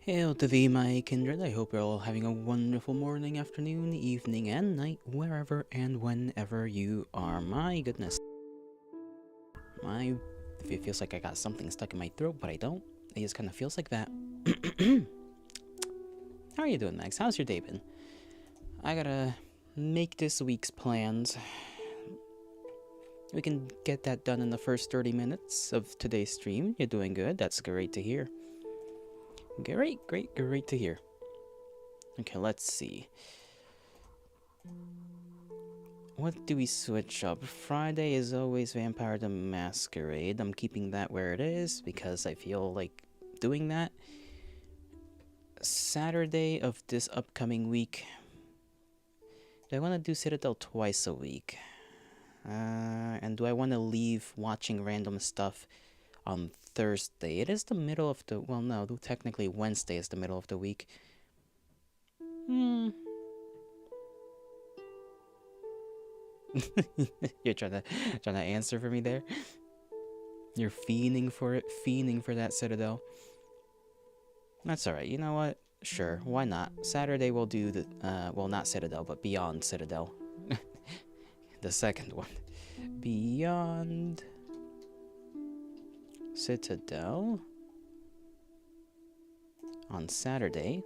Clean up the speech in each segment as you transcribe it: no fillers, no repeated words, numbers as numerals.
Hail to thee, my kindred. I hope you're all having a wonderful morning, afternoon, evening, and night, wherever and whenever you are. My goodness. It feels like I got something stuck in my throat, but I don't. It just kind of feels like that. How are you doing, Max? How's your day been? I gotta make this week's plans. We can get that done in the first 30 minutes of today's stream. You're doing good. That's great to hear. Great to hear. Okay, let's see. What do we switch up? Friday is always Vampire the Masquerade. I'm keeping that where it is because I feel like doing that. Saturday of this upcoming week. Do I want to do Citadel twice a week? And do I want to leave watching random stuff on Thursday? It is the middle of the... Well, no, technically Wednesday is the middle of the week. You're trying to answer for me there? You're fiending for it? Fiending for that Citadel? That's alright, you know what? Sure, why not? Saturday we'll do the... well, not Citadel, but Beyond Citadel. The second one. Beyond... Citadel on Saturday.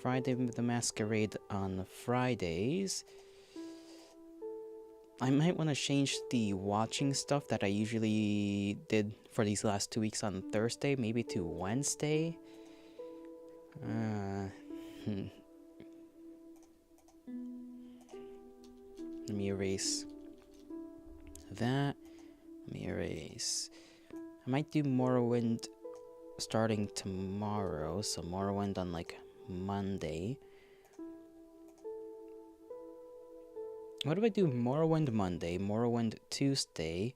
Friday with the Masquerade on Fridays. I might want to change the watching stuff that I usually did for these last 2 weeks on Thursday, maybe to Wednesday. Let me erase that. Let me erase. I might do Morrowind starting tomorrow, so Morrowind on like Monday. What if I do Morrowind Monday, Morrowind Tuesday,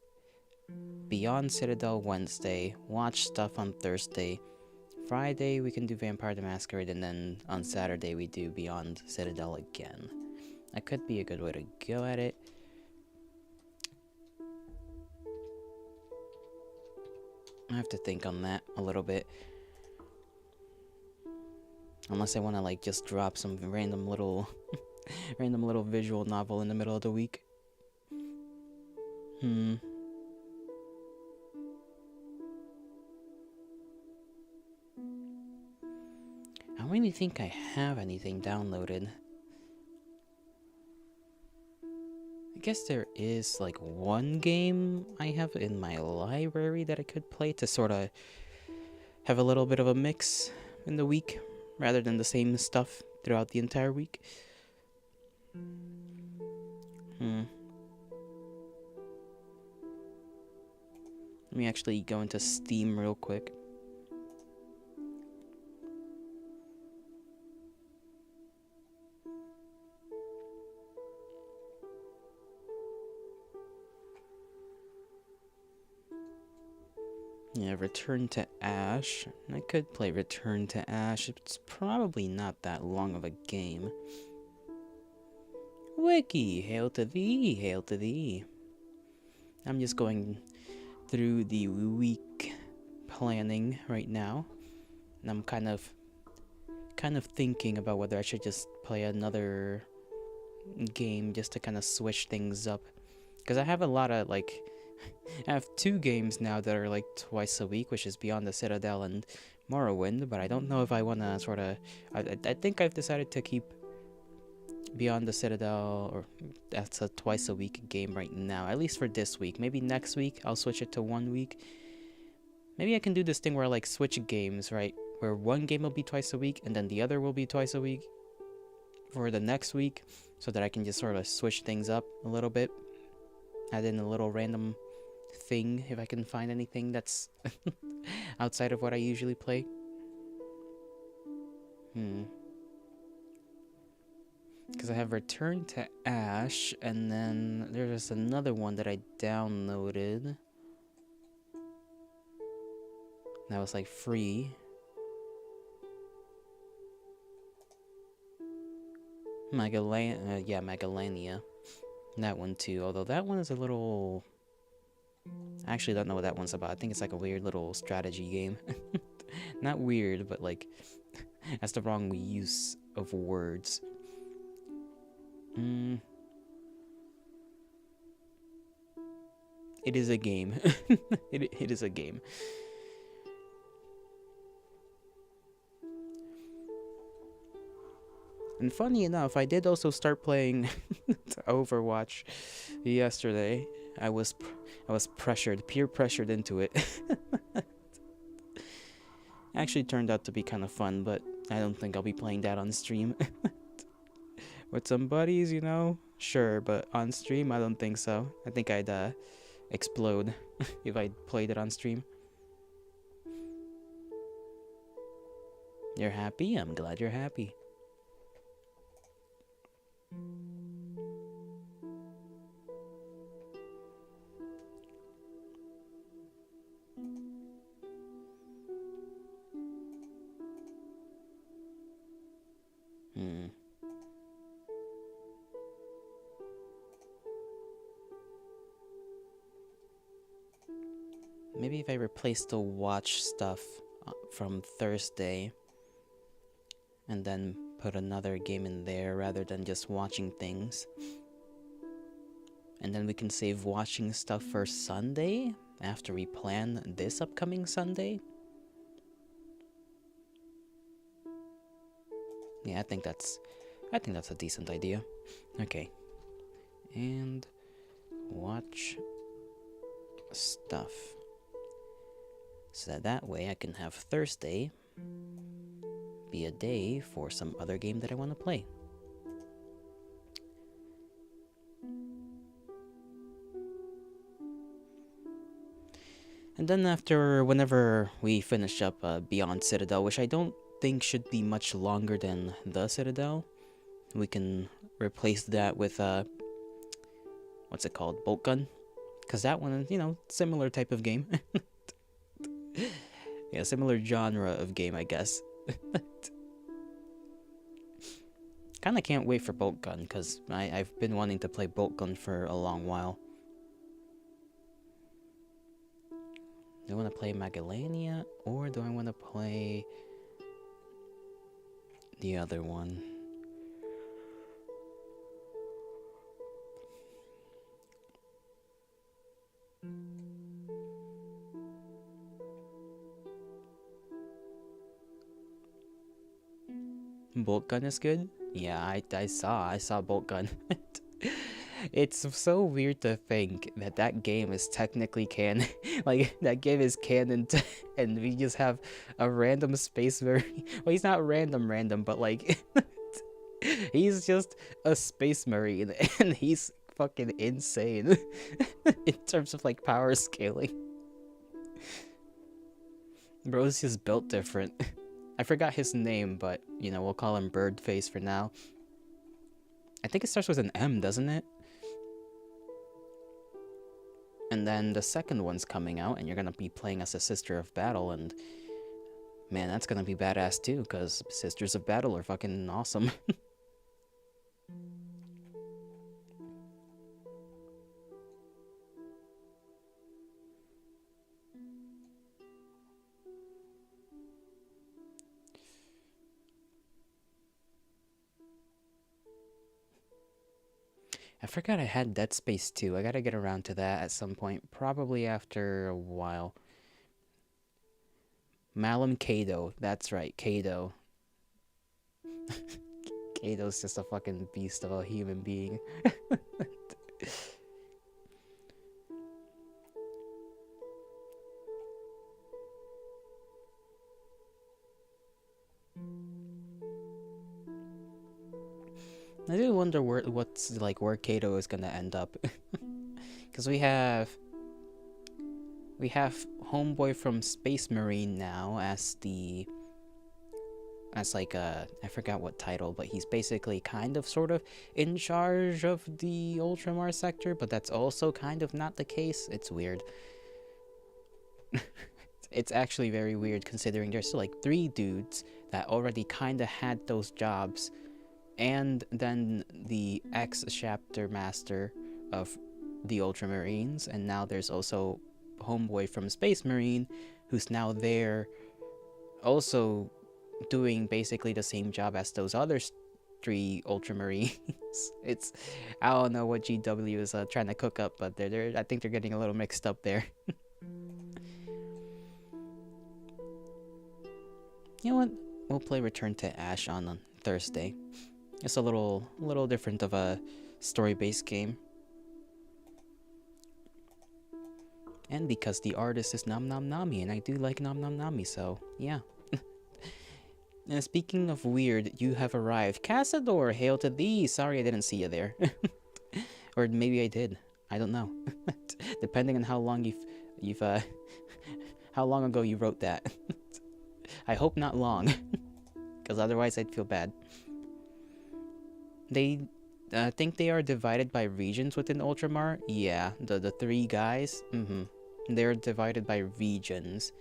Beyond Citadel Wednesday, watch stuff on Thursday, Friday we can do Vampire the Masquerade, and then on Saturday we do Beyond Citadel again. That could be a good way to go at it. I have to think on that a little bit. Unless I want to like just drop some random little random little visual novel in the middle of the week. I don't really think I have anything downloaded. I guess there is like one game I have in my library that I could play to sort of have a little bit of a mix in the week rather than the same stuff throughout the entire week. Let me actually go into Steam real quick. Yeah, Return to Ash. I could play Return to Ash. It's probably not that long of a game. Wiki, hail to thee, hail to thee. I'm just going through the week planning right now, and I'm kind of thinking about whether I should just play another game just to kind of switch things up, because I have a lot of like I have 2 games now that are like twice a week, which is Beyond the Citadel and Morrowind, but I don't know if I want to sort of... I think I've decided to keep Beyond the Citadel, or that's a twice a week game right now, at least for this week. Maybe next week I'll switch it to 1 week. Maybe I can do this thing where I like switch games, right? Where one game will be twice a week and then the other will be twice a week for the next week, so that I can just sort of switch things up a little bit. Add in a little random thing if I can find anything that's outside of what I usually play. Because I have Return to Ash, and then there's another one that I downloaded that was like free. Megalania. That one too, although that one is a little... I actually don't know what that one's about. I think it's like a weird little strategy game. Not weird, but like, that's the wrong use of words. It is a game. it is a game. And funny enough, I did also start playing Overwatch yesterday. I was pressured, peer pressured into it. Actually turned out to be kind of fun, but I don't think I'll be playing that on stream. With some buddies, you know? Sure, but on stream, I don't think so. I think I'd explode if I played it on stream. You're happy? I'm glad you're happy. Maybe if I replace the watch stuff from Thursday and then put another game in there rather than just watching things. And then we can save watching stuff for Sunday after we plan this upcoming Sunday. Yeah, I think that's a decent idea. Okay. And watch stuff. So that way I can have Thursday be a day for some other game that I want to play. And then whenever we finish up Beyond Citadel, which I don't think should be much longer than the Citadel, we can replace that with what's it called, Bolt Gun, because that one, you know, similar type of game. Yeah, similar genre of game, I guess. Kinda can't wait for Bolt Gun, because I've been wanting to play Bolt Gun for a long while. Do I want to play Magellania, or do I want to play the other one? Bolt Gun is good? Yeah, I saw Bolt Gun. It's so weird to think that game is technically canon. Like, that game is canon and we just have a random space marine. Well, he's not random, but like, he's just a space marine and he's fucking insane in terms of like power scaling. Bro's just built different. I forgot his name, but, you know, we'll call him Birdface for now. I think it starts with an M, doesn't it? And then the second one's coming out, and you're gonna be playing as a Sister of Battle, and man, that's gonna be badass too, because Sisters of Battle are fucking awesome. I forgot I had Dead Space 2. I gotta get around to that at some point, probably after a while. Malum Kado, that's right, Kado. Kado's just a fucking beast of a human being. I do wonder where Kato is gonna end up, because we have Homeboy from Space Marine now as like I forgot what title, but he's basically kind of sort of in charge of the Ultramar sector, but that's also kind of not the case. It's weird. It's actually very weird considering there's still like 3 dudes that already kind of had those jobs. And then the ex-chapter master of the Ultramarines, and now there's also Homeboy from Space Marine, who's now there also doing basically the same job as those other three Ultramarines. It's, I don't know what GW is trying to cook up, but I think they're getting a little mixed up there. You know what? We'll play Return to Ash on Thursday. It's a little different of a story-based game. And because the artist is Nom Nom Nami, and I do like Nom Nom Nami, so yeah. And speaking of weird, you have arrived. Cassador, hail to thee! Sorry I didn't see you there. Or maybe I did. I don't know. Depending on how long you've how long ago you wrote that. I hope not long. Because otherwise I'd feel bad. They think they are divided by regions within Ultramar. Yeah, the three guys. They're divided by regions.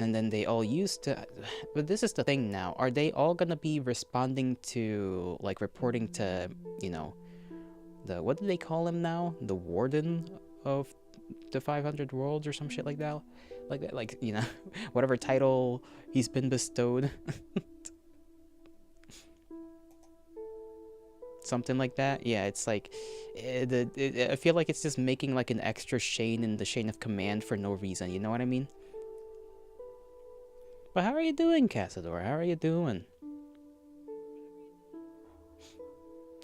And then they all used to... But this is the thing now. Are they all gonna be responding to... Like, reporting to, you know... What do they call him now? The Warden of the 500 Worlds or some shit like that? Like that, like, you know... Whatever title he's been bestowed. Something like that. Yeah, it's like... I feel like it's just making, like, an extra chain in the chain of command for no reason. You know what I mean? But how are you doing, Cassador? How are you doing?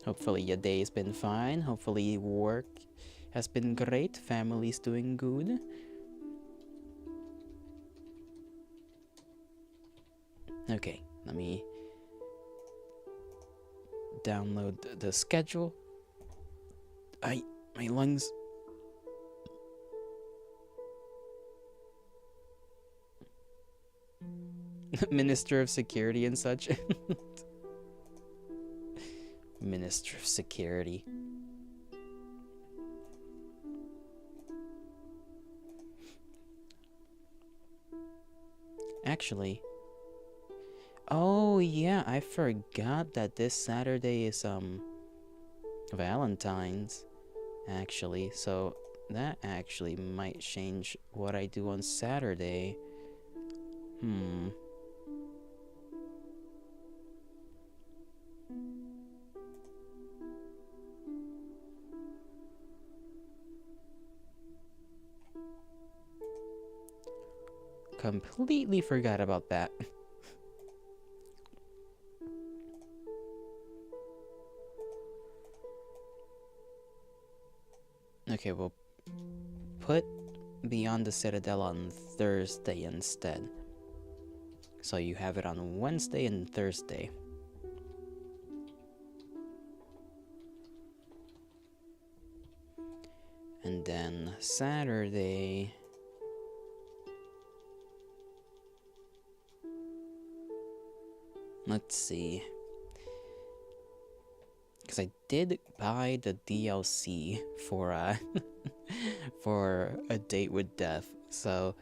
Hopefully your day's been fine. Hopefully work has been great. Family's doing good. Okay, let me download the schedule. My lungs... Minister of Security and such. Minister of Security. Actually... Oh, yeah, I forgot that this Saturday is, Valentine's, actually. So, that actually might change what I do on Saturday. Completely forgot about that. Okay, we'll put Beyond the Citadel on Thursday instead. So you have it on Wednesday and Thursday. And then Saturday... Let's see. Because I did buy the DLC for for A Date with Death, so...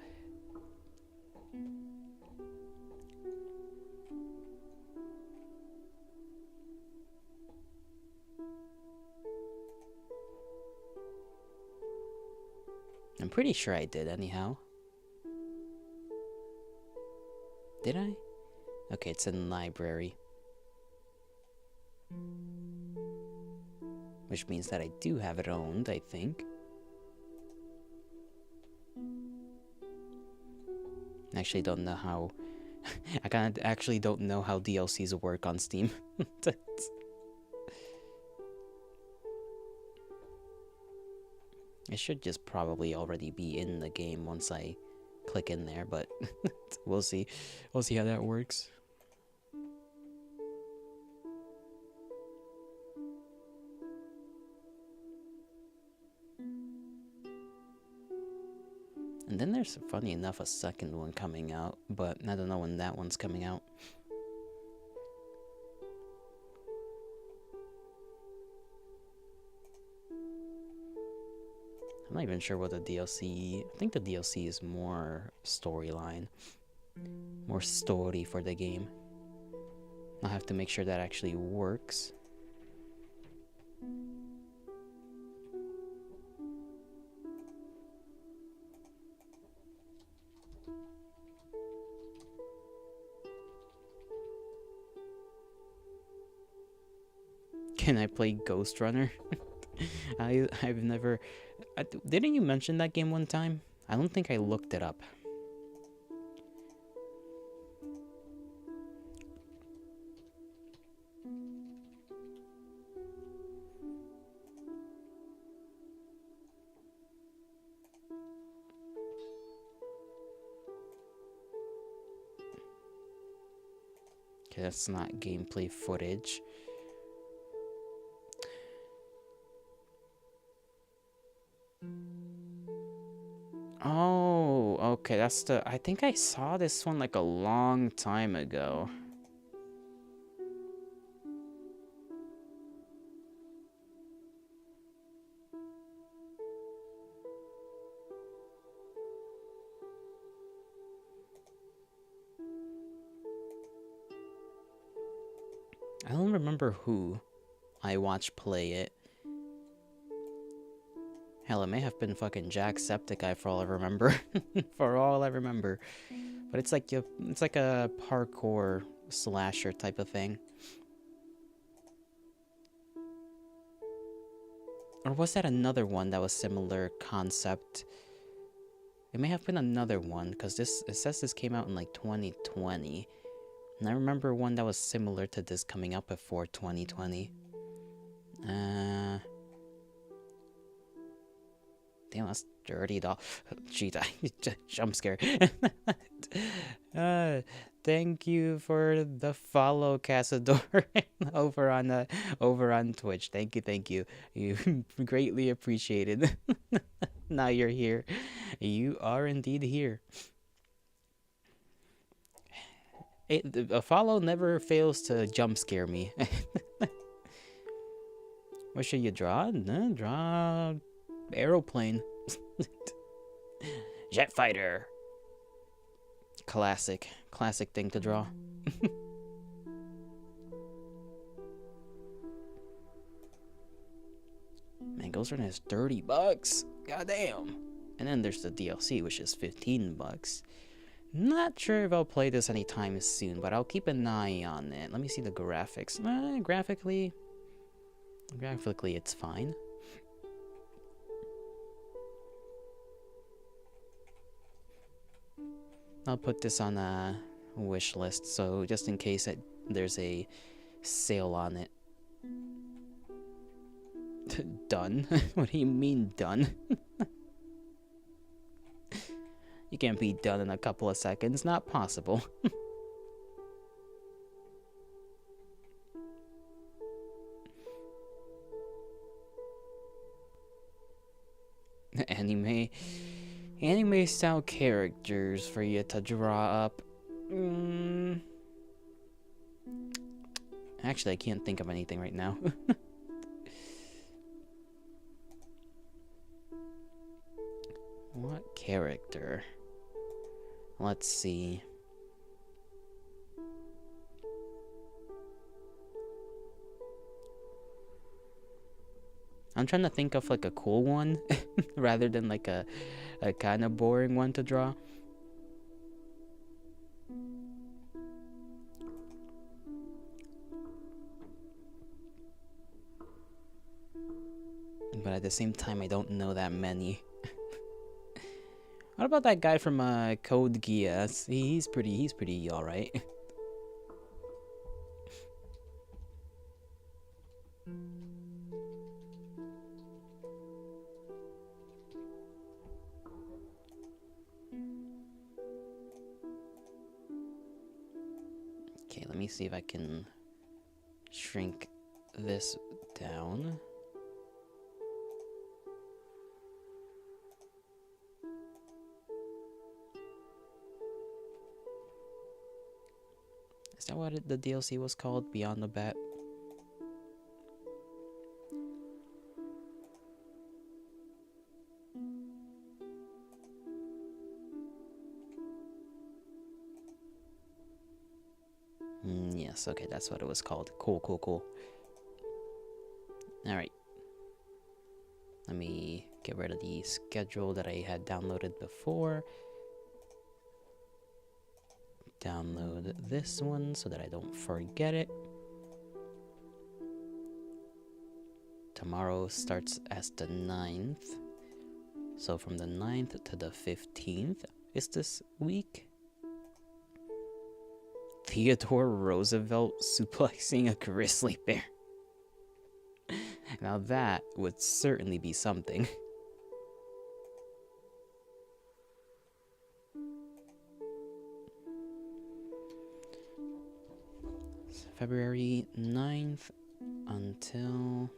I'm pretty sure I did, anyhow. Did I? Okay, it's in library. Which means that I do have it owned, I think. I actually don't know how... I actually don't know how DLCs work on Steam. It should just probably already be in the game once I click in there, but we'll see. We'll see how that works. And then there's, funny enough, a second one coming out, but I don't know when that one's coming out. I'm not even sure what the DLC... I think the DLC is more storyline. More story for the game. I'll have to make sure that actually works. Can I play Ghost Runner? I've never... didn't you mention that game one time? I don't think I looked it up. Okay, that's not gameplay footage. Oh, okay, that's the... I think I saw this one like a long time ago. I don't remember who I watched play it. Hell, it may have been fucking Jacksepticeye for all I remember. For all I remember. But it's like a parkour slasher type of thing. Or was that another one that was similar concept? It may have been another one, because it says this came out in like 2020. And I remember one that was similar to this coming out before 2020. Damn, that's $30. Jeez, I jump scare. Thank you for the follow, Casador, over on Twitch. Thank you. You greatly appreciated. Now you're here. You are indeed here. A follow never fails to jump scare me. What should you draw? No, draw aeroplane. Jet fighter. Classic thing to draw. Man, Ghost Runner is $30. Goddamn. And then there's the DLC, which is $15. Not sure if I'll play this anytime soon, but I'll keep an eye on it. Let me see the graphics. Graphically, it's fine. I'll put this on a wish list, so just in case there's a sale on it. Done? What do you mean done? You can't be done in a couple of seconds. Not possible. Anime style characters for you to draw up. Actually, I can't think of anything right now. What character? Let's see. I'm trying to think of like a cool one rather than like a kind of boring one to draw. But at the same time, I don't know that many. What about that guy from Code Geass? He's pretty all right. Okay, let me see if I can shrink this down. Is that what the DLC was called? Beyond the Bat? Yes, okay, that's what it was called. Cool. Alright. Let me get rid of the schedule that I had downloaded before. Download this one so that I don't forget it. tomorrow starts as the 9th. So from the 9th to the 15th is this week. Theodore Roosevelt suplexing a grizzly bear. Now that would certainly be something. February 9th until...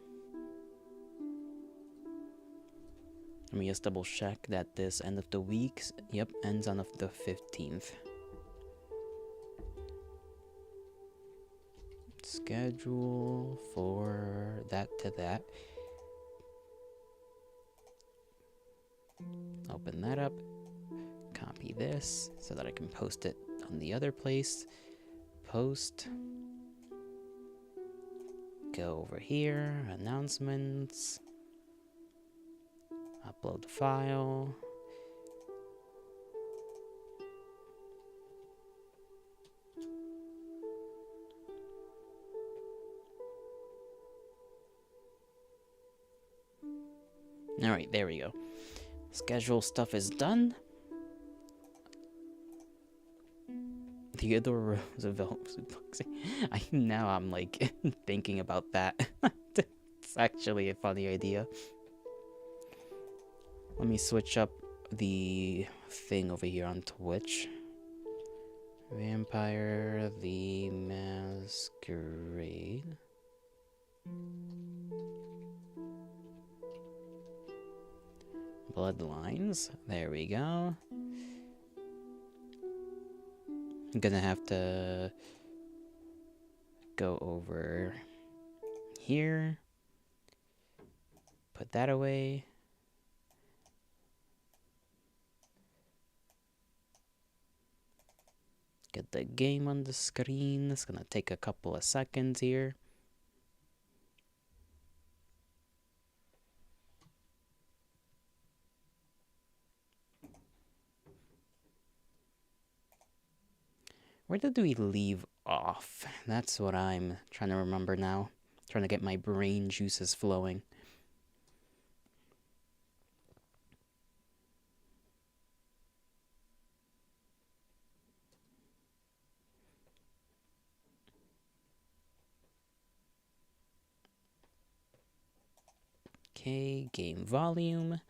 Let me just double check that this end of the week, yep, ends on the 15th. Schedule for that to that. Open that up. Copy this so that I can post it on the other place. Post. Go over here. Announcements. Upload the file. Alright, there we go. Schedule stuff is done. Theodore Roosevelt suplexing. Now I'm like thinking about that. It's actually a funny idea. Let me switch up the thing over here on Twitch. Vampire the Masquerade. Bloodlines. There we go. I'm gonna have to go over here. Put that away. Get the game on the screen. It's gonna take a couple of seconds here. Where did we leave off? That's what I'm trying to remember now. Trying to get my brain juices flowing. Okay, game volume.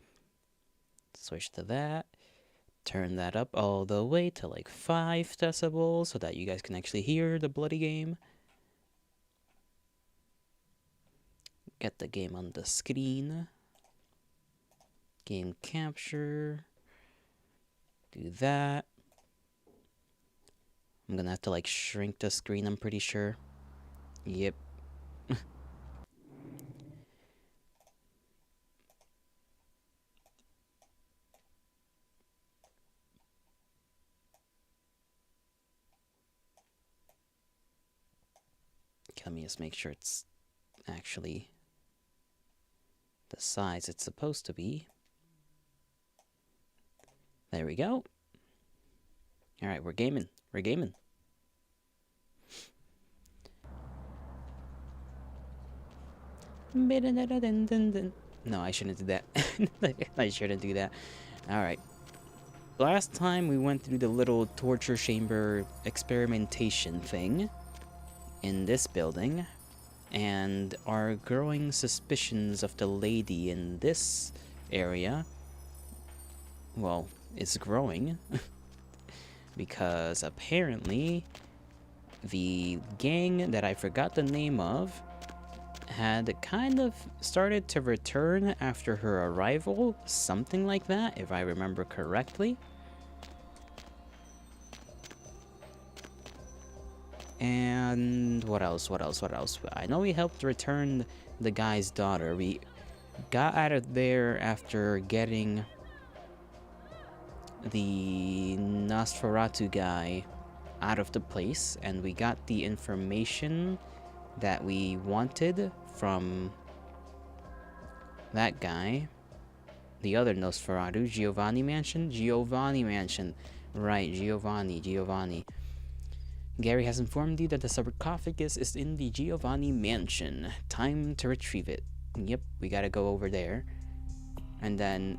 Switch to that. Turn that up all the way to like 5 decibels so that you guys can actually hear the bloody game. Get the game on the screen. Game capture. Do that. I'm gonna have to like shrink the screen, I'm pretty sure. Yep. Let me just make sure it's actually the size it's supposed to be. There we go. Alright, we're gaming. We're gaming. No, I shouldn't do that. I shouldn't do that. Alright. Last time we went through the little torture chamber experimentation thing in this building, and our growing suspicions of the lady in this area, well, it's growing because apparently the gang that I forgot the name of had kind of started to return after her arrival, something like that, if I remember correctly. And what else? I know we helped return the guy's daughter. We got out of there after getting the Nosferatu guy out of the place, and we got the information that we wanted from that guy. The other Nosferatu, Giovanni Mansion? Giovanni Mansion. Right, Giovanni. Gary has informed you that the sarcophagus is in the Giovanni Mansion. Time to retrieve it. Yep, we gotta go over there. And then...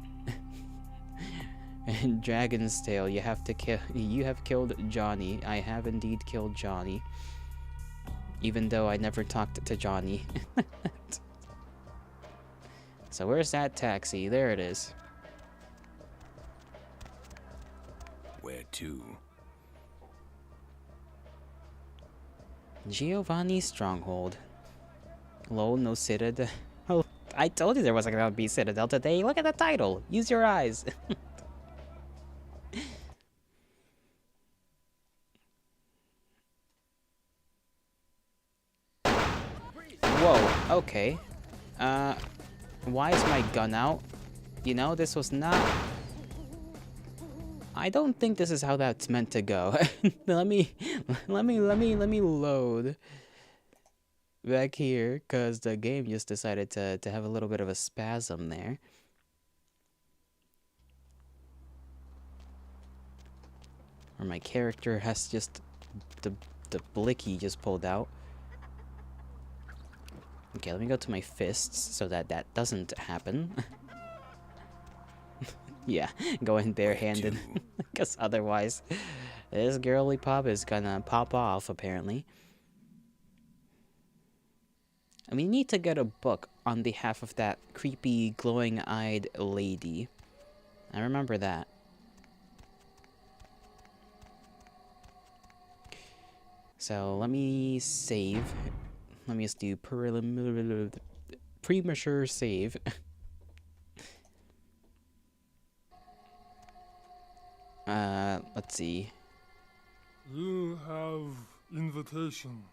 in Dragon's Tail, you have to kill... You have killed Johnny. I have indeed killed Johnny. Even though I never talked to Johnny. So where's that taxi? There it is. Where to? Giovanni's stronghold. Lol, no Citadel. Oh, I told you there wasn't gonna be Citadel today. Look at the title. Use your eyes. Whoa, okay. Why is my gun out? You know, this was not... I don't think this is how that's meant to go. let me load back here, cause the game just decided to have a little bit of a spasm there. Or my character has just the blicky just pulled out. Okay, let me go to my fists so that that doesn't happen. Yeah, going barehanded. Because otherwise, this girly pop is gonna pop off, apparently. And we need to get a book on behalf of that creepy, glowing-eyed lady. I remember that. So, let me save. Let me just do premature save. Let's see. You have invitation.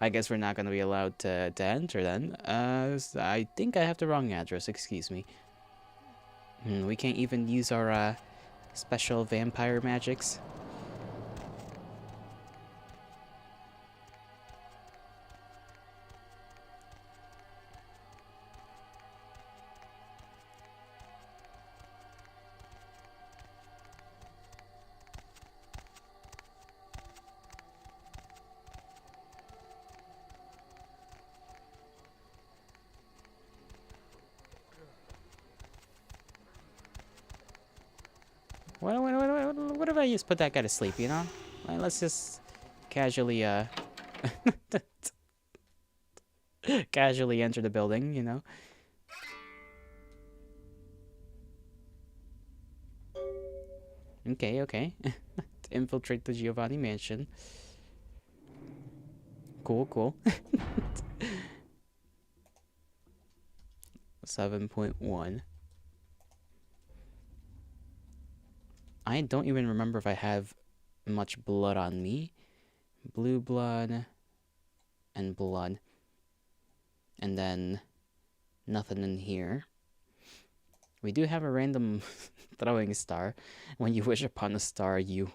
I guess we're not gonna be allowed to enter then. I think I have the wrong address, excuse me. We can't even use our, special vampire magics. What if I just put that guy to sleep, you know? Like, let's just casually, casually enter the building, you know? Okay, okay. To infiltrate the Giovanni mansion. Cool, cool. 7.1. I don't even remember if I have much blood on me. Blue blood and blood. And then nothing in here. We do have a random throwing star. When you wish upon a star, you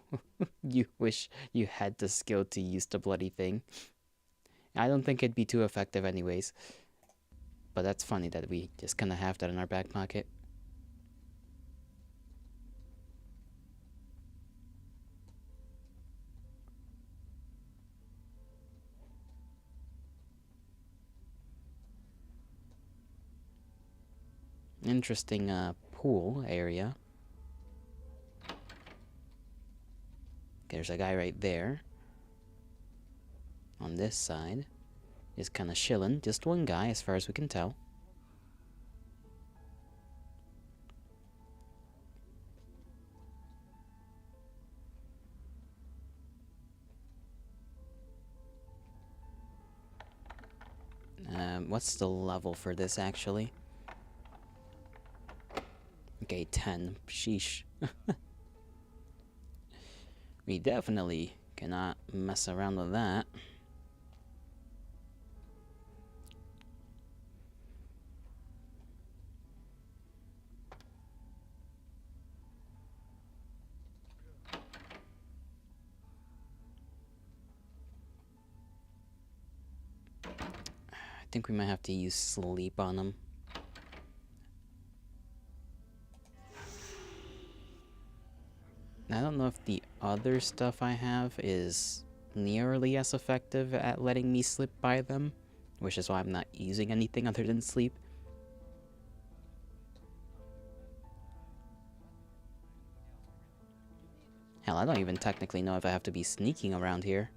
you wish you had the skill to use the bloody thing. I don't think it'd be too effective anyways. But that's funny that we just kind of have that in our back pocket. Interesting pool area. There's a guy right there. On this side. Is kind of chilling. Just one guy as far as we can tell. What's the level for this actually? Okay, 10. Sheesh. We definitely cannot mess around with that. I think we might have to use sleep on him. I don't know if the other stuff I have is nearly as effective at letting me slip by them, which is why I'm not using anything other than sleep. Hell, I don't even technically know if I have to be sneaking around here.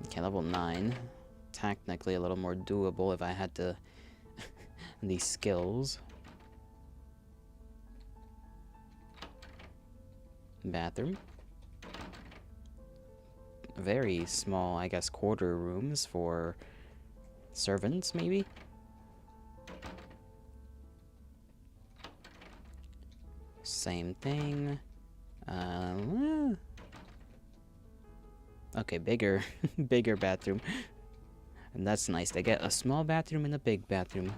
Okay, level 9. Technically a little more doable if I had to these skills. Bathroom. Very small, I guess, quarter rooms for servants, maybe? Same thing. Okay, bigger, bigger bathroom. And that's nice. They get a small bathroom and a big bathroom.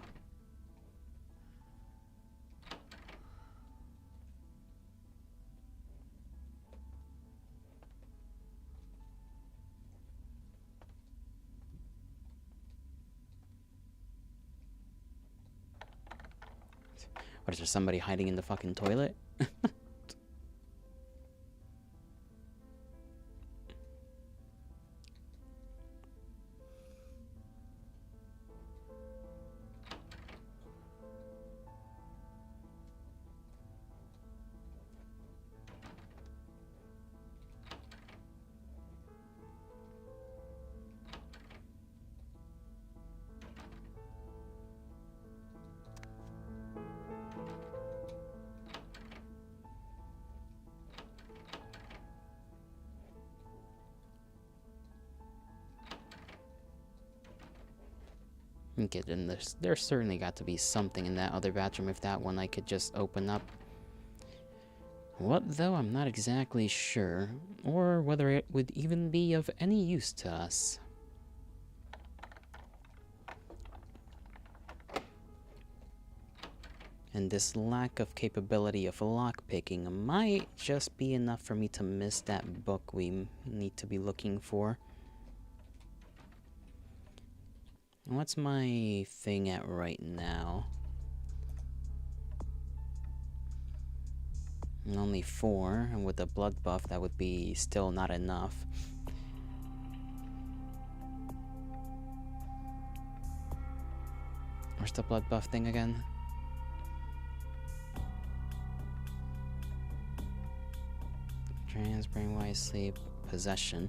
What, is there somebody hiding in the fucking toilet? Okay, then there's certainly got to be something in that other bathroom if that one I could just open up. What though, I'm not exactly sure, or whether it would even be of any use to us. And this lack of capability of lockpicking might just be enough for me to miss that book we need to be looking for. What's my thing at right now? Only 4, and with the blood buff that would be still not enough. Where's the blood buff thing again? Trance, brainwise, sleep, possession.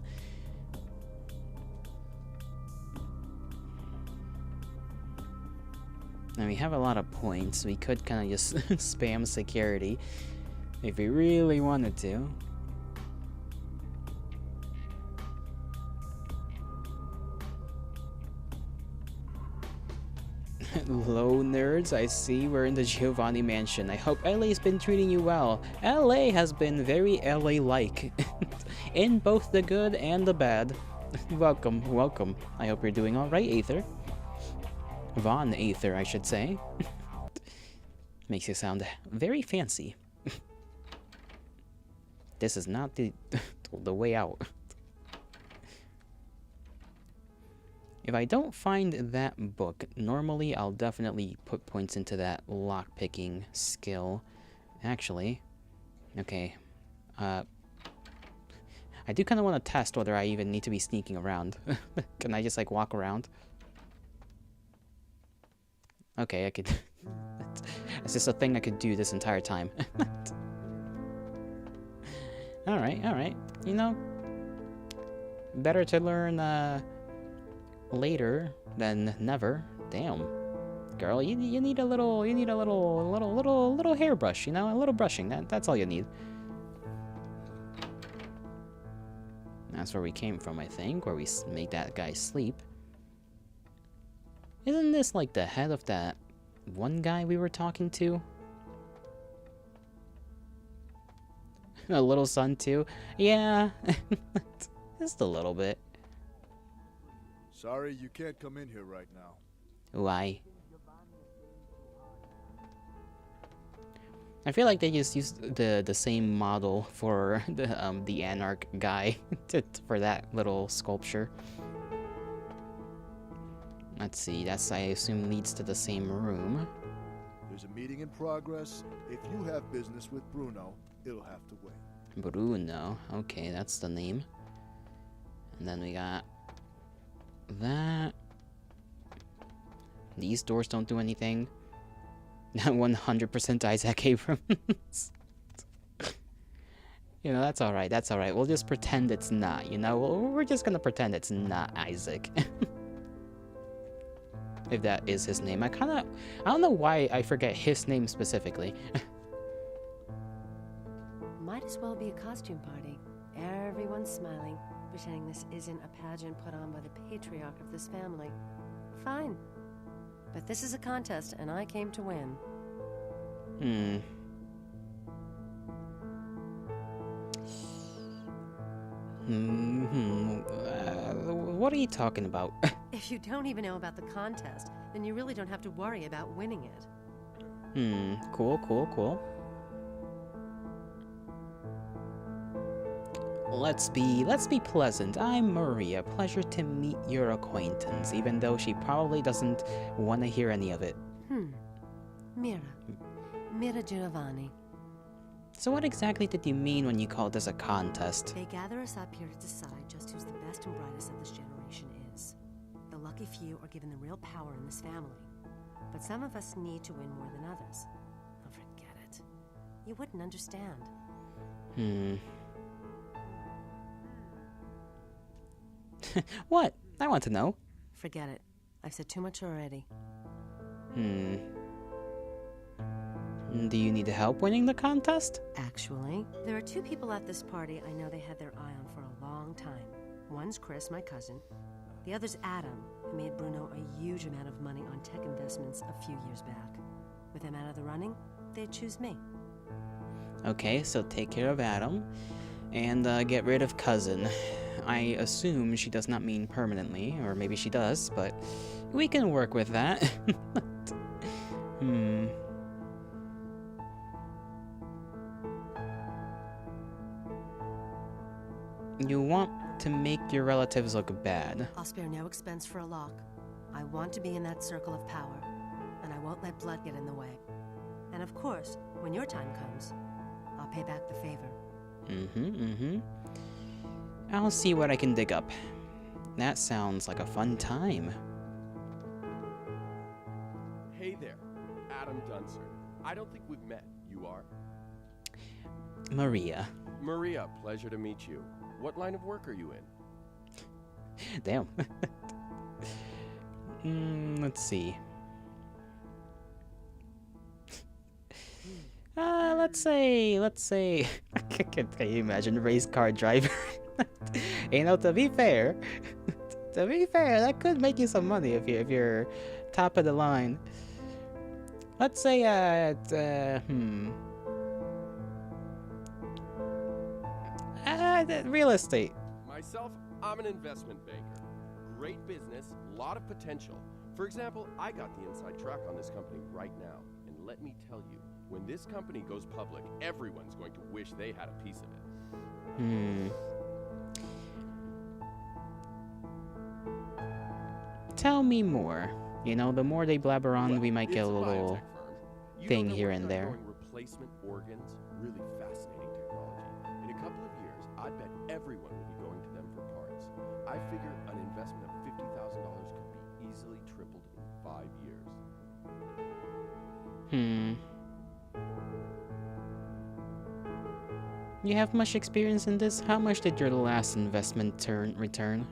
And we have a lot of points. We could kind of just spam security if we really wanted to. Hello, nerds. I see we're in the Giovanni mansion. I hope LA's been treating you well. LA has been very LA-like. In both the good and the bad. Welcome, welcome. I hope you're doing alright, Aether. Von Aether, I should say. Makes you sound very fancy. This is not the way out. If I don't find that book, normally I'll definitely put points into that lockpicking skill. Actually, okay. I do kind of want to test whether I even need to be sneaking around. Can I just like walk around? Okay, I could... It's just a thing I could do this entire time. Alright, alright. You know, better to learn, later than never. Damn. Girl, you need a little hairbrush, you know? A little brushing. That's all you need. That's where we came from, I think, where we made that guy sleep. Isn't this like the head of that one guy we were talking to? A little son too? Yeah. Just a little bit. Sorry, you can't come in here right now. Why? I feel like they just used the same model for the Anarch guy for that little sculpture. Let's see, that's, I assume, leads to the same room. There's a meeting in progress. If you have business with Bruno, it'll have to wait. Bruno. Okay, that's the name. And then we got that. These doors don't do anything. 100% Isaac Abrams. You know, that's alright, that's alright. We'll just pretend it's not, you know? We're just gonna pretend it's not Isaac. If that is his name. I don't know why I forget his name specifically. Might as well be a costume party. Everyone's smiling, pretending this isn't a pageant put on by the patriarch of this family. Fine. But this is a contest, and I came to win. What are you talking about? If you don't even know about the contest, then you really don't have to worry about winning it. Cool. Let's be pleasant. I'm Maria. Pleasure to meet your acquaintance, even though she probably doesn't want to hear any of it. Mira Giovanni. So what exactly did you mean when you called this a contest? They gather us up here to decide just who's the best and brightest of this generation is. The lucky few are given the real power in this family. But some of us need to win more than others. Oh, forget it. You wouldn't understand. What? I want to know. Forget it. I've said too much already. Do you need help winning the contest? Actually, there are two people at this party I know they had their eye on for a long time. One's Chris, my cousin. The other's Adam, who made Bruno a huge amount of money on tech investments a few years back. With him out of the running, they'd choose me. Okay, so take care of Adam, and get rid of cousin. I assume she does not mean permanently, or maybe she does, but we can work with that. You want to make your relatives look bad. I'll spare no expense for a lock. I want to be in that circle of power, and I won't let blood get in the way. And of course, when your time comes, I'll pay back the favor. I'll see what I can dig up. That sounds like a fun time. Hey there, Adam Dunser. I don't think we've met. You are? Maria. Maria, pleasure to meet you. What line of work are you in? Damn. Let's see. Let's say. Can you imagine race car driver? You know, to be fair, that could make you some money if you're top of the line. Let's say real estate. Myself, I'm an investment banker. Great business, lot of potential. For example, I got the inside track on this company right now. And let me tell you, when this company goes public, everyone's going to wish they had a piece of it. Tell me more. You know, the more they blabber on, we might get a little thing here and there. Replacement organs, really fascinating technology. In a couple of years, I bet everyone will be going to them for parts. I figure an investment of $50,000 could be easily tripled in 5 years. You have much experience in this? How much did your last investment return?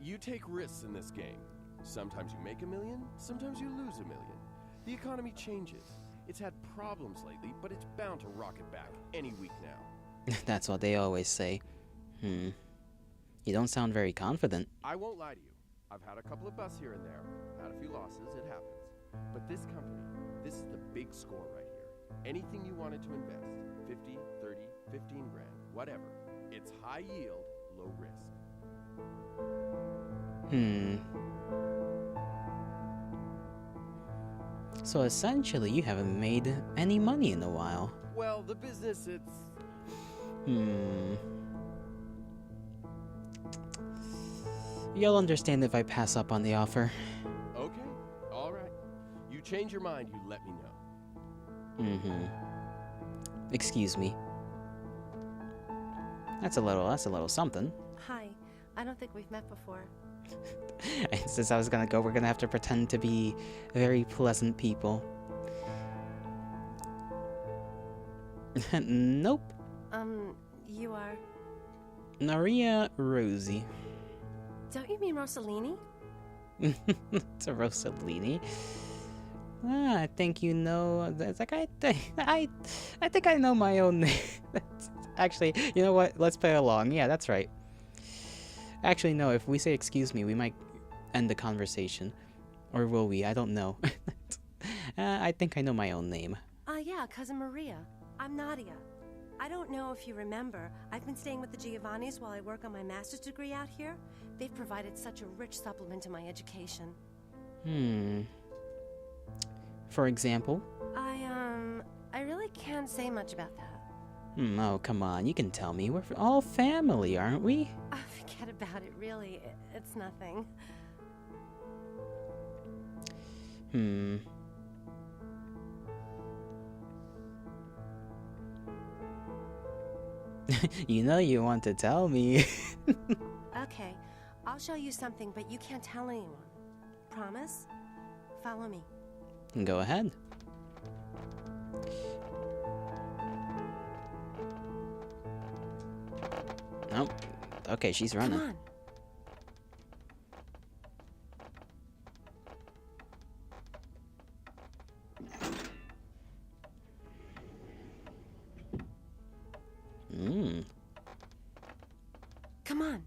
You take risks in this game. Sometimes you make $1 million, sometimes you lose $1 million. The economy changes. It's had problems lately, but it's bound to rocket back any week now. That's what they always say. You don't sound very confident. I won't lie to you. I've had a couple of busts here and there, had a few losses, it happens. But this company, this is the big score right here. Anything you wanted to invest, 50, 30, 15 grand, whatever. It's high yield, low risk. So essentially, you haven't made any money in a while. Well, the business, it's... You'll understand if I pass up on the offer. Okay, all right. You change your mind, you let me know. Mm-hmm. Excuse me. That's a little something. Hi. I don't think we've met before. Since I was gonna go, we're gonna have to pretend to be very pleasant people. Nope. You are... Maria Rosie. Don't you mean Rossellini? It's a Rossellini. I think you know. It's like I think I know my own name. Actually, you know what? Let's play along. Yeah, that's right. Actually, no. If we say excuse me, we might end the conversation, or will we? I don't know. I think I know my own name. Yeah, Cousin Maria. I'm Nadia. I don't know if you remember, I've been staying with the Giovannis while I work on my master's degree out here. They've provided such a rich supplement to my education. For example? I really can't say much about that. Oh, come on, you can tell me. We're all family, aren't we? Forget about it, really. It's nothing. You know you want to tell me. Okay, I'll show you something, but you can't tell anyone. Promise? Follow me. Go ahead. Nope. Okay, she's running. Come on. Come on.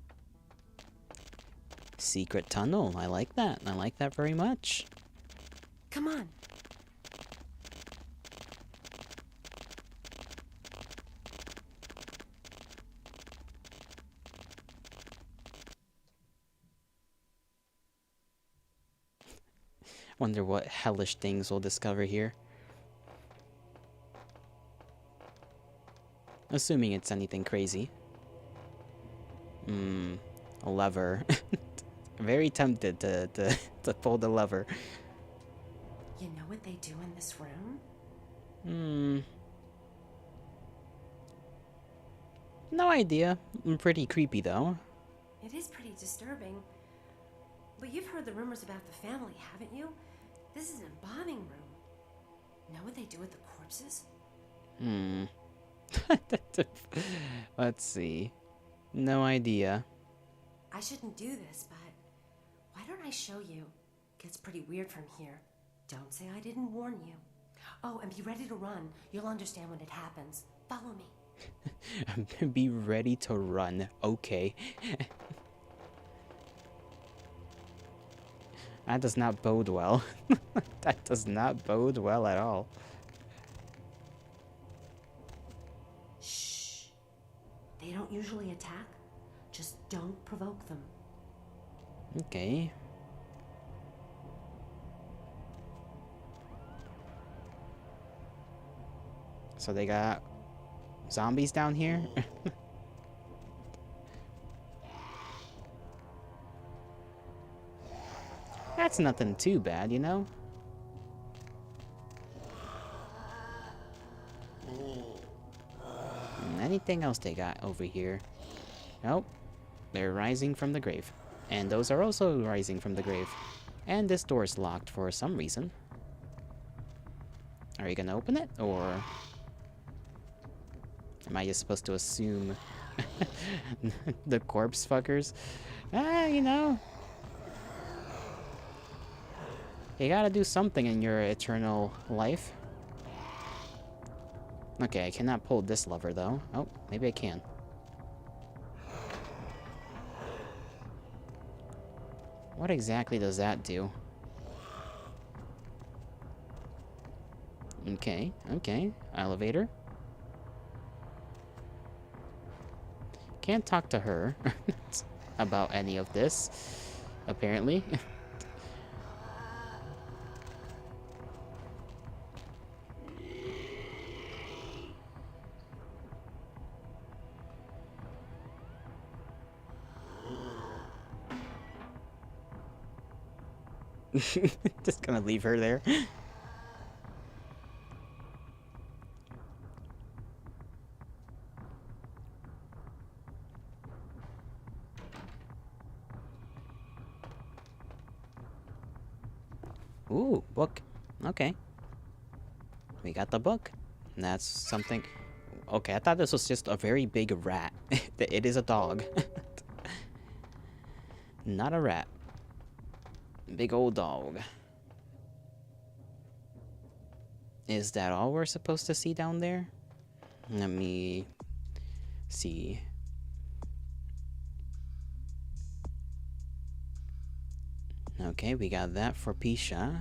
Secret tunnel. I like that. I like that very much. Come on. Wonder what hellish things we'll discover here. Assuming it's anything crazy. A lever. Very tempted to pull the lever. You know what they do in this room? No idea. Pretty creepy though. It is pretty disturbing. But you've heard the rumors about the family, haven't you? This is an embalming room. Know what they do with the corpses? Let's see. No idea. I shouldn't do this, but why don't I show you? Gets pretty weird from here. Don't say I didn't warn you. Oh, and be ready to run. You'll understand when it happens. Follow me. Be ready to run. Okay. That does not bode well. That does not bode well at all. Shh. They don't usually attack. Just don't provoke them. Okay. So they got zombies down here? That's nothing too bad, you know? Anything else they got over here? Nope. They're rising from the grave. And those are also rising from the grave. And this door is locked for some reason. Are you gonna open it, or am I just supposed to assume the corpse fuckers? You know. You gotta do something in your eternal life. Okay, I cannot pull this lever though. Oh, maybe I can. What exactly does that do? Okay, okay. Elevator. Can't talk to her about any of this, apparently. Just gonna leave her there. Ooh, book. Okay. We got the book. And that's something... Okay, I thought this was just a very big rat. It is a dog. Not a rat. Big old dog. Is that all we're supposed to see down there? Let me see. Okay, we got that for Pisha.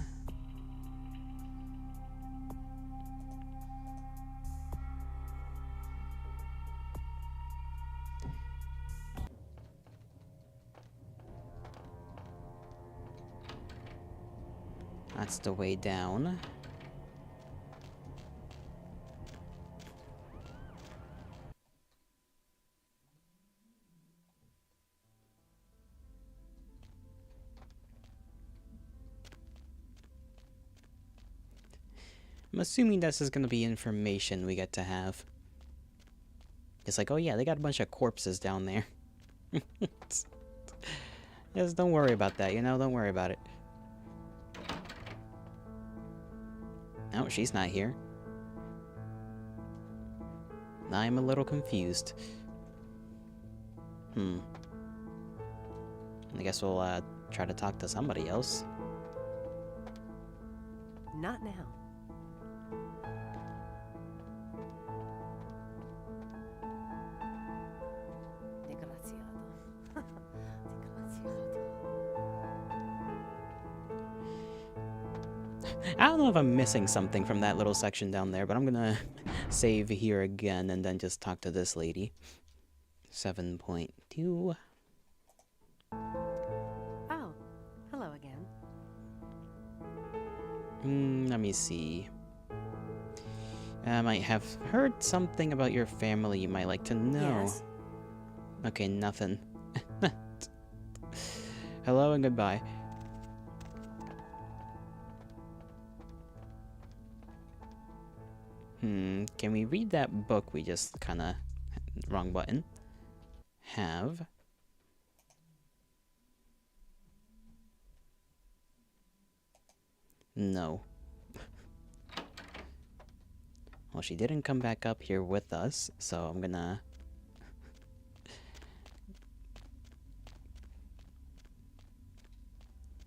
That's the way down. I'm assuming this is gonna be information we get to have. It's like, oh yeah, they got a bunch of corpses down there. Just don't worry about that, you know? Don't worry about it. Oh, she's not here. I'm a little confused. I guess we'll try to talk to somebody else. Not now. I don't know if I'm missing something from that little section down there, but I'm gonna save here again and then just talk to this lady. 7.2. Oh, hello again. Let me see. I might have heard something about your family you might like to know. Yes. Okay, nothing. Hello and goodbye. Can we read that book we just kinda... Wrong button. Have. No. Well, she didn't come back up here with us, so I'm gonna...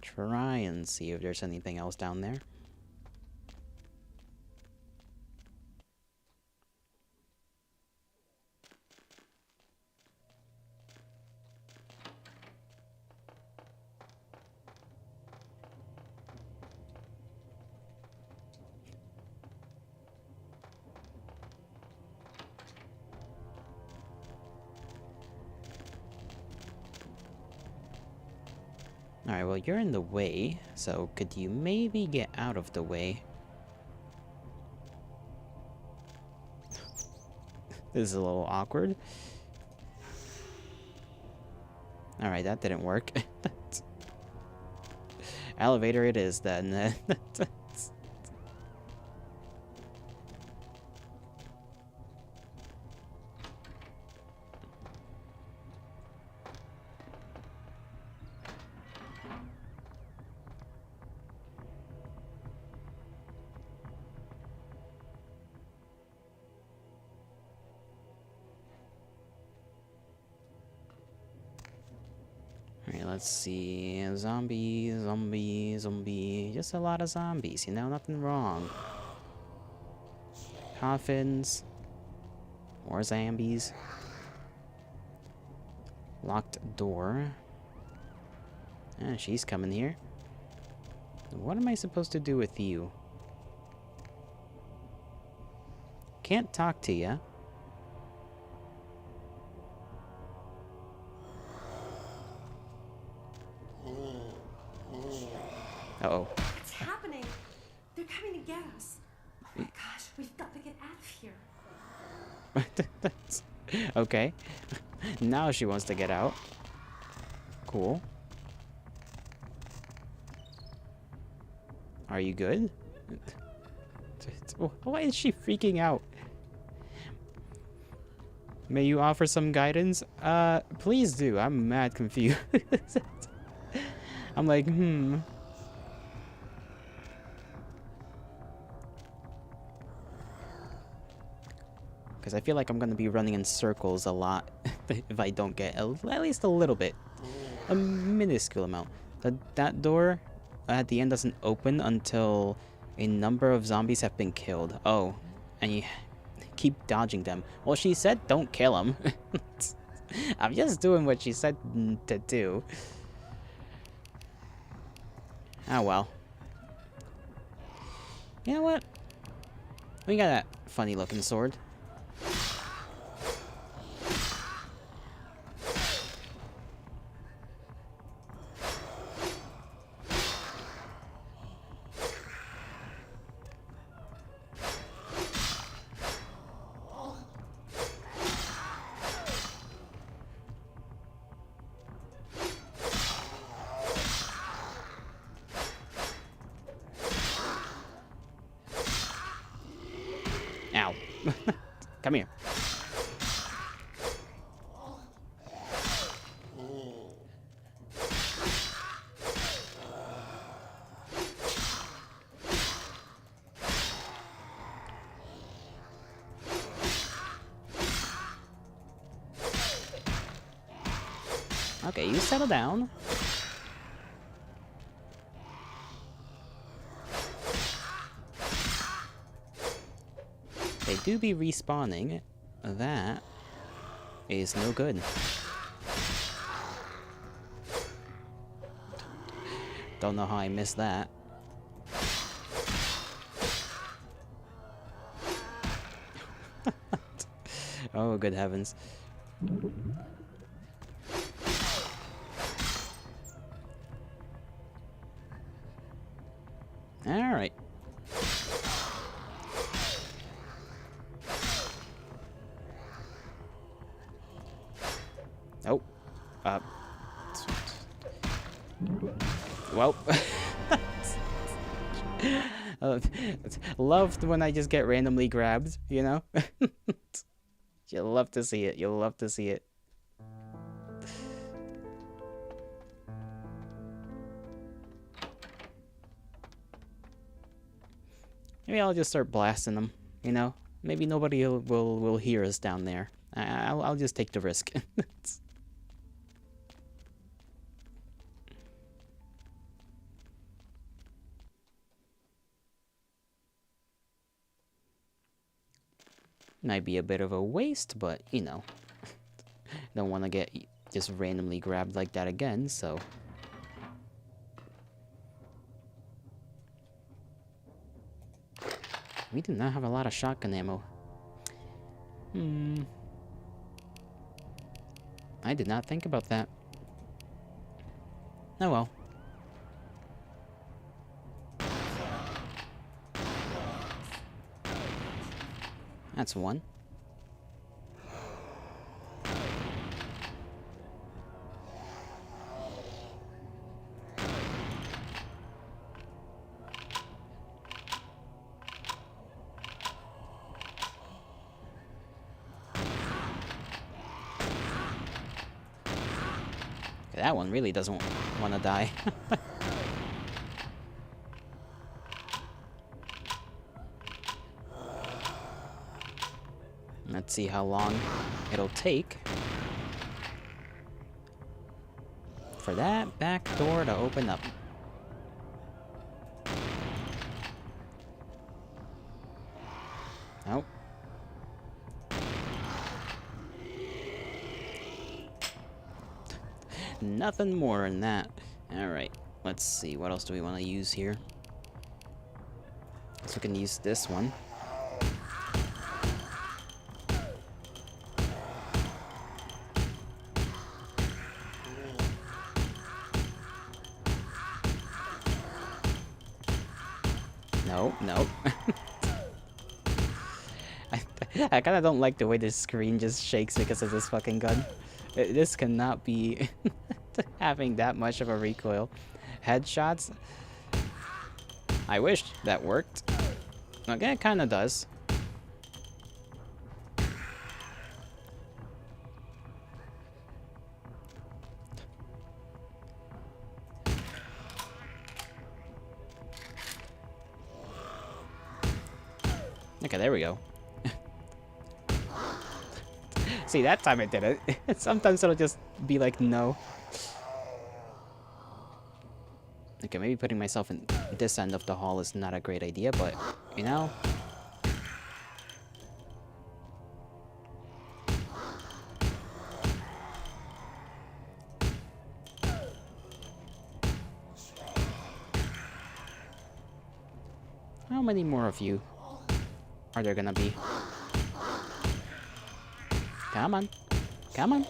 try and see if there's anything else down there. Alright, well, you're in the way, so could you maybe get out of the way? This is a little awkward. Alright, that didn't work. Elevator it is, then. Alright, let's see. Zombie. Just a lot of zombies, you know? Nothing wrong. Coffins. More zombies. Locked door. Ah, she's coming here. What am I supposed to do with you? Can't talk to ya. Uh-oh. What's happening? They're coming to get us. Oh my gosh, we've got to get out of here. Okay. Now she wants to get out. Cool. Are you good? Why is she freaking out? May you offer some guidance? Please do. I'm mad confused. I'm like, Because I feel like I'm going to be running in circles a lot if I don't get at least a little bit. A minuscule amount. That door at the end doesn't open until a number of zombies have been killed. Oh, and you keep dodging them. Well, she said don't kill them. I'm just doing what she said to do. Oh well. You know what? We got that funny looking sword. Ow. Come here. Okay, you settle down. They do be respawning. That is no good. Don't know how I missed that. Oh, good heavens. Alright. Oh. Well. Loved when I just get randomly grabbed, you know? You'll love to see it. You'll love to see it. Maybe I'll just start blasting them, you know? Maybe nobody will hear us down there. I'll just take the risk. Might be a bit of a waste, but, you know. Don't want to get just randomly grabbed like that again, so... We do not have a lot of shotgun ammo. I did not think about that. Oh well. That's one. That one really doesn't want to die. Let's see how long it'll take for that back door to open up. Nope. Nothing more than that. Alright, let's see. What else do we want to use here? So we can use this one. No, no. I kind of don't like the way this screen just shakes because of this fucking gun. This cannot be having that much of a recoil. Headshots? I wish that worked. Okay, it kind of does. Okay, there we go. See, that time it did it. Sometimes it'll just be like, no. Okay, maybe putting myself in this end of the hall is not a great idea, but, you know. How many more of you are there gonna be? Come on. Come on.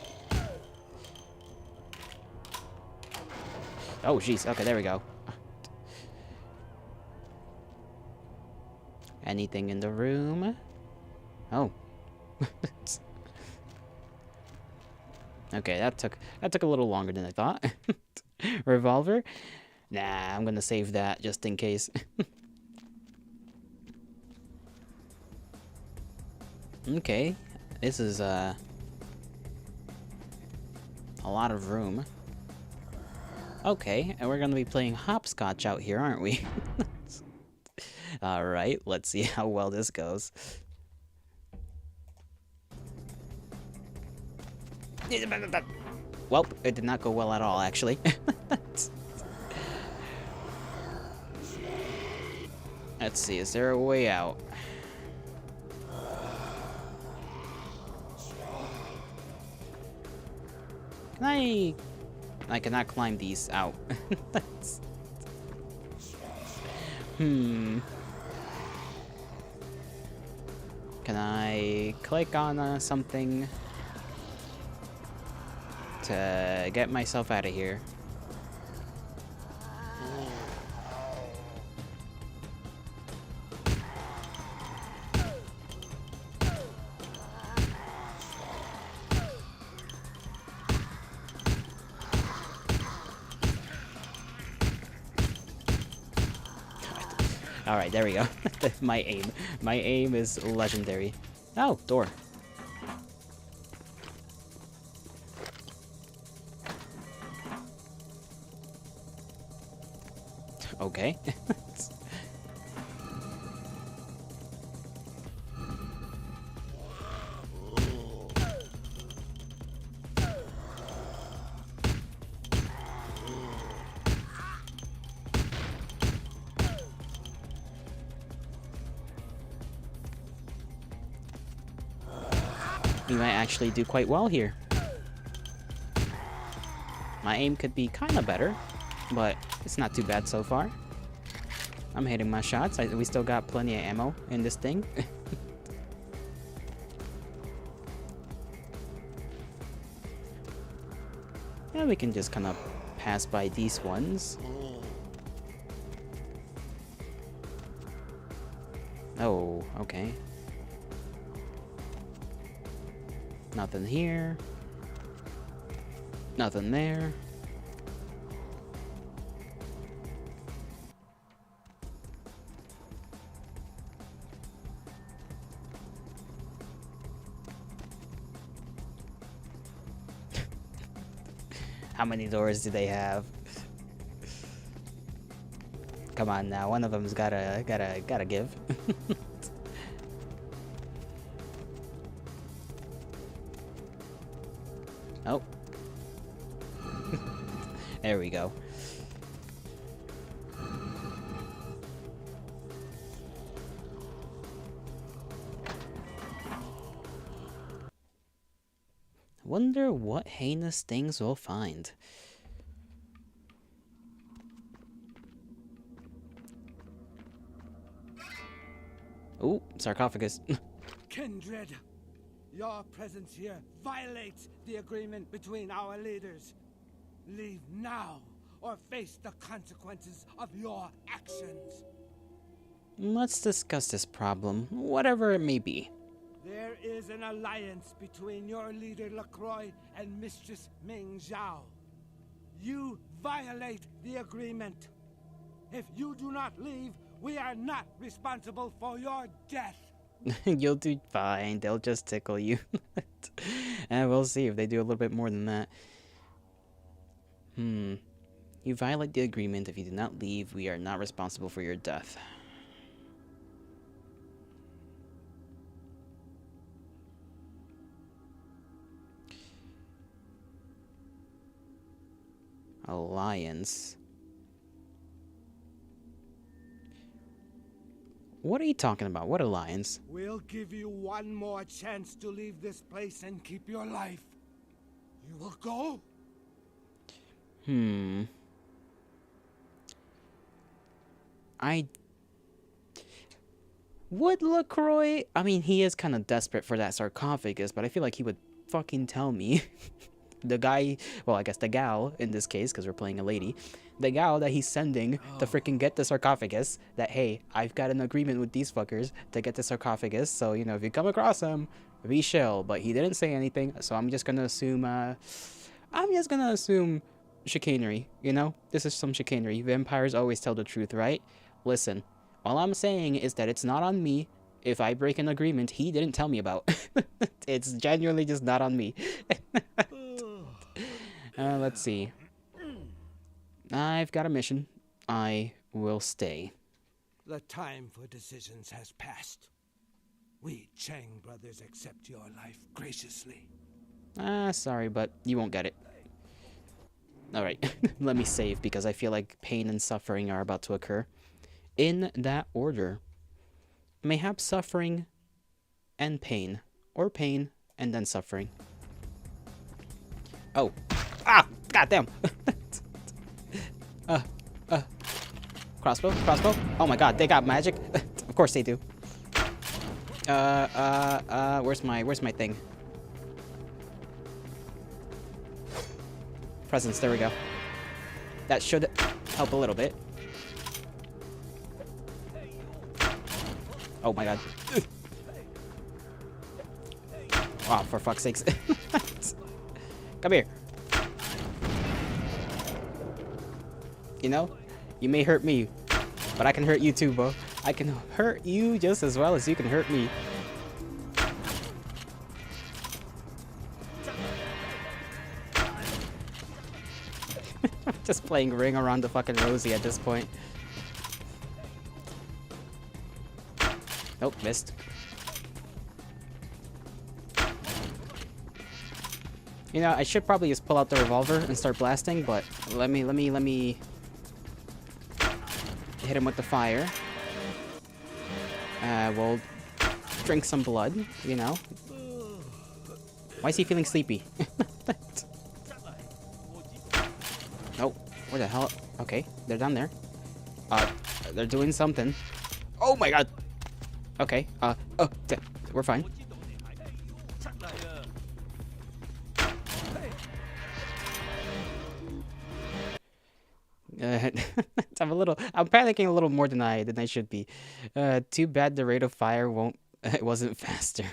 Oh, jeez. Okay, there we go. Anything in the room? Oh. Okay, that took a little longer than I thought. Revolver? Nah, I'm gonna save that just in case. Okay, this is a lot of room. Okay, and we're gonna be playing hopscotch out here, aren't we? Alright, let's see how well this goes. Well, it did not go well at all, actually. Let's see, is there a way out? Can I cannot climb these out. Can I click on something to get myself out of here? Alright, there we go. My aim is legendary. Oh, door. Okay. We might actually do quite well here. My aim could be kind of better, but it's not too bad so far. I'm hitting my shots. We still got plenty of ammo in this thing. Yeah, we can just kind of pass by these ones. Oh, okay. Nothing here. Nothing there. How many doors do they have? Come on now, one of them's gotta give. Oh. There we go. Wonder what heinous things we'll find. Ooh, sarcophagus. Kindred, your presence here violates the agreement between our leaders. Leave now, or face the consequences of your actions. Let's discuss this problem, whatever it may be. There is an alliance between your leader LaCroix and Mistress Ming Zhao. You violate the agreement. If you do not leave, we are not responsible for your death. You'll do fine, they'll just tickle you. And we'll see if they do a little bit more than that. You violate the agreement. If you do not leave, we are not responsible for your death. Alliance. What are you talking about? What alliance? We'll give you one more chance to leave this place and keep your life. You will go? Would LaCroix... I mean, he is kind of desperate for that sarcophagus, but I feel like he would fucking tell me. The guy... Well, I guess the gal, in this case, because we're playing a lady. The gal that he's sending to freaking get the sarcophagus. That, hey, I've got an agreement with these fuckers to get the sarcophagus. So, you know, if you come across him, we shall. But he didn't say anything, so I'm just gonna assume... I'm just gonna assume chicanery, you know? This is some chicanery. Vampires always tell the truth, right? Listen. All I'm saying is that it's not on me if I break an agreement he didn't tell me about. It's genuinely just not on me. Let's see. I've got a mission. I will stay. The time for decisions has passed. We Chang brothers accept your life graciously. Sorry, but you won't get it. Alright, let me save because I feel like pain and suffering are about to occur. In that order. Mayhap suffering and pain. Or pain and then suffering. Oh. Ah! Goddamn! Crossbow? Crossbow? Oh my god, they got magic? Of course they do. Where's my thing? Presence, there we go. That should help a little bit. Oh my god. Wow, for fuck's sakes. Come here. You know, you may hurt me, but I can hurt you too, bro. I can hurt you just as well as you can hurt me. Just playing ring around the fucking Rosie at this point. Nope, missed. You know, I should probably just pull out the revolver and start blasting, but let me hit him with the fire. We'll drink some blood, you know. Why is he feeling sleepy? Oh, where the hell? Okay, they're down there. They're doing something. Oh my god! Okay, we're fine. I'm panicking a little more than I should be. Too bad the rate of fire wasn't faster.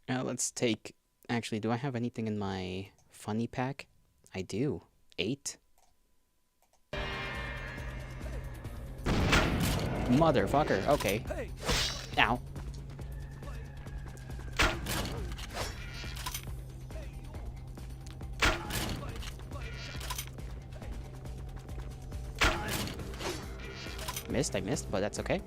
Let's take, actually, do I have anything in my funny pack? I do. 8. Motherfucker, okay. Ow. I missed, but that's okay.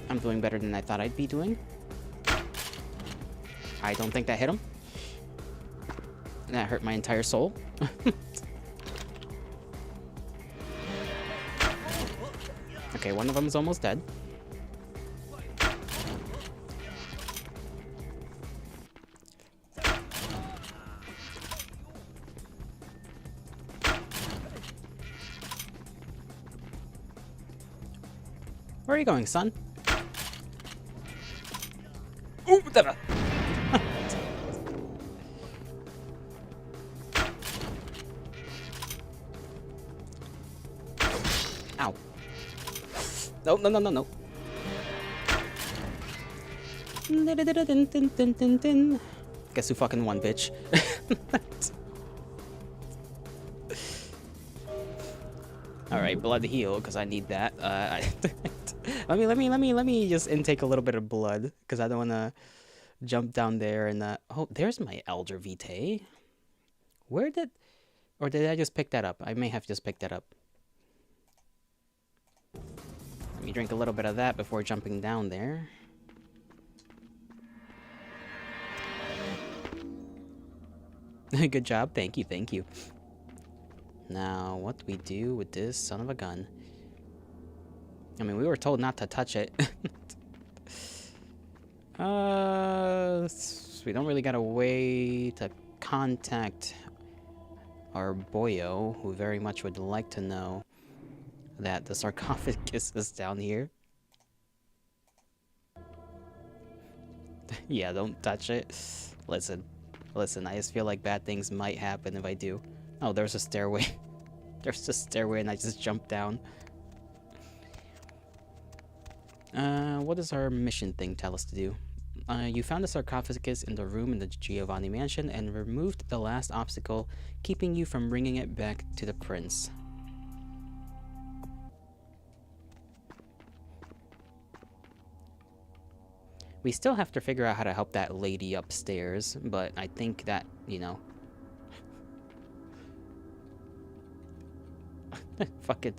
I'm doing better than I thought I'd be doing. I don't think that hit him. That hurt my entire soul. Okay, one of them is almost dead. Where are you going, son? Ooh, ow. No, no, no, no, no. Guess who fucking won, bitch? Alright, blood heal, because I need that. Let me just intake a little bit of blood, because I don't want to jump down there and oh, there's my Elder Vitae. Or did I just pick that up? I may have just picked that up. Let me drink a little bit of that before jumping down there. Good job. Thank you, thank you. Now, what do we do with this son of a gun? I mean, we were told not to touch it. We don't really got a way to contact our boyo, who very much would like to know that the sarcophagus is down here. Yeah, don't touch it. Listen, I just feel like bad things might happen if I do. Oh, there's a stairway. There's a stairway and I just jumped down. What does our mission thing tell us to do? You found the sarcophagus in the room in the Giovanni mansion and removed the last obstacle, keeping you from bringing it back to the prince. We still have to figure out how to help that lady upstairs, but I think that, you know... Fucking...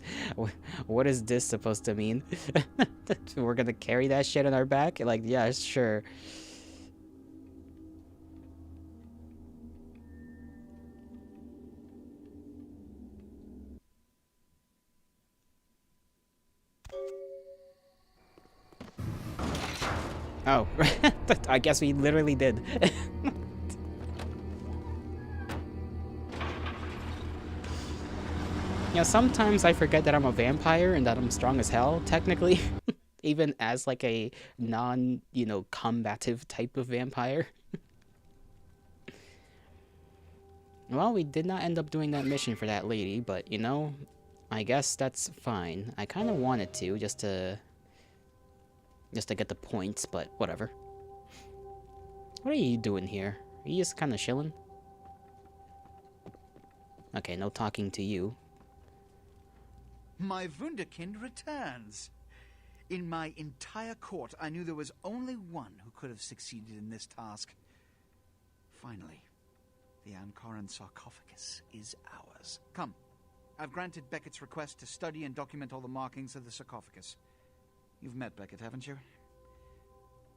What is this supposed to mean? We're gonna carry that shit on our back? Like, yeah, sure. Oh, I guess we literally did. You know, sometimes I forget that I'm a vampire and that I'm strong as hell, technically. Even as like a non, you know, combative type of vampire. Well, we did not end up doing that mission for that lady, but, you know, I guess that's fine. I kind of wanted to, just to get the points, but whatever. What are you doing here? Are you just kind of chilling? Okay, no talking to you. My Wunderkind returns. In my entire court, I knew there was only one who could have succeeded in this task. Finally, the Ankaran sarcophagus is ours. Come, I've granted Beckett's request to study and document all the markings of the sarcophagus. You've met Beckett, haven't you?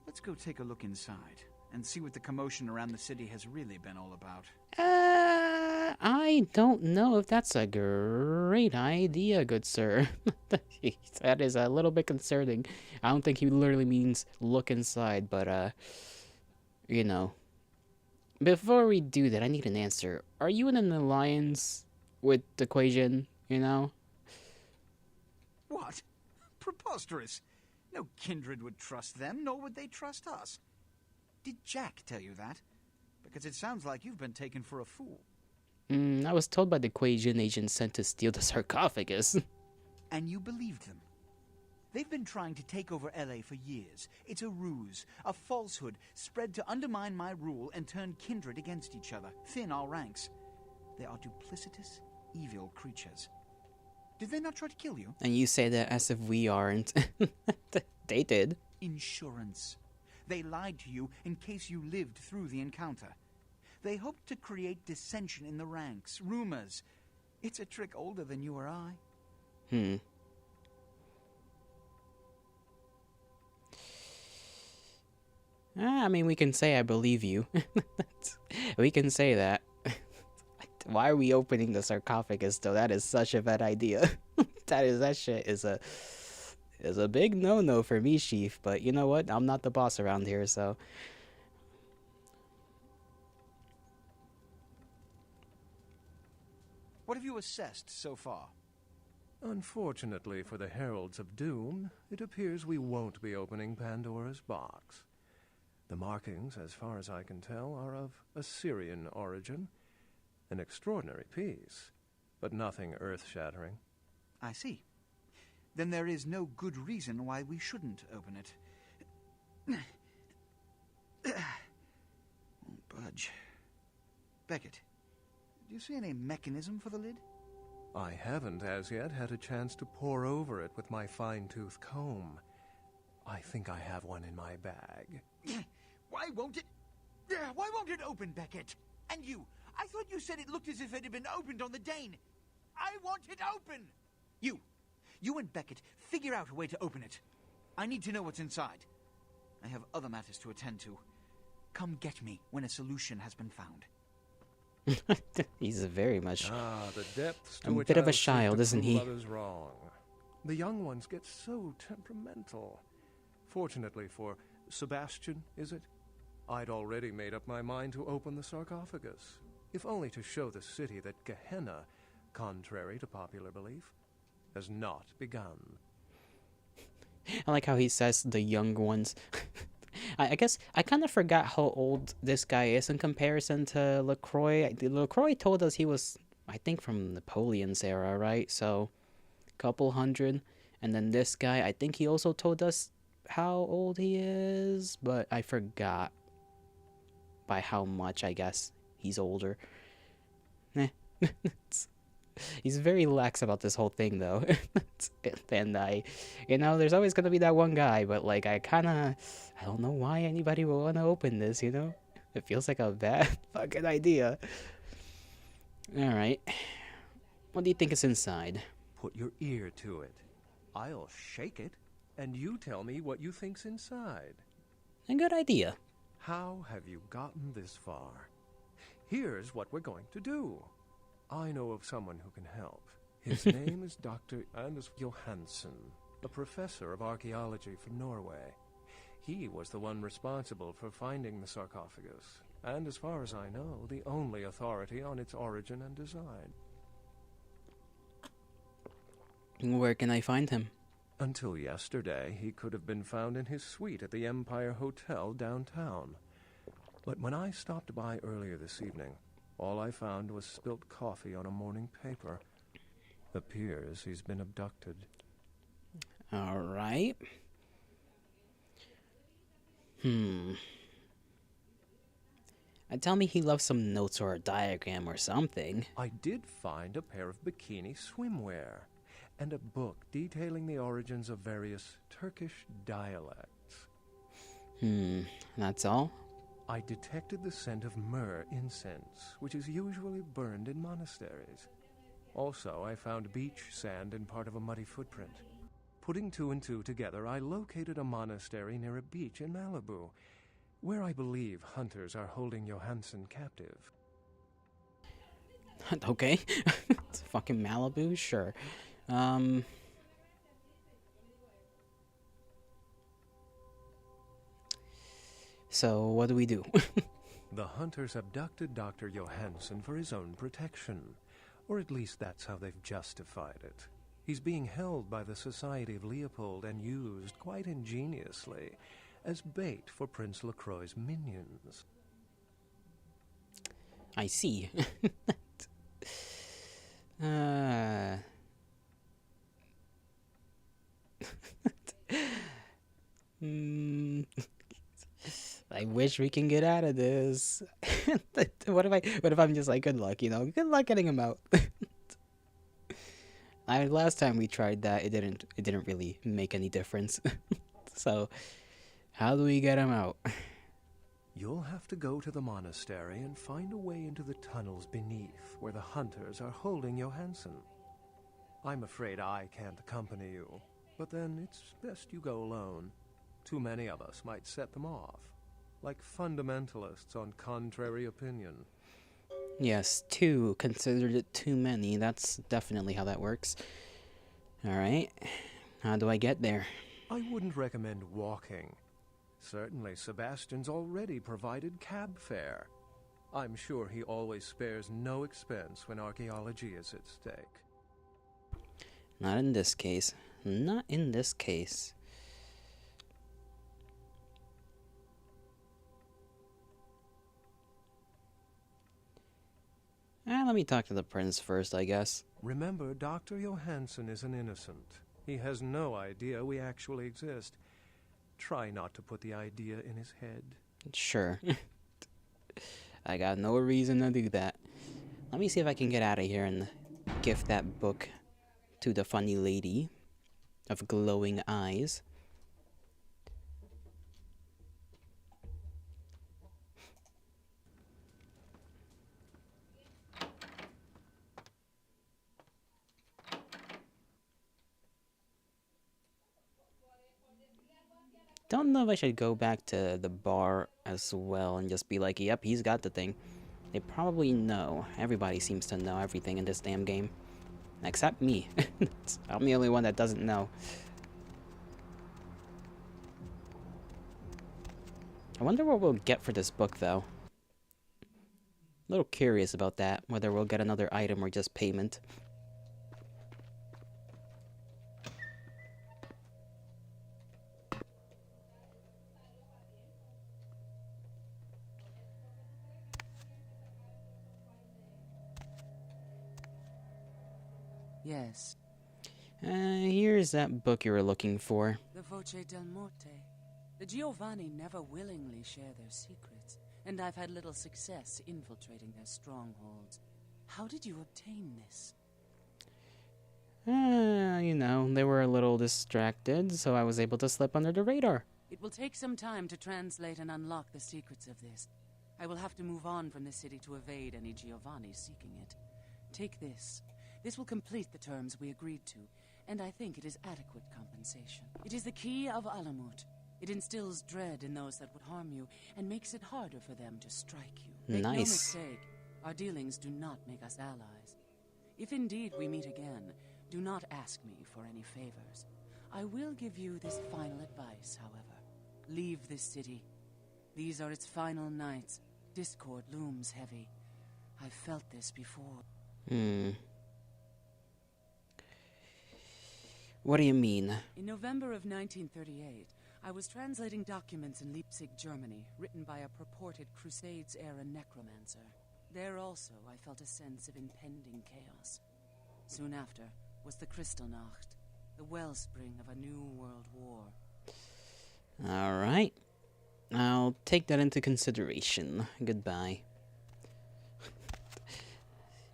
Let's go take a look inside and see what the commotion around the city has really been all about. I don't know if that's a great idea, good sir. That is a little bit concerning. I don't think he literally means look inside, but, you know. Before we do that, I need an answer. Are you in an alliance with the Equation, you know? What? Preposterous. No kindred would trust them, nor would they trust us. Did Jack tell you that? Because it sounds like you've been taken for a fool. I was told by the Equation agent sent to steal the sarcophagus. And you believed them? They've been trying to take over LA for years. It's a ruse, a falsehood, spread to undermine my rule and turn kindred against each other, thin our ranks. They are duplicitous, evil creatures. Did they not try to kill you? And you say that as if we aren't. They did. Insurance. They lied to you in case you lived through the encounter. They hoped to create dissension in the ranks, rumors. It's a trick older than you or I. I mean, we can say I believe you. We can say that. Why are we opening the sarcophagus, though? That is such a bad idea. That shit is a big no-no for me, Chief. But you know what? I'm not the boss around here, so... What have you assessed so far? Unfortunately for the Heralds of Doom, it appears we won't be opening Pandora's box. The markings, as far as I can tell, are of Assyrian origin. An extraordinary piece, but nothing earth-shattering. I see. Then there is no good reason why we shouldn't open it. Won't budge. Beckett, do you see any mechanism for the lid? I haven't as yet had a chance to pore over it with my fine-tooth comb. I think I have one in my bag. Why won't it open, Beckett? And you, I thought you said it looked as if it had been opened on the Dane. I want it open! You and Beckett figure out a way to open it. I need to know what's inside. I have other matters to attend to. Come get me when a solution has been found. He's very much the depths to a which bit of a I'll seek child, to isn't prove he? others wrong. The young ones get so temperamental. Fortunately for Sebastian, is it? I'd already made up my mind to open the sarcophagus, if only to show the city that Gehenna, contrary to popular belief, has not begun. I like how he says the young ones. I guess I kind of forgot how old this guy is in comparison to LaCroix. LaCroix told us he was, I think, from Napoleon's era, right? So, couple hundred. And then this guy, I think he also told us how old he is, but I forgot by how much. I guess he's older. He's very lax about this whole thing, though. And there's always gonna be that one guy, but like, I don't know why anybody would want to open this, you know? It feels like a bad fucking idea. Alright. What do you think is inside? Put your ear to it. I'll shake it, and you tell me what you think's inside. A good idea. How have you gotten this far? Here's what we're going to do. I know of someone who can help. His name is Dr. Anders Johansen, a professor of archaeology from Norway. He was the one responsible for finding the sarcophagus, and as far as I know, the only authority on its origin and design. Where can I find him? Until yesterday, he could have been found in his suite at the Empire Hotel downtown. But when I stopped by earlier this evening, all I found was spilt coffee on a morning paper. Appears he's been abducted. Alright. Tell me he left some notes or a diagram or something. I did find a pair of bikini swimwear and a book detailing the origins of various Turkish dialects. That's all? I detected the scent of myrrh incense, which is usually burned in monasteries. Also, I found beach sand in part of a muddy footprint. Putting two and two together, I located a monastery near a beach in Malibu, where I believe hunters are holding Johansen captive. Okay. It's fucking Malibu, sure. So, what do we do? The hunters abducted Dr. Johansen for his own protection. Or at least that's how they've justified it. He's being held by the Society of Leopold and used, quite ingeniously, as bait for Prince LaCroix's minions. I see. I wish we can get out of this. What if I'm just like, good luck, you know? Good luck getting him out. Last time we tried that, it didn't really make any difference. So, how do we get him out? You'll have to go to the monastery and find a way into the tunnels beneath where the hunters are holding Johansen. I'm afraid I can't accompany you, but then it's best you go alone. Too many of us might set them off, like fundamentalists on contrary opinion. Yes, two. Considered it too many. That's definitely how that works. Alright. How do I get there? I wouldn't recommend walking. Certainly, Sebastian's already provided cab fare. I'm sure he always spares no expense when archaeology is at stake. Not in this case. Not in this case. Let me talk to the prince first, I guess. Remember, Dr. Johansen is an innocent. He has no idea we actually exist. Try not to put the idea in his head. Sure. I got no reason to do that. Let me see if I can get out of here and gift that book to the funny lady of glowing eyes. Don't know if I should go back to the bar as well and just be like, yep, he's got the thing. They probably know. Everybody seems to know everything in this damn game. Except me. I'm the only one that doesn't know. I wonder what we'll get for this book, though. A little curious about that, whether we'll get another item or just payment. Yes. Here's that book you were looking for. The Voce del Morte. The Giovanni never willingly share their secrets, and I've had little success infiltrating their strongholds. How did you obtain this? You know, they were a little distracted, so I was able to slip under the radar. It will take some time to translate and unlock the secrets of this. I will have to move on from the city to evade any Giovanni seeking it. Take this. This will complete the terms we agreed to, and I think it is adequate compensation. It is the key of Alamut. It instills dread in those that would harm you, and makes it harder for them to strike you. Make no mistake, our dealings do not make us allies. If indeed we meet again, do not ask me for any favors. I will give you this final advice, however. Leave this city. These are its final nights. Discord looms heavy. I've felt this before. What do you mean? In November of 1938, I was translating documents in Leipzig, Germany, written by a purported Crusades-era necromancer. There also, I felt a sense of impending chaos. Soon after was the Kristallnacht, the wellspring of a new world war. Alright. I'll take that into consideration. Goodbye.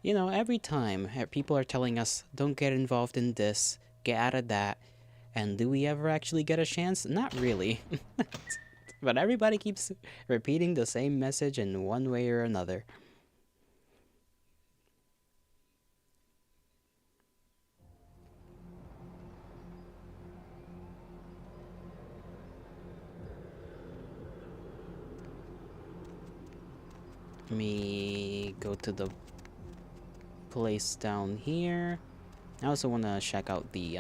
You know, every time people are telling us, don't get involved in this, get out of that, and do we ever actually get a chance? Not really. But everybody keeps repeating the same message in one way or another. Let me go to the place down here. I also want to check out the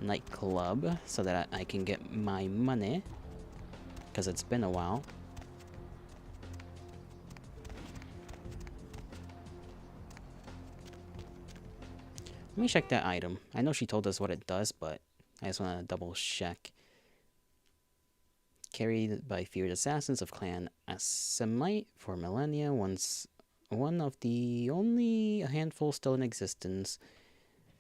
nightclub so that I can get my money, because it's been a while. Let me check that item. I know she told us what it does, but I just want to double check. Carried by feared assassins of Clan Assamite for millennia, once one of the only handful still in existence.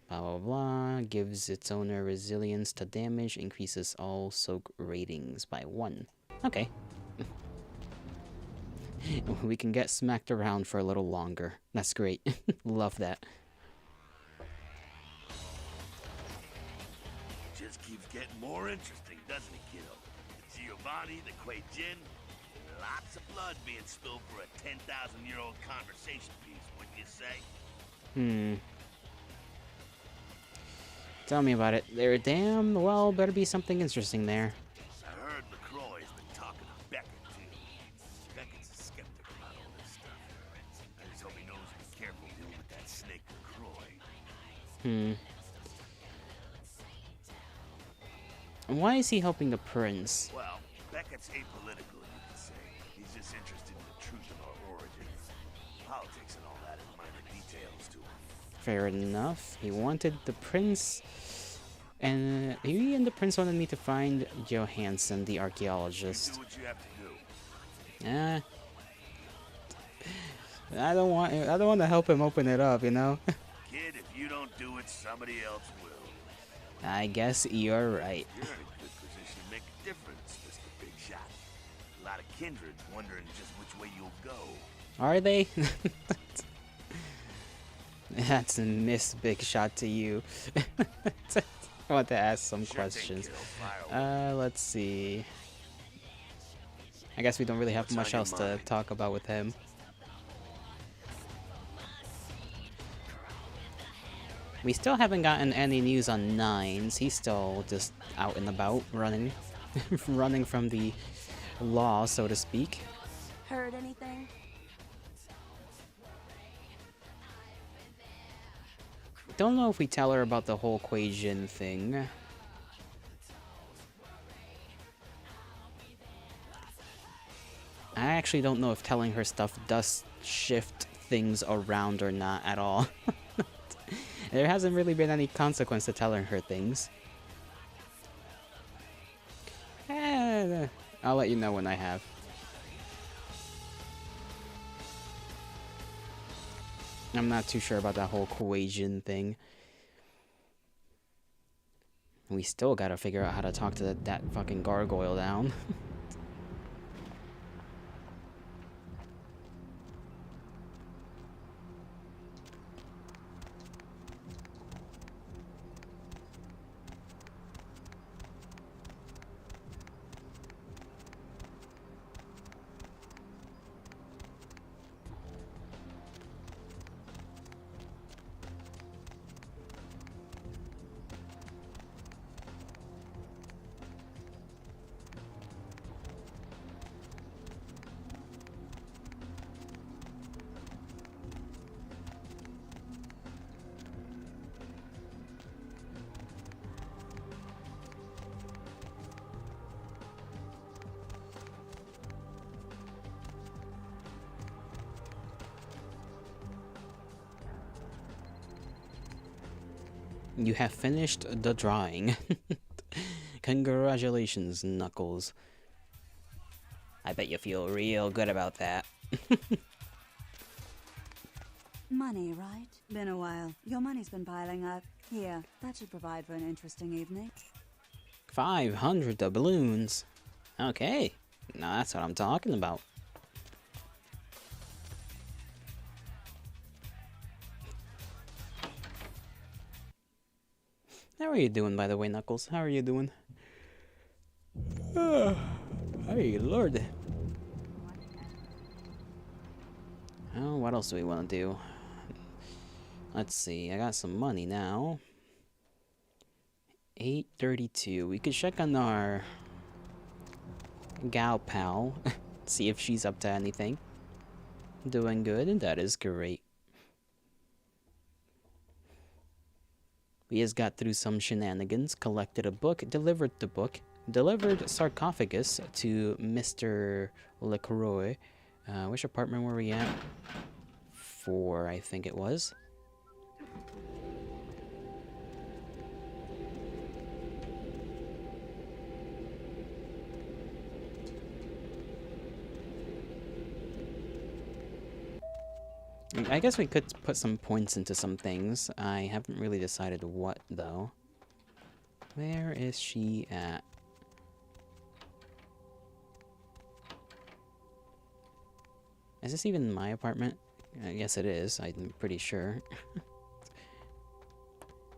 Blah blah blah. Gives its owner resilience to damage, increases all soak ratings by 1. Okay. We can get smacked around for a little longer. That's great. Love that. Just keeps getting more interesting, doesn't it, kiddo? The Giovanni, the Quay Jin, lots of blood being spilled for a 10,000-year-old conversation piece, wouldn't you say? Tell me about it. There damn well better be something interesting there. I heard LaCroix's been talking to Beckett, too. Beckett's a skeptic about all this stuff. I just hope he knows to be careful dealing with that snake LaCroix. Why is he helping the prince? Well, Beckett's apolitical, you could say. He's just interested in the truth of our origins. Politics and all that is minor details to him. Fair enough. He wanted the prince, and he and the prince wanted me to find Johansson, the archaeologist. You do what you have to do. I don't want to help him open it up, you know. Kid, if you don't do it, somebody else will. I guess you're right. You're in a good position to make a difference, Mr. Big Shot. A lot of kindreds wondering just which way you'll go. Are they? That's a miss big shot to you. I want to ask some questions. Let's see. I guess we don't really have much else to talk about with him. We still haven't gotten any news on Nines. He's still just out and about, running, running from the law, so to speak. Heard anything? Don't know if we tell her about the whole Kuei Jin thing. I actually don't know if telling her stuff does shift things around or not at all. There hasn't really been any consequence to telling her things. I'll let you know when I have. I'm not too sure about that whole Kuei Jin thing. We still gotta figure out how to talk to that fucking gargoyle down. You have finished the drawing. Congratulations, Knuckles. I bet you feel real good about that. Money, right? Been a while. Your money's been piling up. Here, that should provide for an interesting evening. 500 doubloons. Okay, now that's what I'm talking about. How are you doing, by the way, Knuckles? How are you doing? Hey, Lord. Oh, what else do we want to do? Let's see. I got some money now. 832. We could check on our gal pal. See if she's up to anything. Doing good, and that is great. We just got through some shenanigans, collected a book, delivered the book, delivered sarcophagus to Mr. LaCroix. Which apartment were we at? 4, I think it was. I guess we could put some points into some things. I haven't really decided what, though. Where is she at? Is this even my apartment? Yes, it is. I'm pretty sure.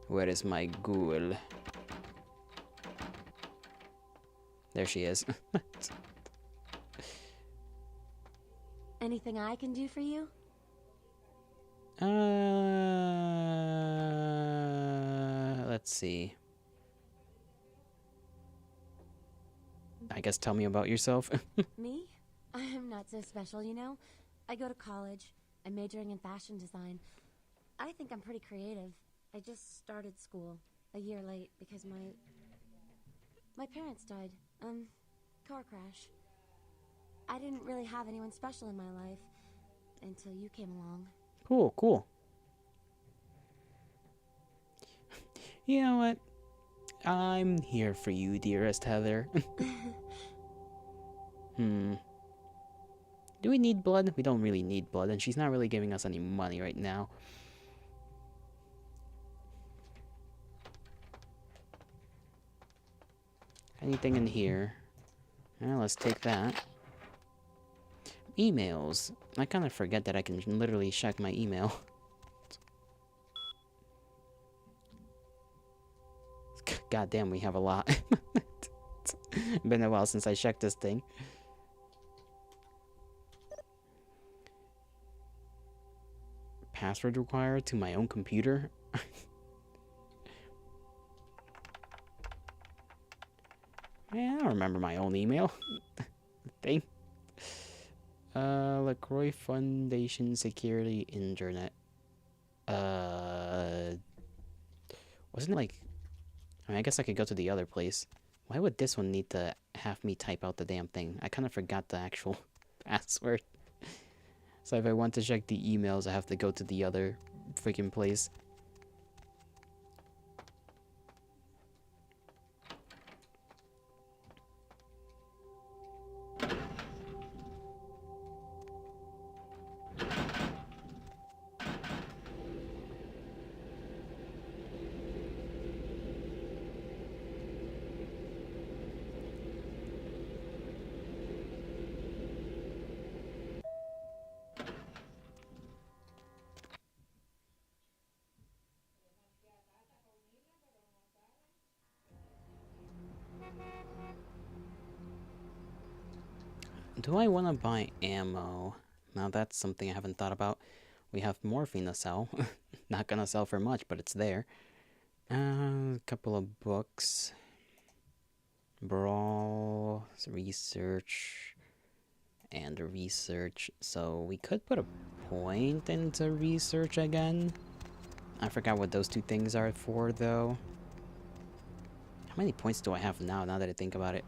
Where is my ghoul? There she is. Anything I can do for you? Let's see. I guess tell me about yourself. Me? I'm not so special, you know? I go to college. I'm majoring in fashion design. I think I'm pretty creative. I just started school a year late because my parents died. Car crash. I didn't really have anyone special in my life until you came along. Cool, cool. You know what? I'm here for you, dearest Heather. Do we need blood? We don't really need blood, and she's not really giving us any money right now. Anything in here? Well, let's take that. Emails. I kind of forget that I can literally check my email. God damn, we have a lot. Been a while since I checked this thing. Password required to my own computer? Yeah, I don't remember my own email. Thing. LaCroix Foundation Security Internet. Wasn't it like... I mean, I guess I could go to the other place. Why would this one need to have me type out the damn thing? I kind of forgot the actual password. So if I want to check the emails, I have to go to the other freaking place. Do I want to buy ammo? Now that's something I haven't thought about. We have morphine to sell. Not gonna sell for much, but it's there. A couple of books. Brawl, research, and research. So we could put a point into research again. I forgot what those two things are for, though. How many points do I have now that I think about it?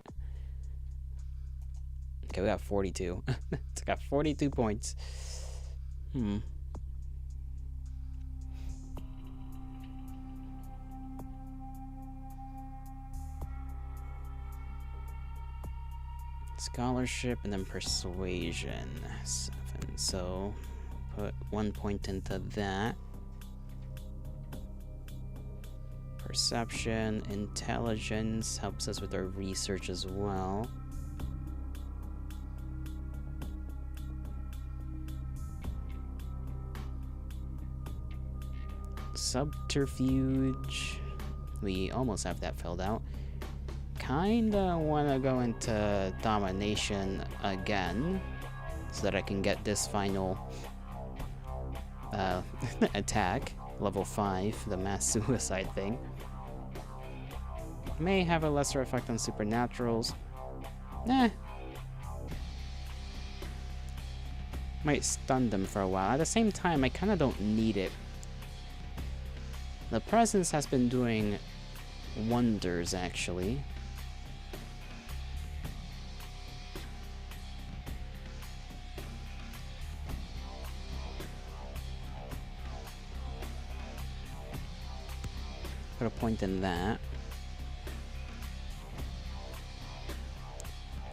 Okay, we got 42. It's got 42 points. Scholarship and then persuasion. 7. So put 1 point into that. Perception, intelligence helps us with our research as well. Subterfuge. We almost have that filled out. Kinda wanna go into domination again so that I can get this final attack, level 5, the mass suicide thing. May have a lesser effect on supernaturals. Might stun them for a while. At the same time, I kinda don't need it. The presence has been doing wonders, actually. Put a point in that.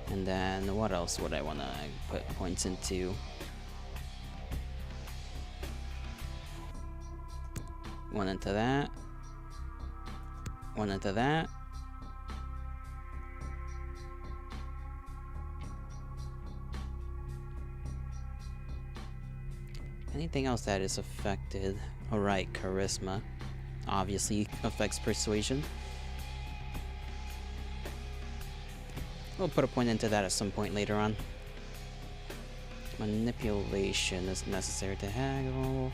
And then what else would I want to put points into? One into that. One into that. Anything else that is affected? Alright, charisma. Obviously affects persuasion. We'll put a point into that at some point later on. Manipulation is necessary to haggle.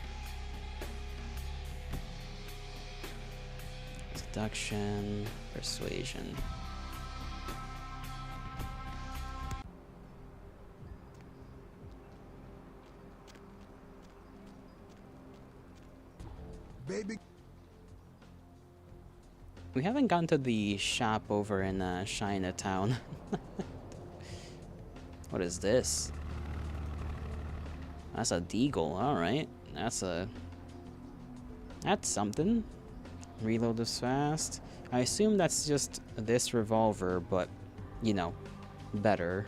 Seduction, persuasion. Baby. We haven't gone to the shop over in Chinatown. What is this? That's a deagle, alright. That's something. Reload is fast. I assume that's just this revolver, but, you know, better.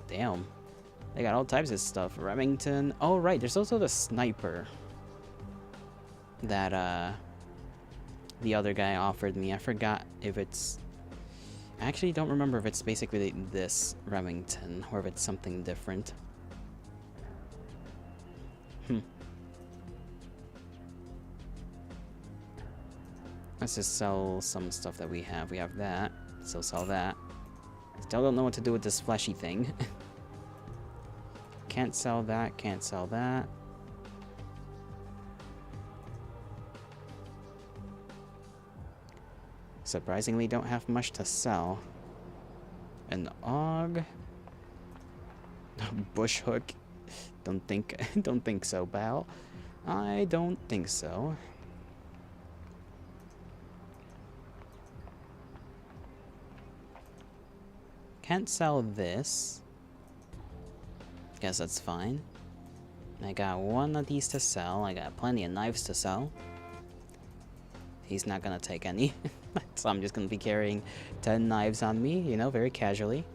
Damn. They got all types of stuff. Remington. Oh, right. There's also the sniper that, the other guy offered me. I forgot if it's... I actually don't remember if it's basically this Remington or if it's something different. Let's just sell some stuff that we have. We have that. So sell that. Still don't know what to do with this fleshy thing. Can't sell that. Can't sell that. surprisingly don't have much to sell. An AUG? Bush hook? Don't think so, Bal. I don't think so. Can't sell this. Guess that's fine. I got one of these to sell. I got plenty of knives to sell. He's not gonna take any. So I'm just gonna be carrying 10 knives on me, you know, very casually.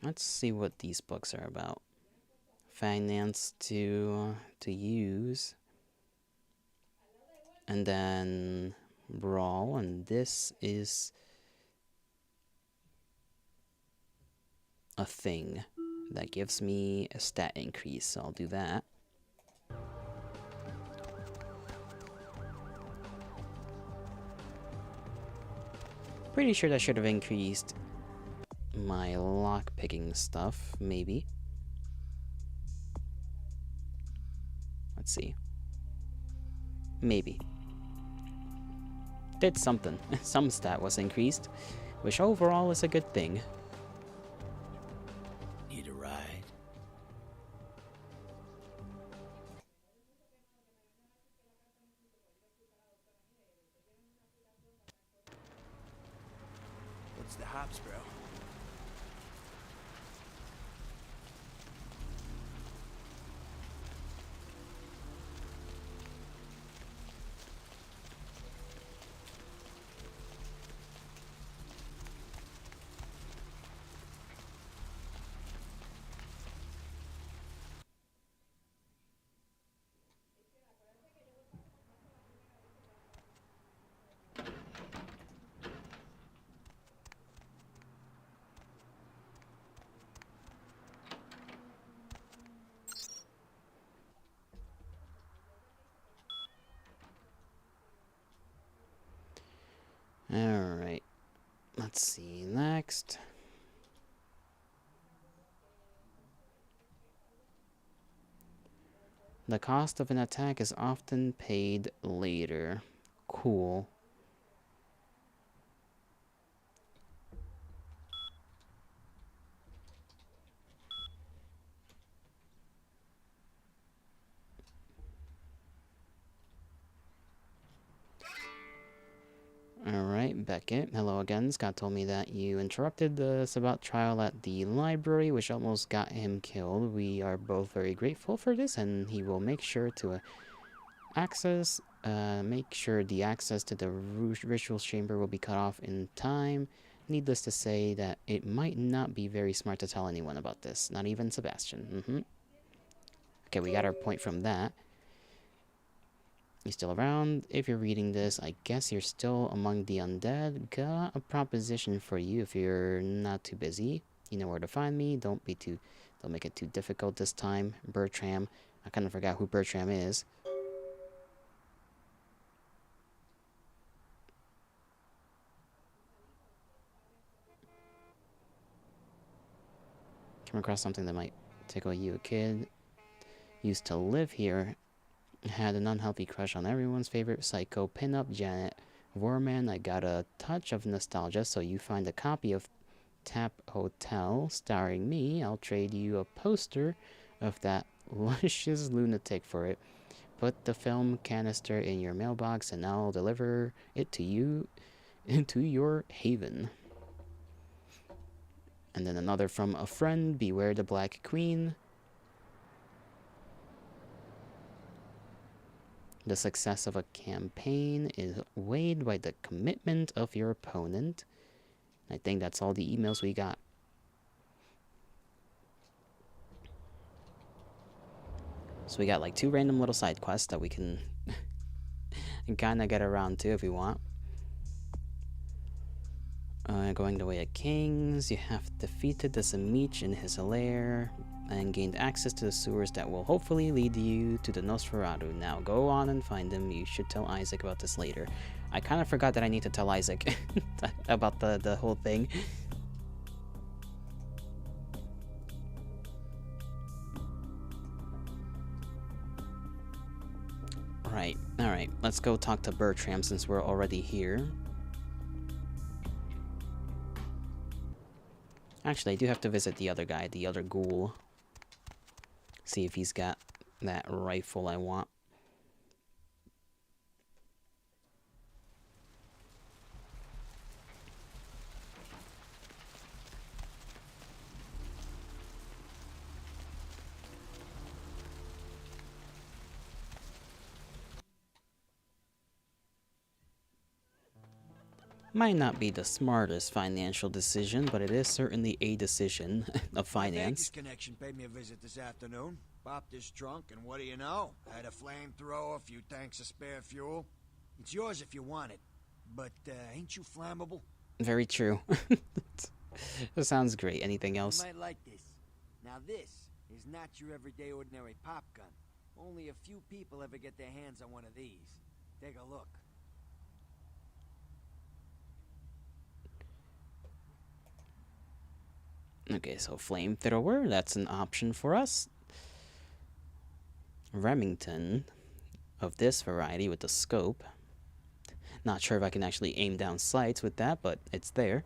Let's see what these books are about. Finance to use. And then Brawl, and this is a thing that gives me a stat increase, so I'll do that. Pretty sure that should have increased my lockpicking stuff, maybe. Let's see. Maybe. Did something. Some stat was increased, which overall is a good thing. Need a ride? What's the hops, bro? Alright. Let's see next. The cost of an attack is often paid later. Cool. Alright, Beckett. Hello again. Scott told me that you interrupted us about trial at the library, which almost got him killed. We are both very grateful for this, and he will make sure to make sure the access to the ritual chamber will be cut off in time. Needless to say that it might not be very smart to tell anyone about this. Not even Sebastian. Okay, we got our point from that. You still around? If you're reading this, I guess you're still among the undead. Got a proposition for you if you're not too busy. You know where to find me. Don't make it too difficult this time. Bertram. I kind of forgot who Bertram is. Come across something that might tickle you. A kid used to live here. Had an unhealthy crush on everyone's favorite psycho pinup, Janet Vorman. I got a touch of nostalgia, so you find a copy of Tap Hotel starring me. I'll trade you a poster of that luscious lunatic for it. Put the film canister in your mailbox and I'll deliver it to you into your haven. And then another from a friend, beware the Black Queen. The success of a campaign is weighed by the commitment of your opponent. I think that's all the emails we got. So we got like 2 random little side quests that we can kind of get around to if we want. Going the way of kings, you have defeated the Samich in his lair and gained access to the sewers that will hopefully lead you to the Nosferatu. Now go on and find them. You should tell Isaac about this later. I kind of forgot that I need to tell Isaac about the whole thing. Right, alright. Let's go talk to Bertram since we're already here. Actually, I do have to visit the other guy, the other ghoul. See if he's got that rifle I want. Might not be the smartest financial decision, but it is certainly a decision of finance. Vegas connection paid me a visit this afternoon. Popped his trunk, and what do you know? Had a flamethrower, a few tanks of spare fuel. It's yours if you want it. But, ain't you flammable? Very true. That sounds great. Anything else? You might like this. Now this is not your everyday ordinary pop gun. Only a few people ever get their hands on one of these. Take a look. Okay, so flamethrower, that's an option for us. Remington of this variety with the scope. Not sure if I can actually aim down sights with that, but it's there.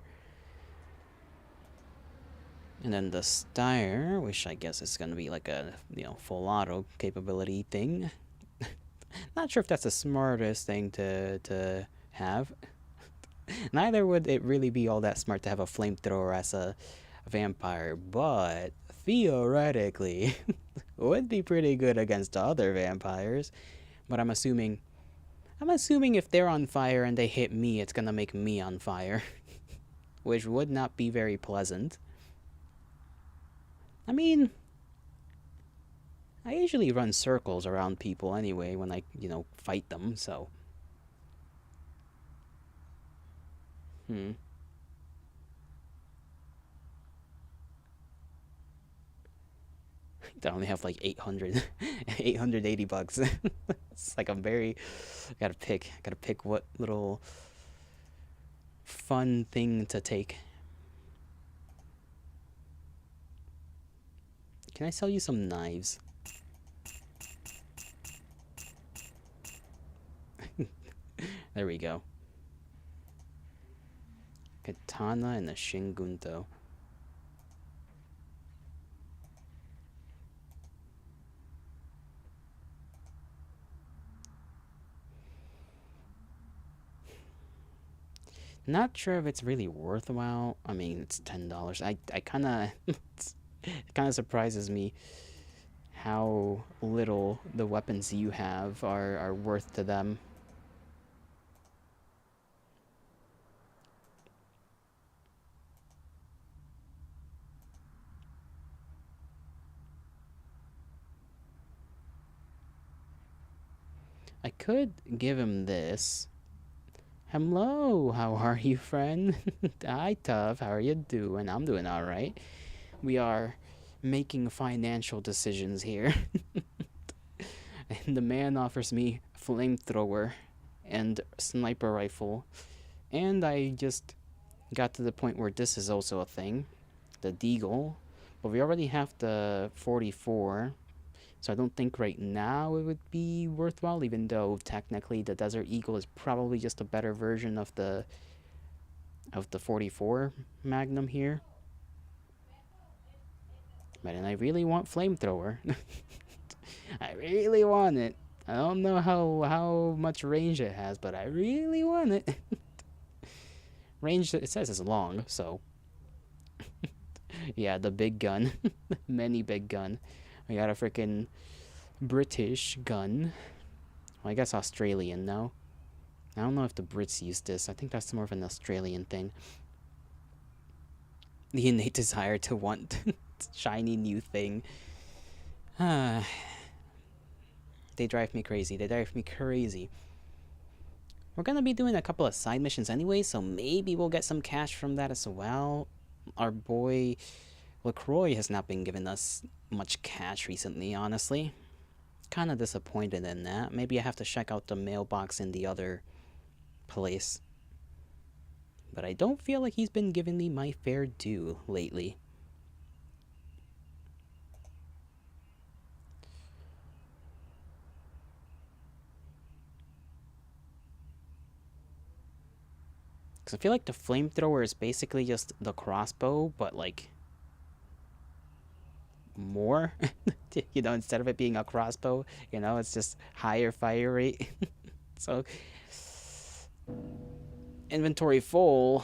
And then the Steyr, which I guess is going to be like a, full auto capability thing. Not sure if that's the smartest thing to have. Neither would it really be all that smart to have a flamethrower as a vampire, but theoretically would be pretty good against other vampires. But I'm assuming if they're on fire and they hit me, it's gonna make me on fire, which would not be very pleasant. I mean, I usually run circles around people anyway when I, fight them, so. I only have like 880 bucks. It's like gotta pick what little fun thing to take. Can I sell you some knives? There we go. Katana and a Shingunto. Not sure if it's really worthwhile. I mean, it's $10. I kind of it kind of surprises me how little the weapons you have are worth to them. I could give him this. Hello, how are you, friend? Hi, Tough, how are you doing? I'm doing alright. We are making financial decisions here. And the man offers me flamethrower and sniper rifle. And I just got to the point where this is also a thing. The Deagle. But we already have the 44. So I don't think right now it would be worthwhile, even though technically the Desert Eagle is probably just a better version of the 44 Magnum here. But then I really want flamethrower. I really want it. I don't know how much range it has, but I really want it. Range, it says it's long, so. Yeah, the big gun. Many big gun. I got a freaking British gun. Well, I guess Australian, no? I don't know if the Brits use this. I think that's more of an Australian thing. The innate desire to want shiny new thing. They drive me crazy. They drive me crazy. We're gonna be doing a couple of side missions anyway, so maybe we'll get some cash from that as well. Our boy LaCroix has not been giving us much cash recently, honestly. Kind of disappointed in that. Maybe I have to check out the mailbox in the other place. But I don't feel like he's been giving me my fair due lately. Because I feel like the flamethrower is basically just the crossbow, but like more. You know, instead of it being a crossbow, you know, it's just higher fire rate. So, inventory full.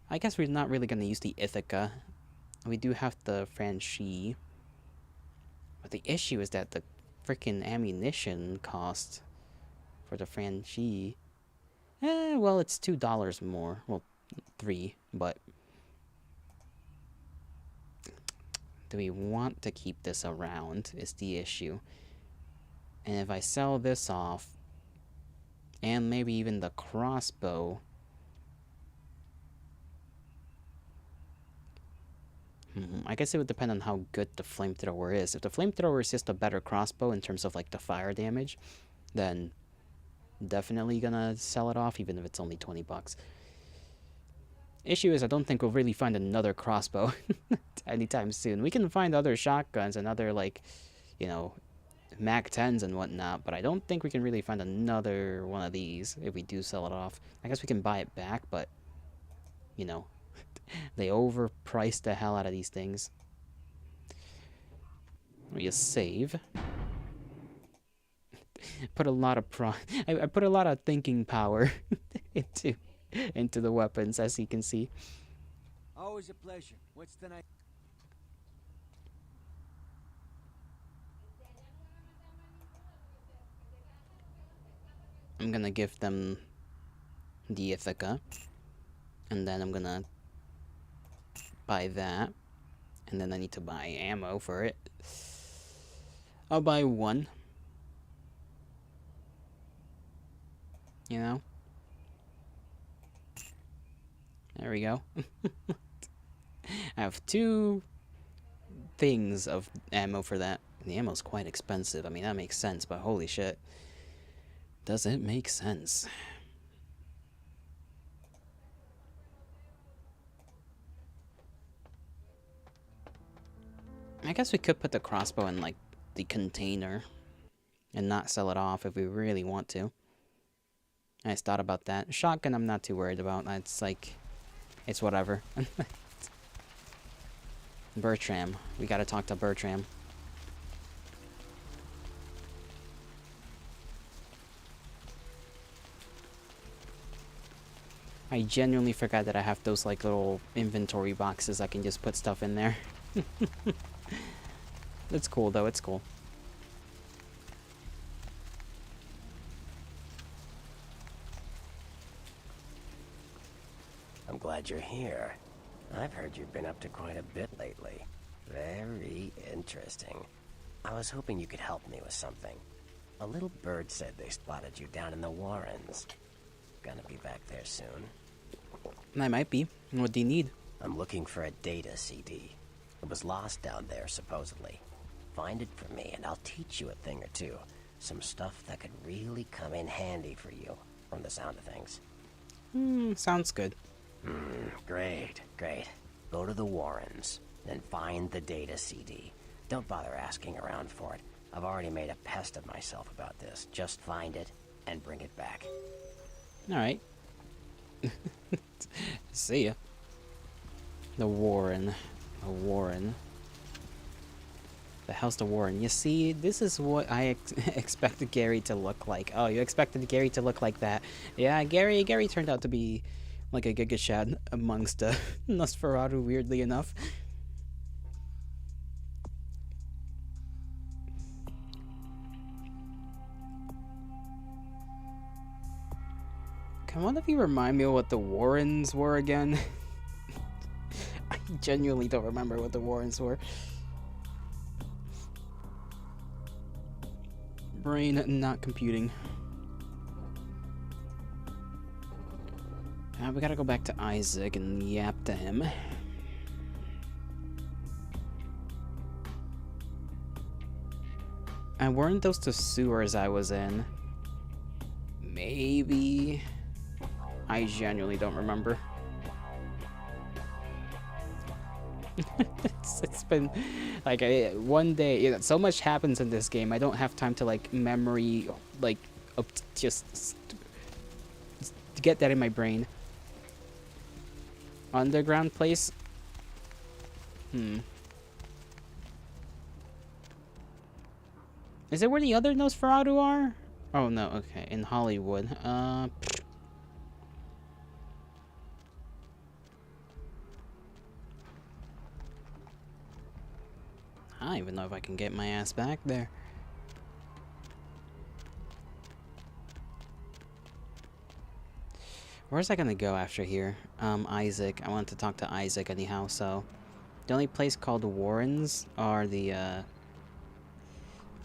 I guess we're not really going to use the Ithaca. We do have the Franchi. But the issue is that the freaking ammunition cost for the Franchi. Well, it's $2 more. Well, $3, but do we want to keep this around is the issue. And if I sell this off, and maybe even the crossbow, I guess it would depend on how good the flamethrower is. If the flamethrower is just a better crossbow in terms of like the fire damage, then definitely gonna sell it off, even if it's only $20. Issue is I don't think we'll really find another crossbow anytime soon. We can find other shotguns and other, like, you know, MAC-10s and whatnot, but I don't think we can really find another one of these if we do sell it off. I guess we can buy it back, but, you know, they overpriced the hell out of these things. We just save. Put a lot of I put a lot of thinking power into the weapons, as you can see. Always a pleasure. What's the night? I'm gonna give them the Ithaca, and then I'm gonna buy that, and then I need to buy ammo for it. I'll buy one. You know? There we go. I have 2 things of ammo for that. And the ammo's quite expensive. I mean, that makes sense, but holy shit. Does it make sense? I guess we could put the crossbow in, like, the container and not sell it off if we really want to. I just thought about that. Shotgun I'm not too worried about. It's like, it's whatever. Bertram. We gotta talk to Bertram. I genuinely forgot that I have those like little inventory boxes I can just put stuff in there. It's cool though, it's cool. I'm glad you're here. I've heard you've been up to quite a bit lately. Very interesting. I was hoping you could help me with something. A little bird said they spotted you down in the Warrens. Gonna be back there soon. I might be. What do you need? I'm looking for a data CD. It was lost down there, supposedly. Find it for me, and I'll teach you a thing or two. Some stuff that could really come in handy for you, from the sound of things. Sounds good. Great, great. Go to the Warrens, then find the data CD. Don't bother asking around for it. I've already made a pest of myself about this. Just find it, and bring it back. Alright. See ya. The Warren. The Warren. The hell's the Warren? You see, this is what I expected Gary to look like. Oh, you expected Gary to look like that. Yeah, Gary turned out to be like a Giga Shad amongst Nosferatu, weirdly enough. Can one of you remind me of what the Warrens were again? I genuinely don't remember what the Warrens were. Brain not computing. We gotta go back to Isaac and yap to him. And weren't those the sewers I was in? Maybe. I genuinely don't remember. It's been like one day. You know, so much happens in this game. I don't have time to like memory, like just get that in my brain. Underground place? Is it where the other Nosferatu are? Oh no, okay, in Hollywood. I don't even know if I can get my ass back there. Where's I gonna go after here? Isaac. I wanted to talk to Isaac anyhow, so... The only place called Warrens are the,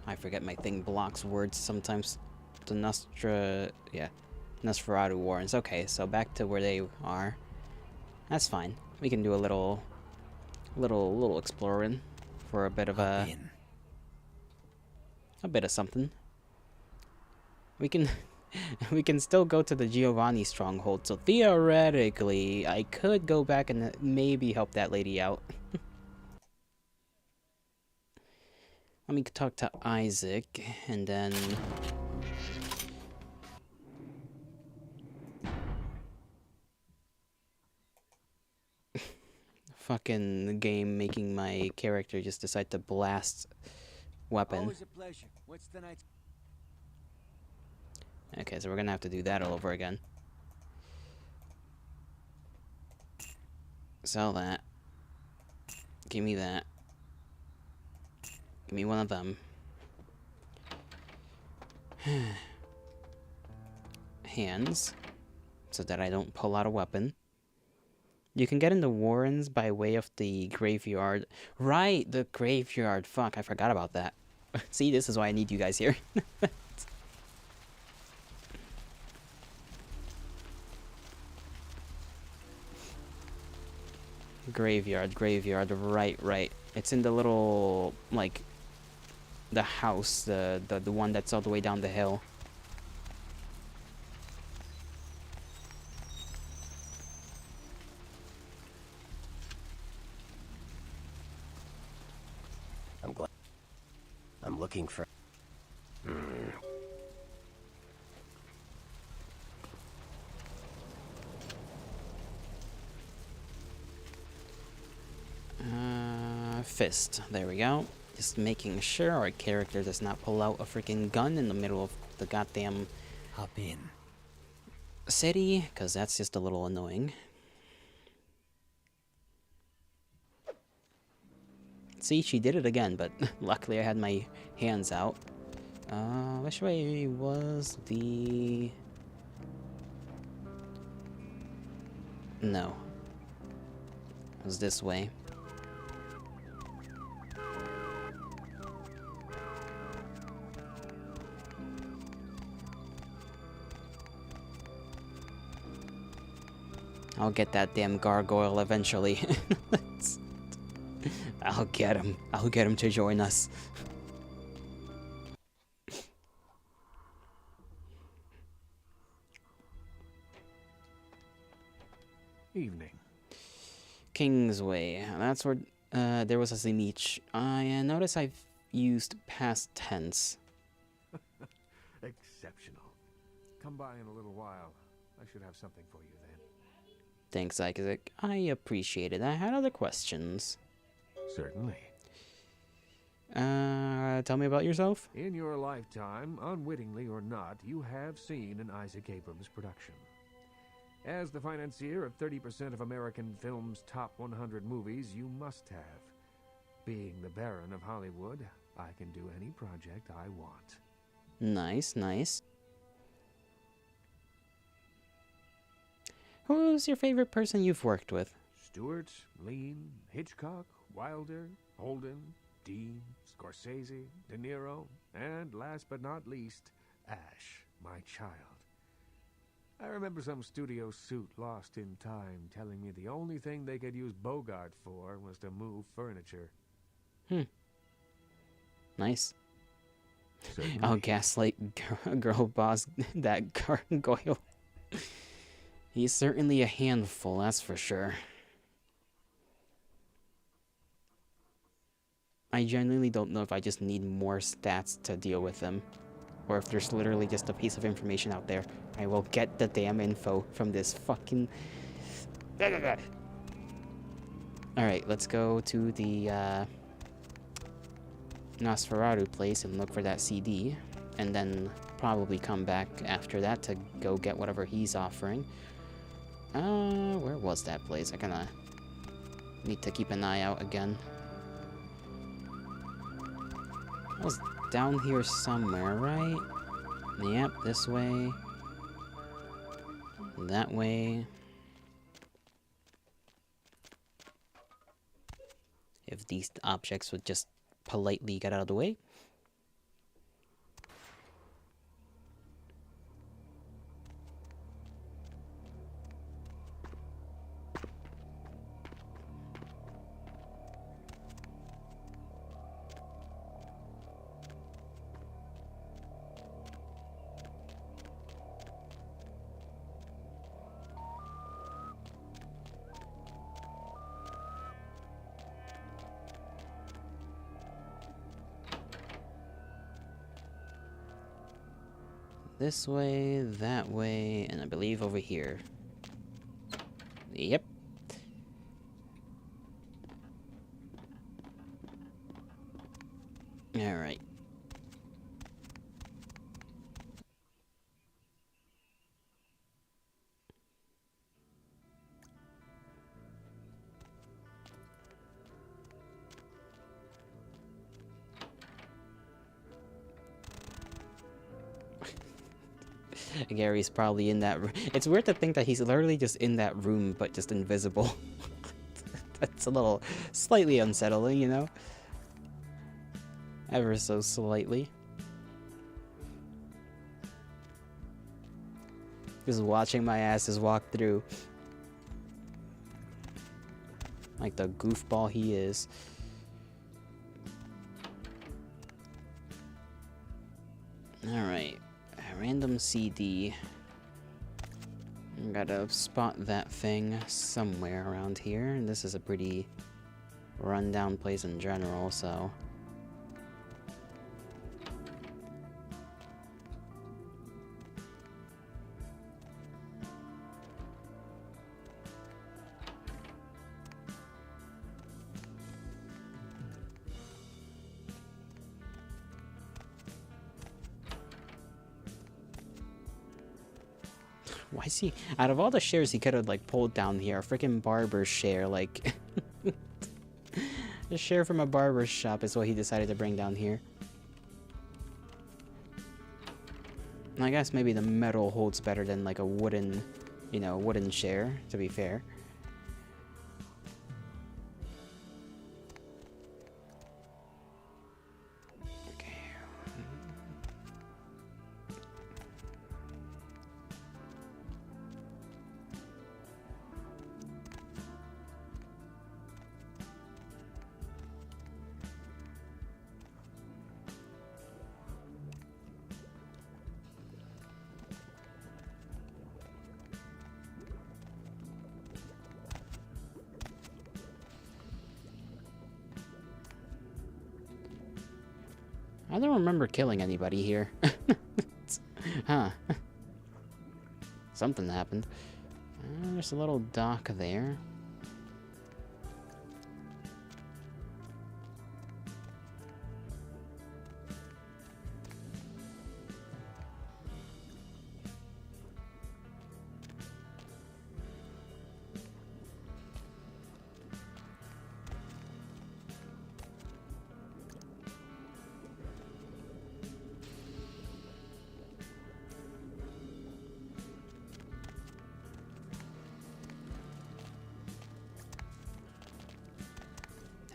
I forget, my thing blocks words sometimes. The Nosferatu Warrens. Okay, so back to where they are. That's fine. We can do a little exploring for a bit of a bit of something. We can we can still go to the Giovanni stronghold, so theoretically I could go back and maybe help that lady out. Let me talk to Isaac and then fucking game making my character just decide to blast weapon. Always a pleasure. What's tonight's... Okay, so we're gonna have to do that all over again. Sell that. Give me that. Give me one of them. Hands. So that I don't pull out a weapon. You can get into Warrens by way of the graveyard. Right, the graveyard. Fuck, I forgot about that. See, this is why I need you guys here. Graveyard, right. It's in the little, like, the house, the one that's all the way down the hill. I'm looking for... Fist. There we go. Just making sure our character does not pull out a freaking gun in the middle of the goddamn... Hop in. City, because that's just a little annoying. See, she did it again, but luckily I had my hands out. Which way was the... No. It was this way. I'll get that damn gargoyle eventually. I'll get him. I'll get him to join us. Evening. Kingsway. That's where there was a Zimich. I notice I've used past tense. Exceptional. Come by in a little while. I should have something for you then. Thanks, Isaac. I appreciate it. I had other questions. Certainly. Tell me about yourself. In your lifetime, unwittingly or not, you have seen an Isaac Abrams production. As the financier of 30% of American film's top 100 movies, you must have. Being the Baron of Hollywood, I can do any project I want. Nice, nice. Who's your favorite person you've worked with? Stewart, Lean, Hitchcock, Wilder, Holden, Dean, Scorsese, De Niro, and last but not least, Ash, my child. I remember some studio suit lost in time telling me the only thing they could use Bogart for was to move furniture. Nice. Certainly. I'll gaslight girl boss that gargoyle. He's certainly a handful, that's for sure. I genuinely don't know if I just need more stats to deal with him. Or if there's literally just a piece of information out there. I will get the damn info from this fucking... Alright, let's go to the Nosferatu place and look for that CD. And then probably come back after that to go get whatever he's offering. Where was that place? I kinda need to keep an eye out again. It was down here somewhere, right? Yep, this way. That way. If these objects would just politely get out of the way. This way, that way, and I believe over here. Yep. Alright. Gary's probably in that room. It's weird to think that he's literally just in that room, but just invisible. That's a little slightly unsettling, you know? Ever so slightly. Just watching my asses walk through. Like the goofball he is. Alright. Random CD. Gotta spot that thing somewhere around here. This is a pretty rundown place in general, so... Why is he... Out of all the shares he could have, like, pulled down here, a freaking barber's share, like... A share from a barber's shop is what he decided to bring down here. I guess maybe the metal holds better than, like, a wooden, you know, wooden share, to be fair. I don't remember killing anybody here. Huh. Something happened. There's a little dock there.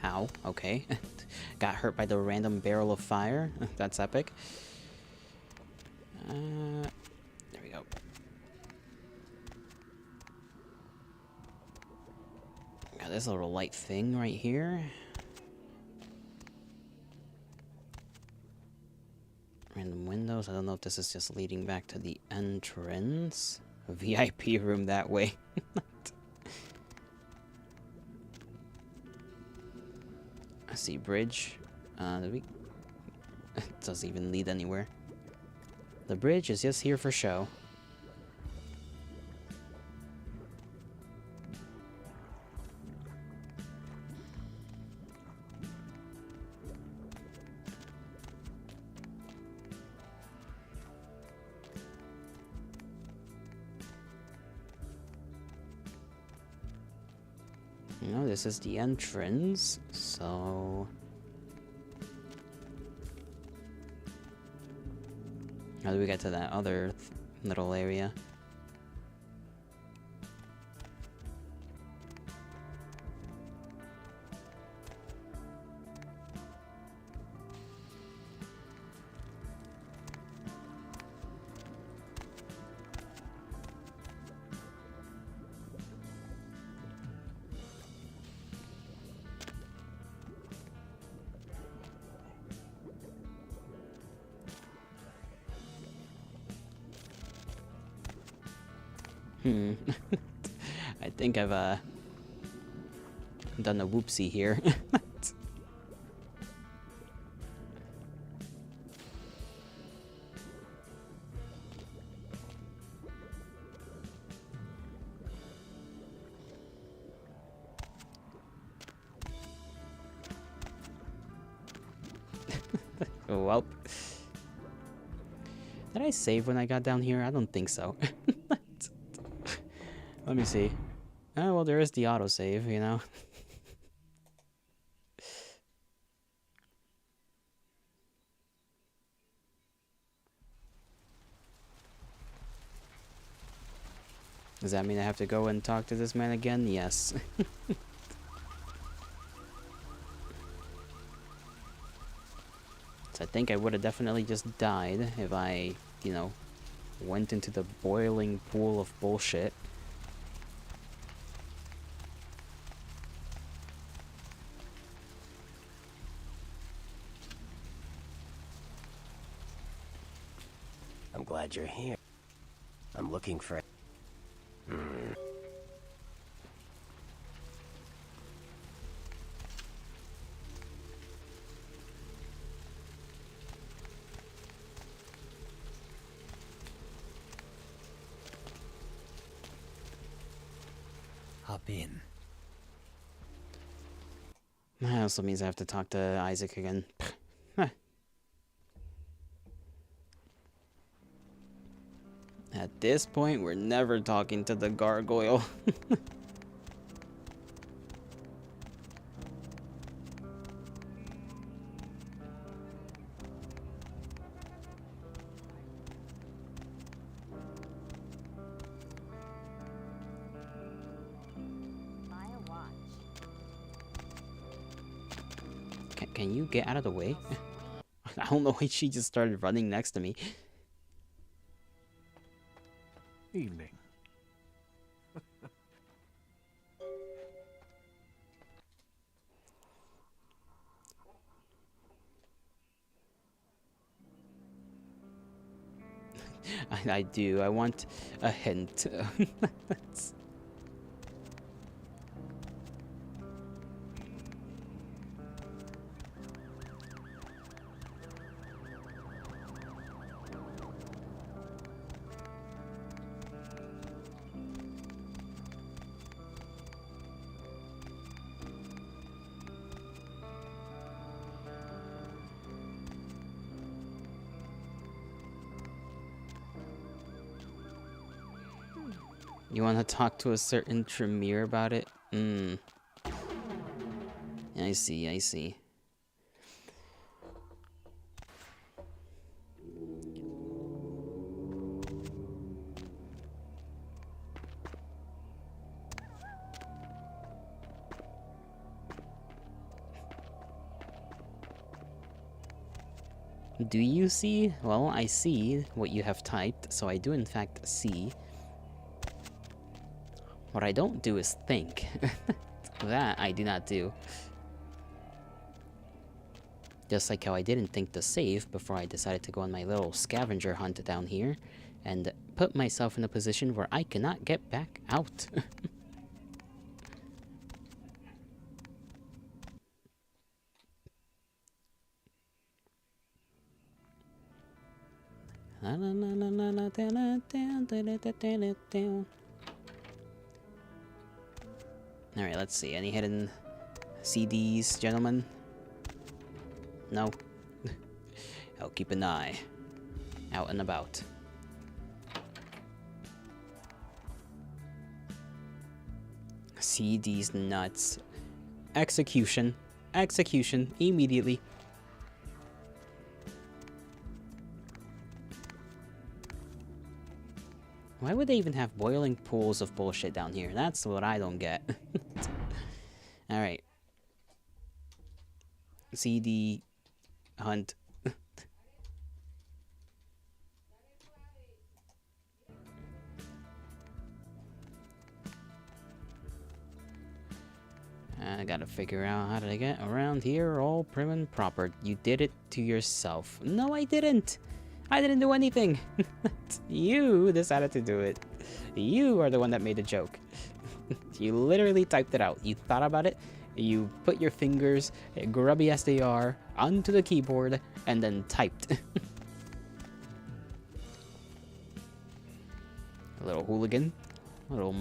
Ow, okay. Got hurt by the random barrel of fire. That's epic. There we go. Got this little light thing right here. Random windows. I don't know if this is just leading back to the entrance. A VIP room that way. I see bridge. It doesn't even lead anywhere. The bridge is just here for show. No, this is the entrance, so... How do we get to that other little area? I think I've done a whoopsie here. Well, did I save when I got down here? I don't think so. Let me see. Oh, well, there is the autosave, you know? Does that mean I have to go and talk to this man again? Yes. So I think I would have definitely just died if I, you know, went into the boiling pool of bullshit. I'm glad you're here. I'm looking for... Hop in. That also means I have to talk to Isaac again. At this point, we're never talking to the gargoyle. Can you get out of the way? I don't know why she just started running next to me. Evening. I do. I want a hint. You want to talk to a certain Tremere about it? I see, I see. Do you see? Well, I see what you have typed, so I do in fact see. What I don't do is think. That I do not do. Just like how I didn't think to save before I decided to go on my little scavenger hunt down here and put myself in a position where I cannot get back out. Alright, let's see. Any hidden CDs, gentlemen? No? I'll keep an eye out and about. CDs nuts. Execution. Execution. Immediately. Why would they even have boiling pools of bullshit down here? That's what I don't get. Alright. CD hunt. I gotta figure out how to get around here all prim and proper. You did it to yourself. No, I didn't. I didn't do anything. You decided to do it. You are the one that made the joke. You literally typed it out. You thought about it. You put your fingers, grubby as they are, onto the keyboard, and then typed. A little hooligan. A little...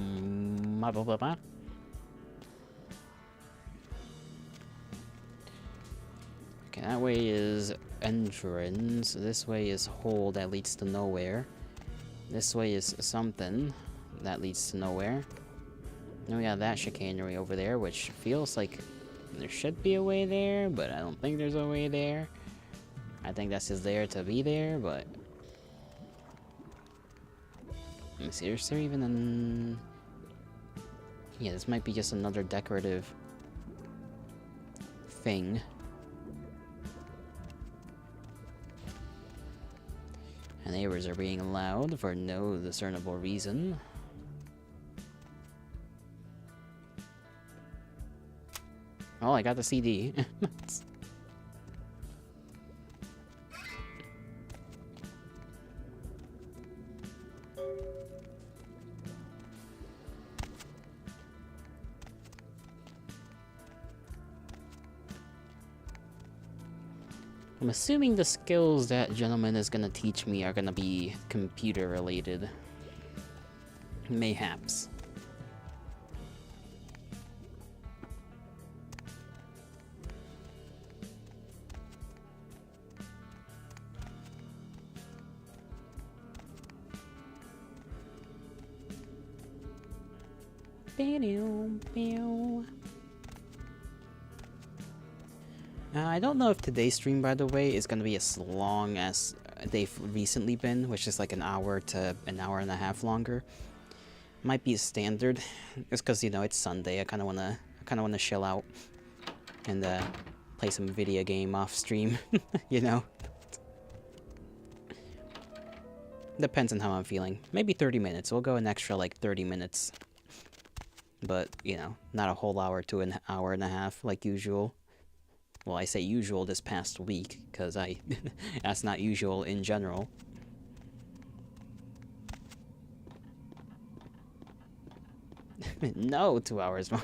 Okay, that way is entrance. This way is hole that leads to nowhere. This way is something that leads to nowhere. Then we got that chicanery over there, which feels like there should be a way there, but I don't think there's a way there. I think that's just there to be there, but... Let me see, is there even an... Yeah, this might be just another decorative thing. And neighbors are being loud for no discernible reason. Oh, I got the CD. I'm assuming the skills that gentleman is gonna teach me are gonna be computer related. Mayhaps. I don't know if today's stream, by the way, is going to be as long as they've recently been, which is like an hour to an hour and a half longer. Might be a standard. It's because, you know, it's Sunday. I kind of want to chill out and play some video game off stream, you know. Depends on how I'm feeling. Maybe 30 minutes. We'll go an extra like 30 minutes. But, you know, not a whole hour to an hour and a half like usual. Well, I say usual this past week, because that's not usual in general. No, 2 hours more.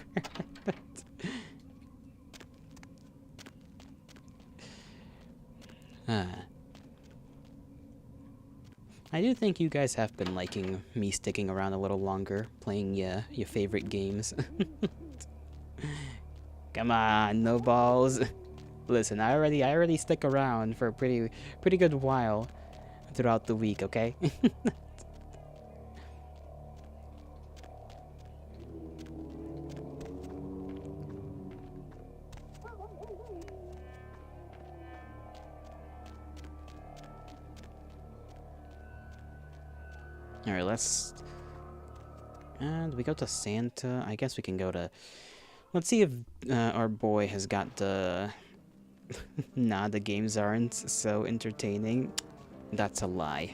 I do think you guys have been liking me sticking around a little longer, playing your favorite games. Come on, no balls. Listen, I already stick around for a pretty good while throughout the week, okay? Alright, let's... do we go to Santa? I guess we can go to... Let's see if our boy has got the... Nah, the games aren't so entertaining. That's a lie.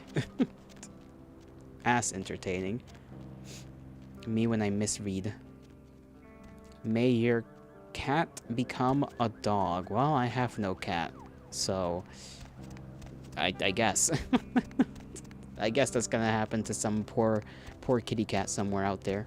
As entertaining. Me when I misread. May your cat become a dog. Well, I have no cat, so... I guess. I guess that's gonna happen to some poor kitty cat somewhere out there.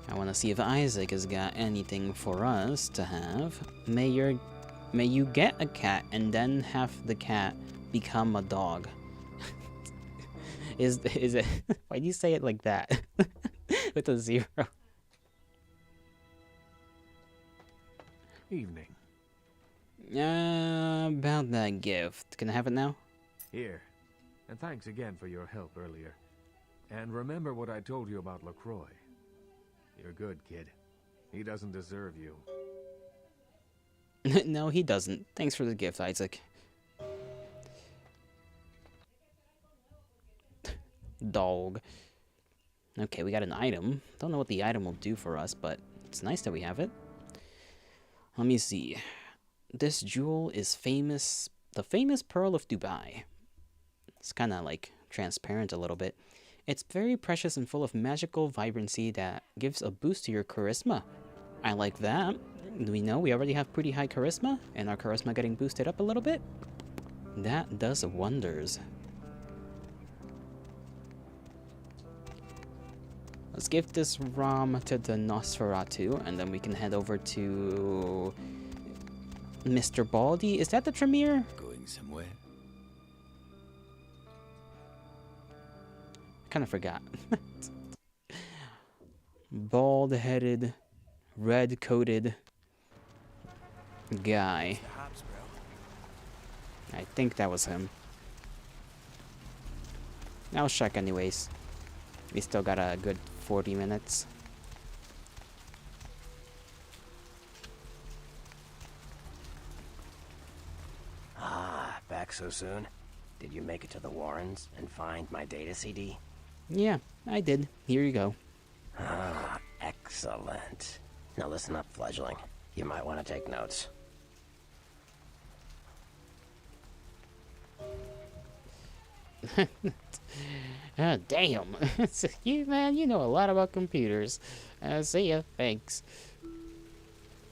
I want to see if Isaac has got anything for us to have. May you get a cat and then have the cat become a dog. Is it? Why do you say it like that? With a 0. Evening. About that gift. Can I have it now? Here. And thanks again for your help earlier. And remember what I told you about LaCroix. You're good, kid. He doesn't deserve you. No, he doesn't. Thanks for the gift, Isaac. Dog. Okay, we got an item. Don't know what the item will do for us, but it's nice that we have it. Let me see. This jewel is famous. The famous Pearl of Dubai. It's kind of like transparent a little bit. It's very precious and full of magical vibrancy that gives a boost to your charisma. I like that. We know we already have pretty high charisma, and our charisma getting boosted up a little bit. That does wonders. Let's give this ROM to the Nosferatu, and then we can head over to Mr. Baldy. Is that the Tremere? Going somewhere? Kind of forgot. Bald-headed, red-coated guy. I think that was him. I'll check anyways. We still got a good 40 minutes. Ah, back so soon? Did you make it to the Warrens and find my data CD? Yeah, I did. Here you go. Ah, excellent. Now listen up, fledgling. You might want to take notes. Oh, damn. You, man, you know a lot about computers. See ya. Thanks.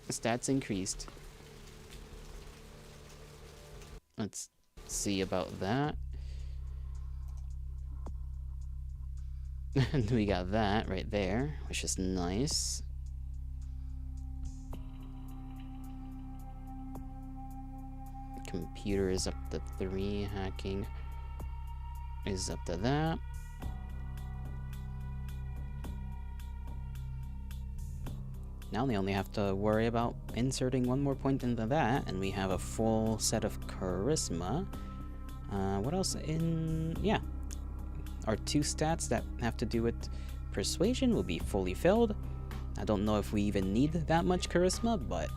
Stats increased. Let's see about that. And we got that right there, which is nice. Computer is up to 3. Hacking is up to that. Now they only have to worry about inserting one more point into that, and we have a full set of charisma. What else in... yeah. Our 2 stats that have to do with persuasion will be fully filled. I don't know if we even need that much charisma, but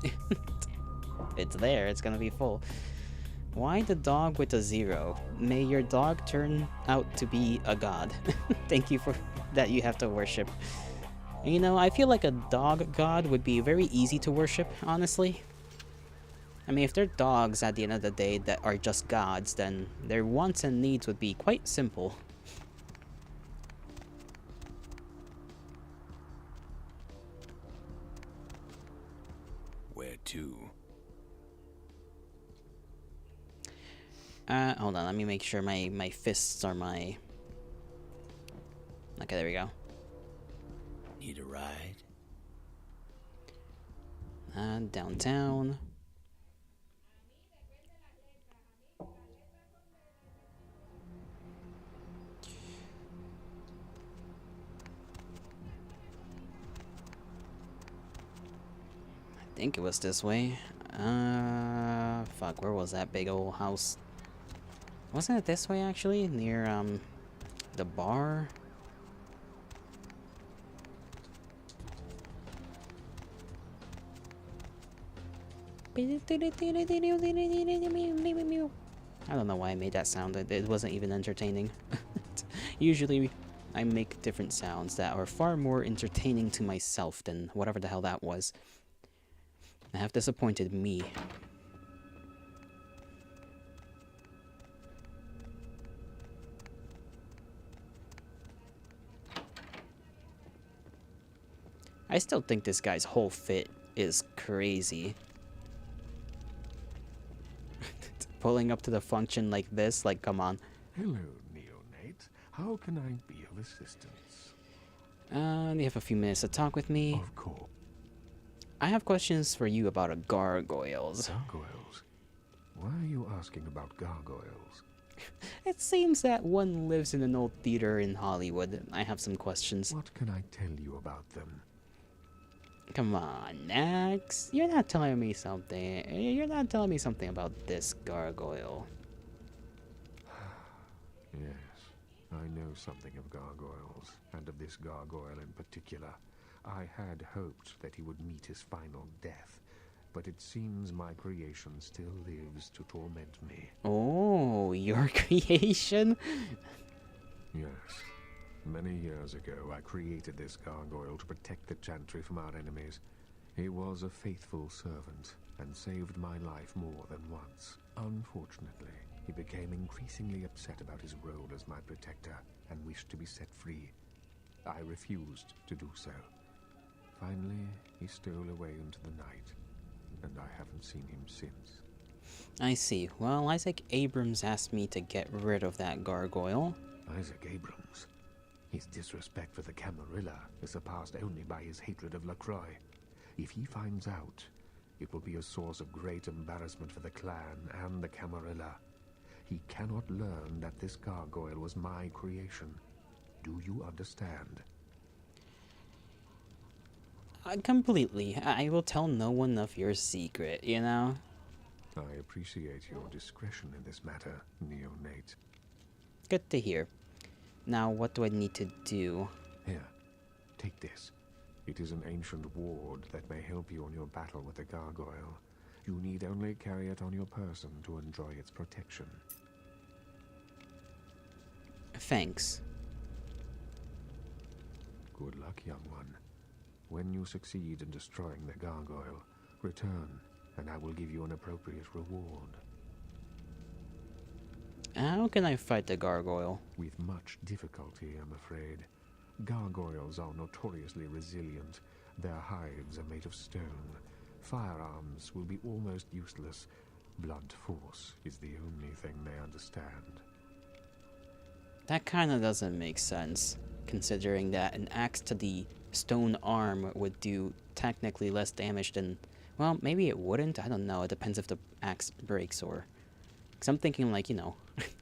it's there. It's gonna be full. Why the dog with a 0? May your dog turn out to be a god. Thank you for that you have to worship. You know, I feel like a dog god would be very easy to worship, honestly. I mean, if they're dogs at the end of the day that are just gods, then their wants and needs would be quite simple. Where to? Hold on, let me make sure my fists are my... Okay, there we go. Need a ride? Downtown. I think it was this way. Fuck, where was that big old house? Wasn't it this way, actually? Near, the bar? I don't know why I made that sound. It wasn't even entertaining. Usually, I make different sounds that are far more entertaining to myself than whatever the hell that was. I have disappointed me. I still think this guy's whole fit is crazy. Pulling up to the function like this, like, come on. Hello, neonate. How can I be of assistance? You have a few minutes to talk with me. Of course. I have questions for you about gargoyles. Gargoyles? Why are you asking about gargoyles? It seems that one lives in an old theater in Hollywood. I have some questions. What can I tell you about them? Come on, Max. You're not telling me something. You're not telling me something about this gargoyle. Yes, I know something of gargoyles, and of this gargoyle in particular. I had hoped that he would meet his final death, but it seems my creation still lives to torment me. Oh, your creation? Yes. Many years ago, I created this gargoyle to protect the Chantry from our enemies. He was a faithful servant, and saved my life more than once. Unfortunately, he became increasingly upset about his role as my protector, and wished to be set free. I refused to do so. Finally, he stole away into the night, and I haven't seen him since. I see. Well, Isaac Abrams asked me to get rid of that gargoyle. Isaac Abrams? His disrespect for the Camarilla is surpassed only by his hatred of LaCroix. If he finds out, it will be a source of great embarrassment for the clan and the Camarilla. He cannot learn that this gargoyle was my creation. Do you understand? Completely. I will tell no one of your secret, you know? I appreciate your discretion in this matter, neonate. Good to hear. Now, what do I need to do? Here, take this. It is an ancient ward that may help you on your battle with the gargoyle. You need only carry it on your person to enjoy its protection. Thanks. Good luck, young one. When you succeed in destroying the gargoyle, return, and I will give you an appropriate reward. How can I fight the gargoyle? With much difficulty, I'm afraid. Gargoyles are notoriously resilient. Their hides are made of stone. Firearms will be almost useless. Blunt force is the only thing they understand. That kinda doesn't make sense, considering that an axe to the stone arm would do technically less damage than... Well, maybe it wouldn't, I don't know, it depends if the axe breaks or... Because I'm thinking like, you know,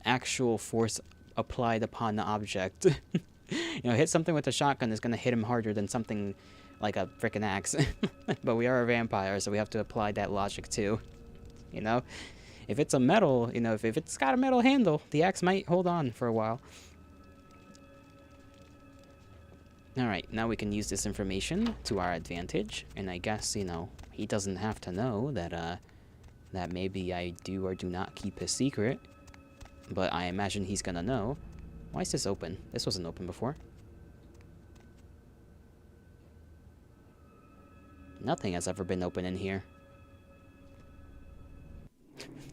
actual force applied upon the object. You know, hit something with a shotgun is gonna hit him harder than something like a frickin' axe. But we are a vampire, so we have to apply that logic too. You know? If it's a metal, you know, if it's got a metal handle, the axe might hold on for a while. Alright, now we can use this information to our advantage. And I guess, you know, he doesn't have to know that, that maybe I do or do not keep his secret. But I imagine he's gonna know. Why is this open? This wasn't open before. Nothing has ever been open in here.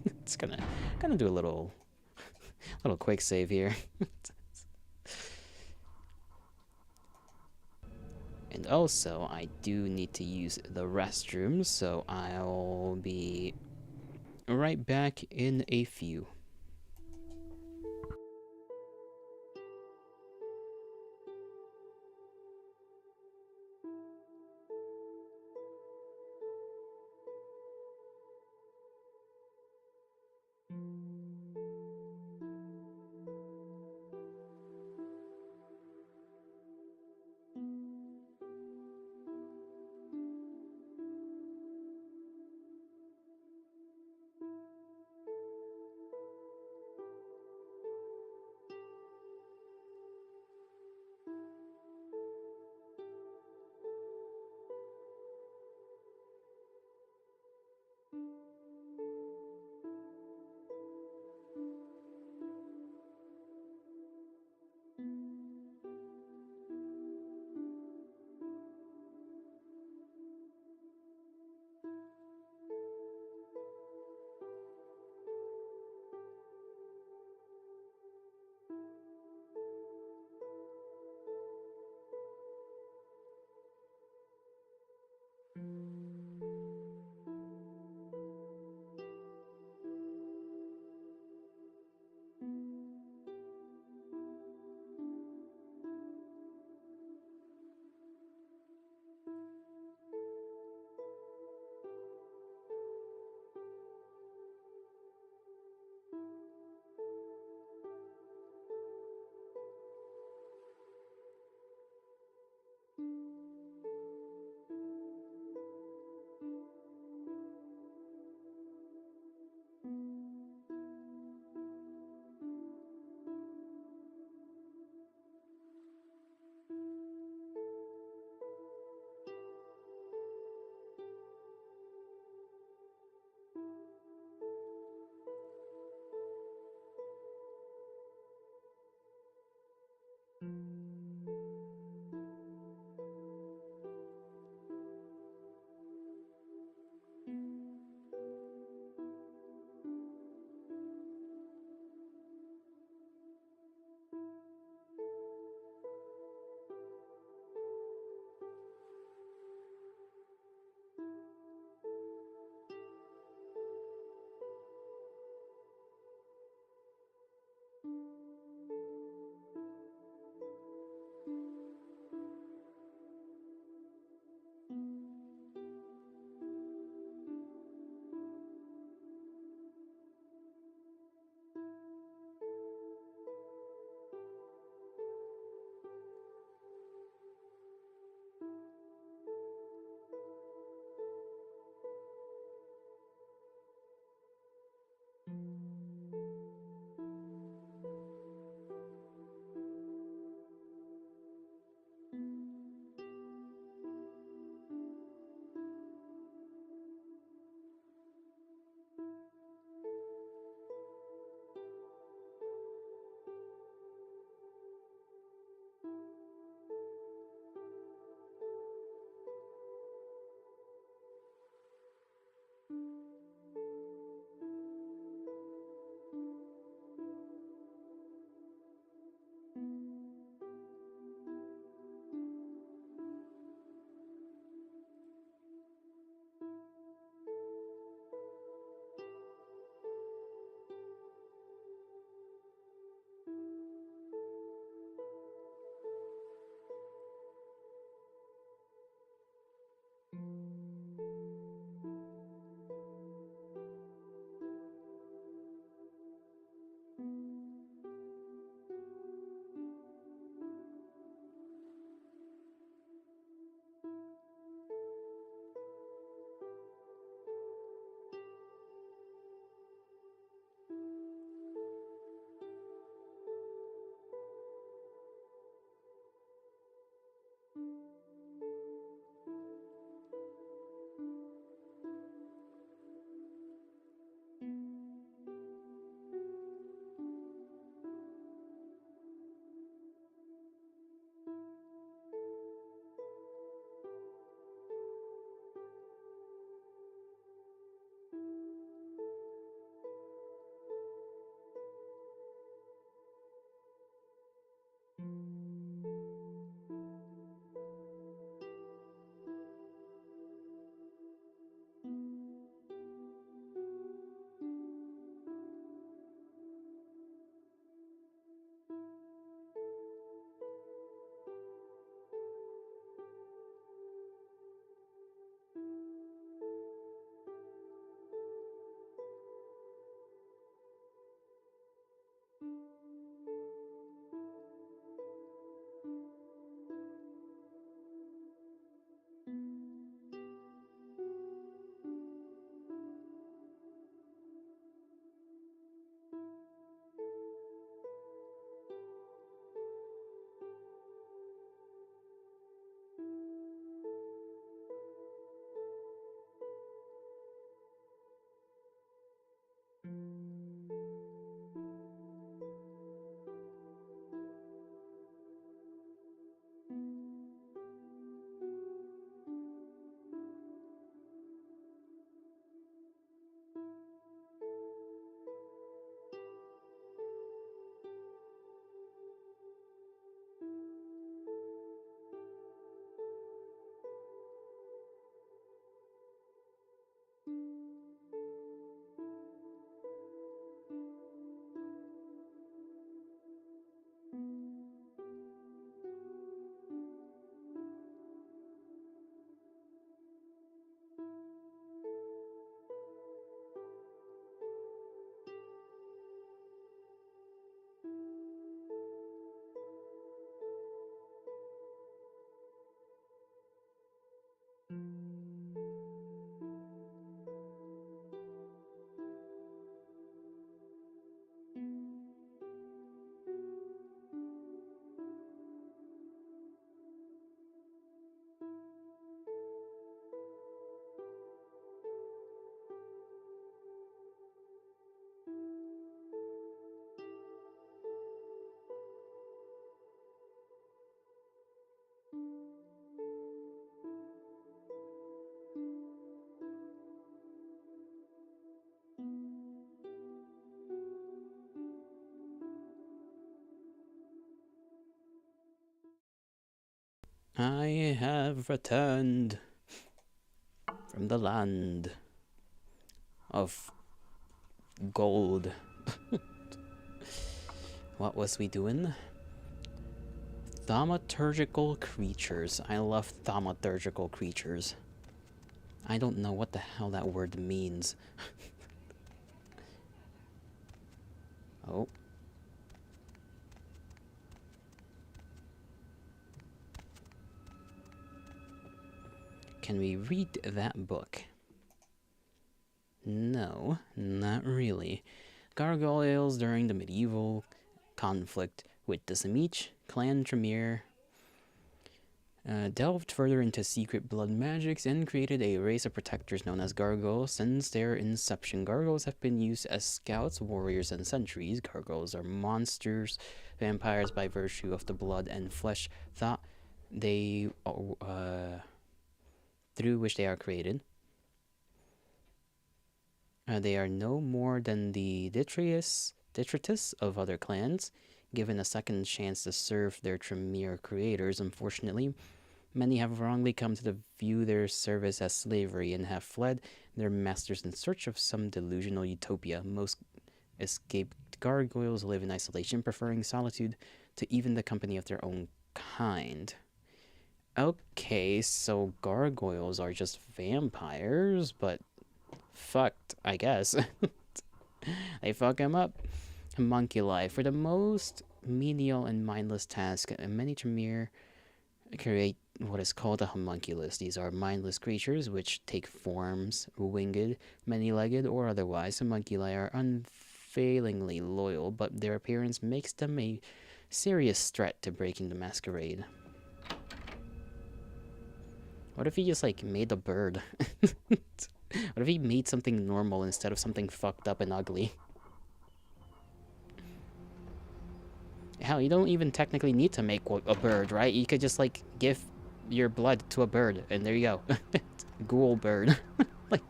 It's gonna do a little quick save here. And also, I do need to use the restrooms, so I'll be right back in a few. I have returned from the land of gold. What was we doing? Thaumaturgical creatures. I love thaumaturgical creatures. I don't know what the hell that word means. Oh. Can we read that book? No, not really. Gargoyles during the medieval conflict with the Samiche clan Tremere delved further into secret blood magics and created a race of protectors known as gargoyles. Since their inception, gargoyles have been used as scouts, warriors, and sentries. Gargoyles are monsters, vampires by virtue of the blood and flesh thought they through which they are created. They are no more than the detritus of other clans, given a second chance to serve their Tremere creators. Unfortunately, many have wrongly come to view their service as slavery and have fled their masters in search of some delusional utopia. Most escaped gargoyles live in isolation, preferring solitude to even the company of their own kind. Okay, so gargoyles are just vampires, but fucked, I guess. They fuck him up. Homunculi. For the most menial and mindless task, many Tremere create what is called a homunculus. These are mindless creatures which take forms, winged, many-legged, or otherwise. Homunculi are unfailingly loyal, but their appearance makes them a serious threat to breaking the Masquerade. What if he just, like, made a bird? What if he made something normal instead of something fucked up and ugly? Hell, you don't even technically need to make a bird, right? You could just, like, give your blood to a bird, and there you go. Ghoul bird. Like,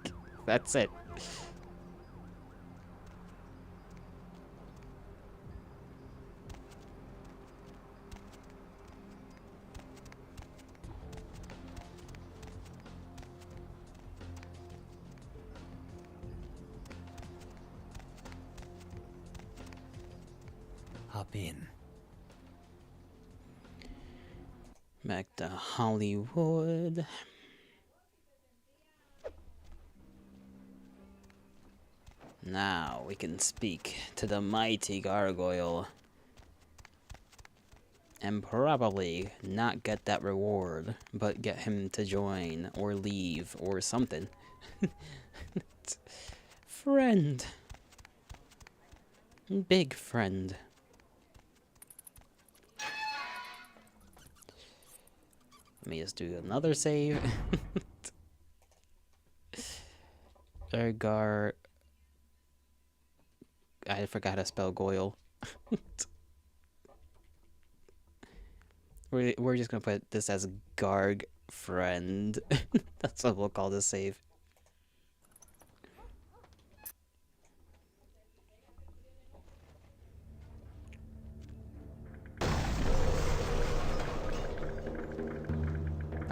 that's it. Hop in. Back to Hollywood. Now we can speak to the mighty gargoyle. And probably not get that reward, but get him to join, or leave, or something. Friend. Big friend. Let me just do another save. Ergar. I forgot to spell Goyle. We're just gonna put this as Garg friend. That's what we'll call this save.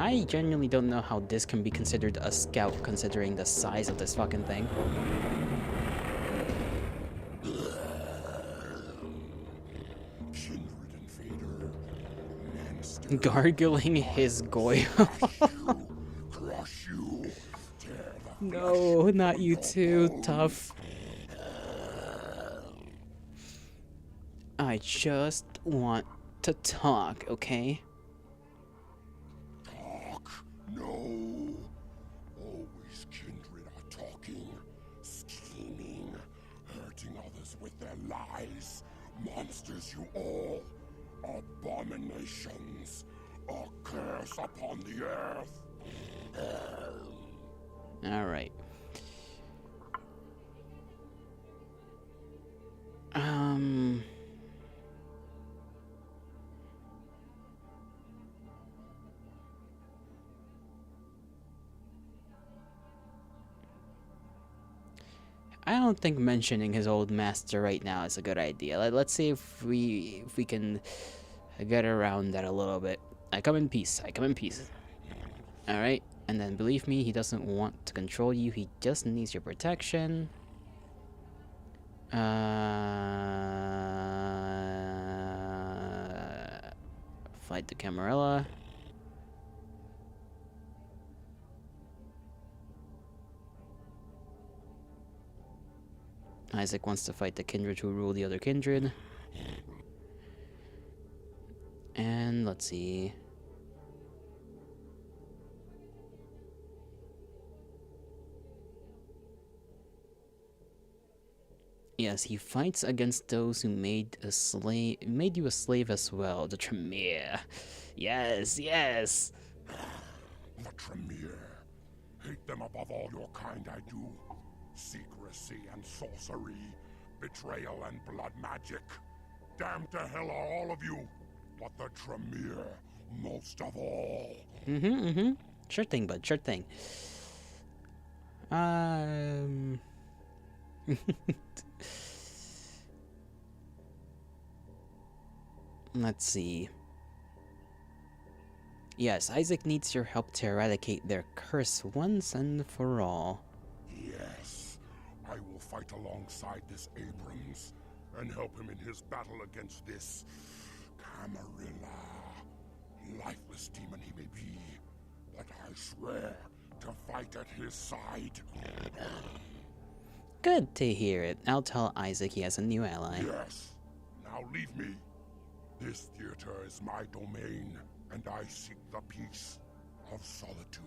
I genuinely don't know how this can be considered a scout, considering the size of this fucking thing. Gargling his Goyle. No, not you too, tough. I just want to talk, okay? No. Always kindred are talking, scheming, hurting others with their lies. Monsters you all. Abominations. A curse upon the earth. Alright. I don't think mentioning his old master right now is a good idea. Let's see if we can get around that a little bit. I come in peace. I come in peace. Alright. And then believe me, he doesn't want to control you. He just needs your protection. Fight the Camarilla. Isaac wants to fight the kindred who rule the other kindred. And let's see. Yes, he fights against those who made you a slave as well. The Tremere. Yes, yes. The Tremere. Hate them above all your kind, I do. Secrecy and sorcery, betrayal and blood magic. Damned to hell are all of you, but the Tremere most of all. Sure thing, bud. Sure thing. Let's see. Yes, Isaac needs your help to eradicate their curse once and for all. Yes, I will fight alongside this Abrams and help him in his battle against this Camarilla. Lifeless demon he may be, but I swear to fight at his side. Good to hear it. I'll tell Isaac he has a new ally. Yes. Now leave me. This theater is my domain, and I seek the peace of solitude.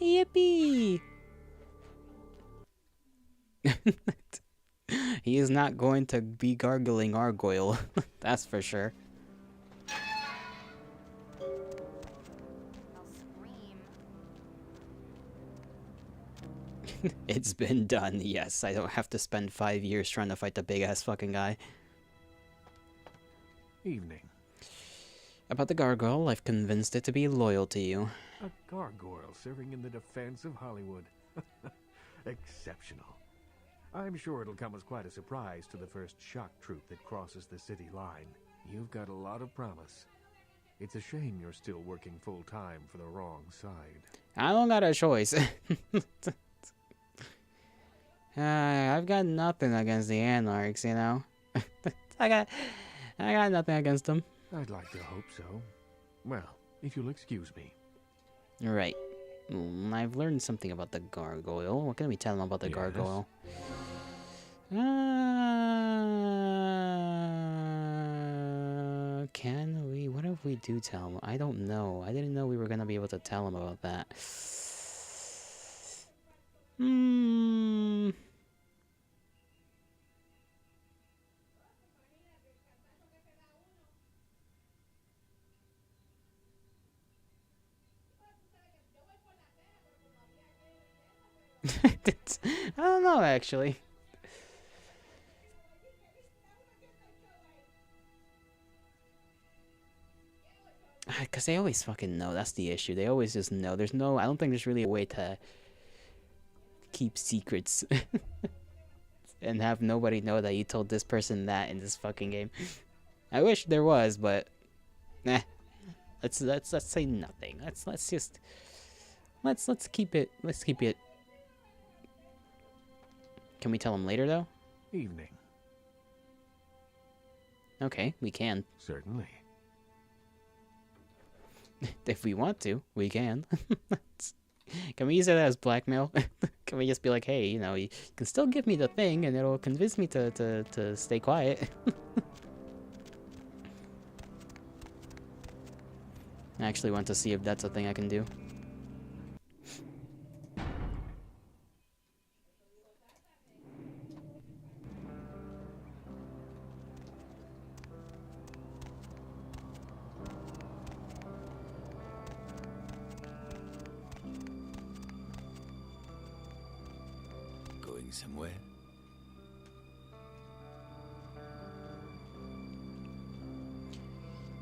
Yippee! He is not going to be gargling Gargoyle, that's for sure. It's been done, yes. I don't have to spend 5 years trying to fight the big-ass fucking guy. Evening. About the gargoyle, I've convinced it to be loyal to you. A gargoyle serving in the defense of Hollywood. Exceptional. I'm sure it'll come as quite a surprise to the first shock troop that crosses the city line. You've got a lot of promise. It's a shame you're still working full-time for the wrong side. I don't got a choice. I've got nothing against the Anarchs, you know? I got nothing against them. I'd like to hope so. Well, if you'll excuse me. Right. I've learned something about the gargoyle. What can we tell him about the gargoyle? Can we? What if we do tell him? I don't know. I didn't know we were gonna be able to tell him about that. I don't know, actually. Because they always fucking know. That's the issue. They always just know. There's no... I don't think there's really a way to keep secrets. And have nobody know that you told this person that in this fucking game. I wish there was, but... Nah. Let's say nothing. Let's keep it... Let's keep it... Can we tell him later, though? Evening. Okay, we can. Certainly. If we want to, we can. Can we use it as blackmail? Can we just be like, hey, you know, you can still give me the thing, and it'll convince me to stay quiet. I actually want to see if that's a thing I can do. Somewhere.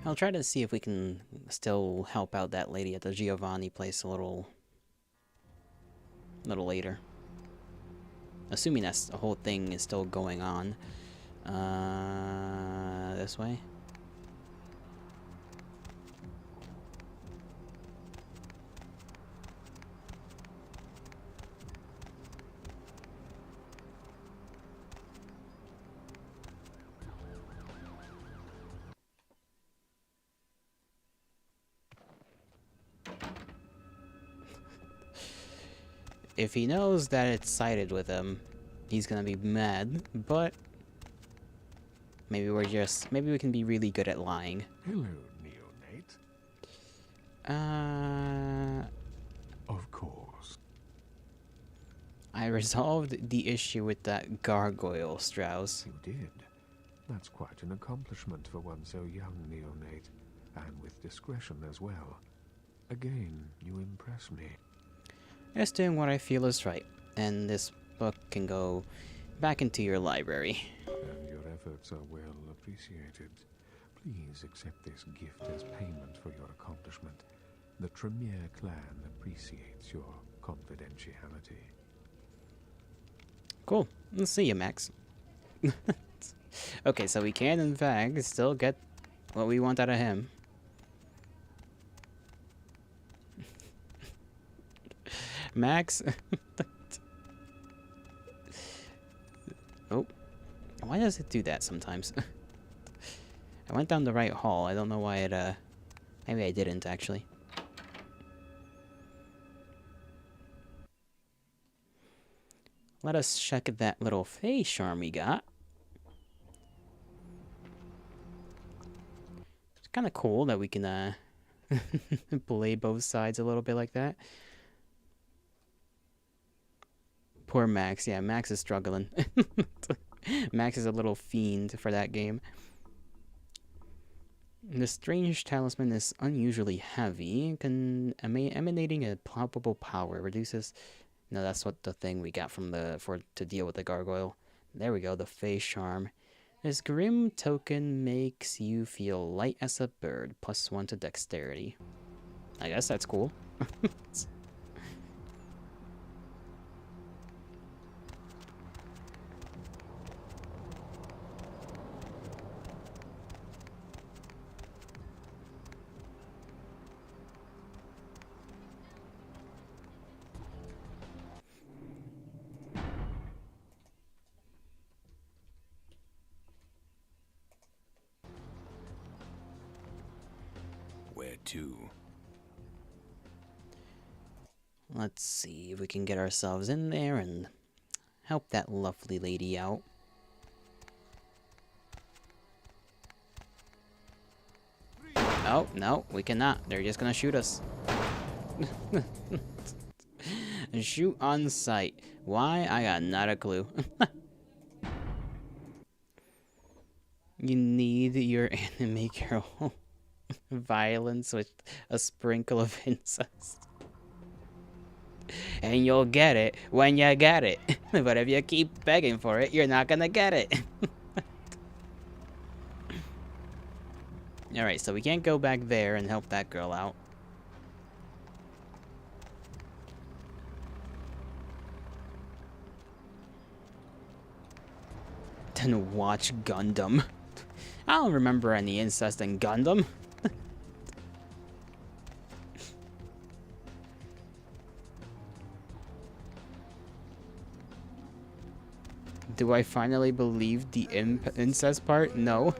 I'll try to see if we can still help out that lady at the Giovanni place a little later. Assuming that's the whole thing is still going on. This way. if he knows that it's sided with him, he's gonna be mad, but maybe maybe we can be really good at lying. Hello, neonate. Of course. I resolved the issue with that gargoyle, Strauss. You did. That's quite an accomplishment for one so young, neonate. And with discretion as well. Again, you impress me. Just doing what I feel is right, and this book can go back into your library. And your efforts are well appreciated. Please accept this gift as payment for your accomplishment. The Tremere clan appreciates your confidentiality. Cool. Let's see you, Max. Okay, so we can, in fact, still get what we want out of him. Max. Oh. Why does it do that sometimes? I went down the right hall. I don't know why it, maybe I didn't, actually. Let us check that little face charm we got. It's kind of cool that we can, play both sides a little bit like that. Poor Max. Yeah, Max is struggling. Max is a little fiend for that game. The strange talisman is unusually heavy, emanating a palpable power. Reduces... No, that's what the thing we got from to deal with the gargoyle. There we go, the face charm. This grim token makes you feel light as a bird, +1 to dexterity. I guess that's cool. Where to? Let's see if we can get ourselves in there and help that lovely lady out. Oh, no, we cannot. They're just gonna shoot us. Shoot on sight. Why? I got not a clue. You need your anime girl violence with a sprinkle of incest. And you'll get it when you get it. But if you keep begging for it, you're not gonna get it. Alright, so we can't go back there and help that girl out. Then watch Gundam. I don't remember any incest in Gundam. Do I finally believe the incest part? No.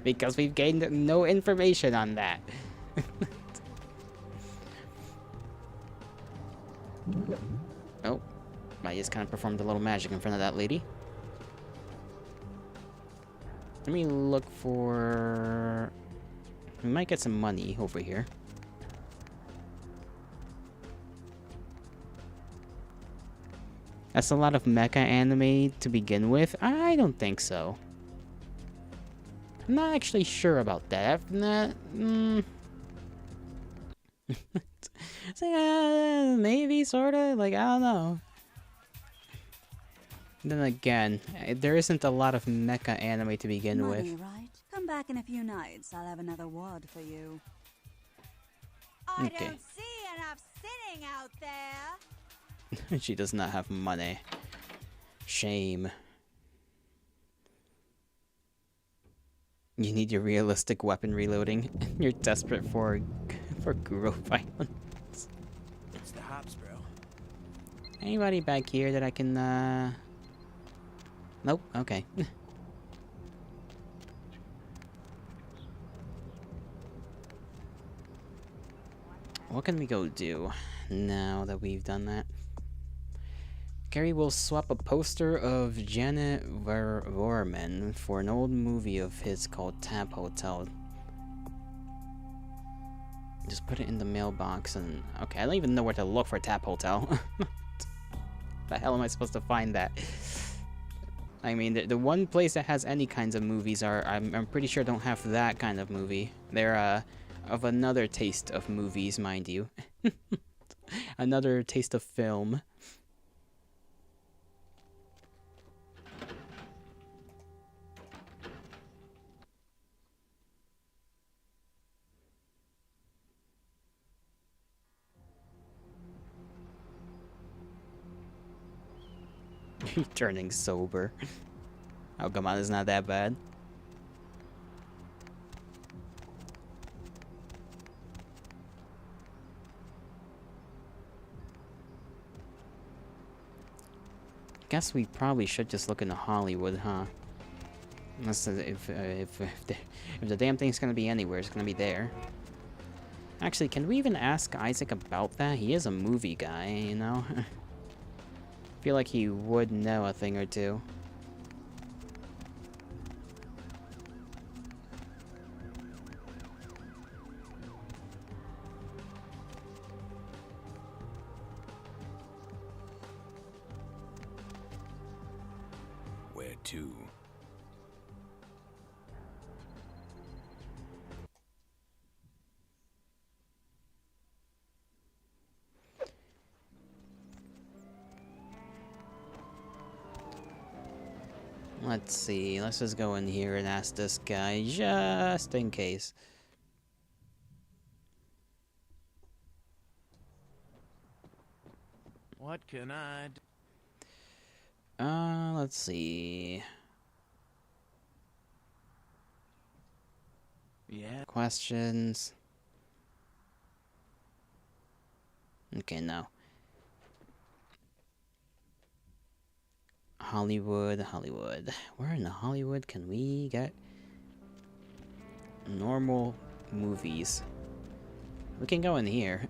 Because we've gained no information on that. Oh. I just kind of performed a little magic in front of that lady. Let me look for... We might get some money over here. That's a lot of mecha anime to begin with? I don't think so. I'm not actually sure about that. It's like, maybe, sorta. Like, I don't know. Then again, there isn't a lot of mecha anime to begin with. Right? Come back in a few nights. I'll have another word for you. Okay. I don't see enough sinning out there. She does not have money. Shame. You need your realistic weapon reloading. You're desperate for guru violence. It's the hops, bro. Anybody back here that I can, Nope, okay. what can we go do now that we've done that? Gary will swap a poster of Janet Vorman for an old movie of his called Tap Hotel. Just put it in the mailbox and... Okay, I don't even know where to look for Tap Hotel. The hell am I supposed to find that? I mean, the one place that has any kinds of movies are... I'm pretty sure don't have that kind of movie. They're, of another taste of movies, mind you. Another taste of film. Turning sober. Oh, come on, it's not that bad. Guess we probably should just look into Hollywood, huh? Unless if the damn thing's gonna be anywhere, it's gonna be there. Actually, can we even ask Isaac about that? He is a movie guy, you know? I feel like he would know a thing or two. Where to? Let's see, let's just go in here and ask this guy, just in case. What can I do? Let's see. Yeah. Questions. Okay, no. Hollywood. Where in Hollywood can we get normal movies? We can go in here.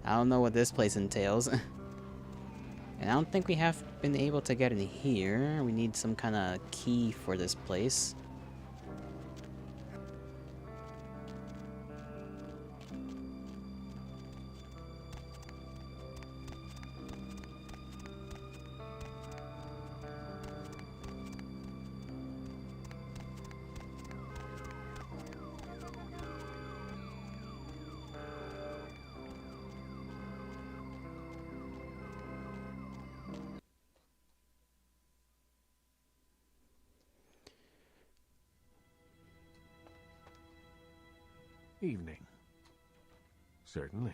I don't know what this place entails. And I don't think we have been able to get in here. We need some kind of key for this place. Evening. Certainly.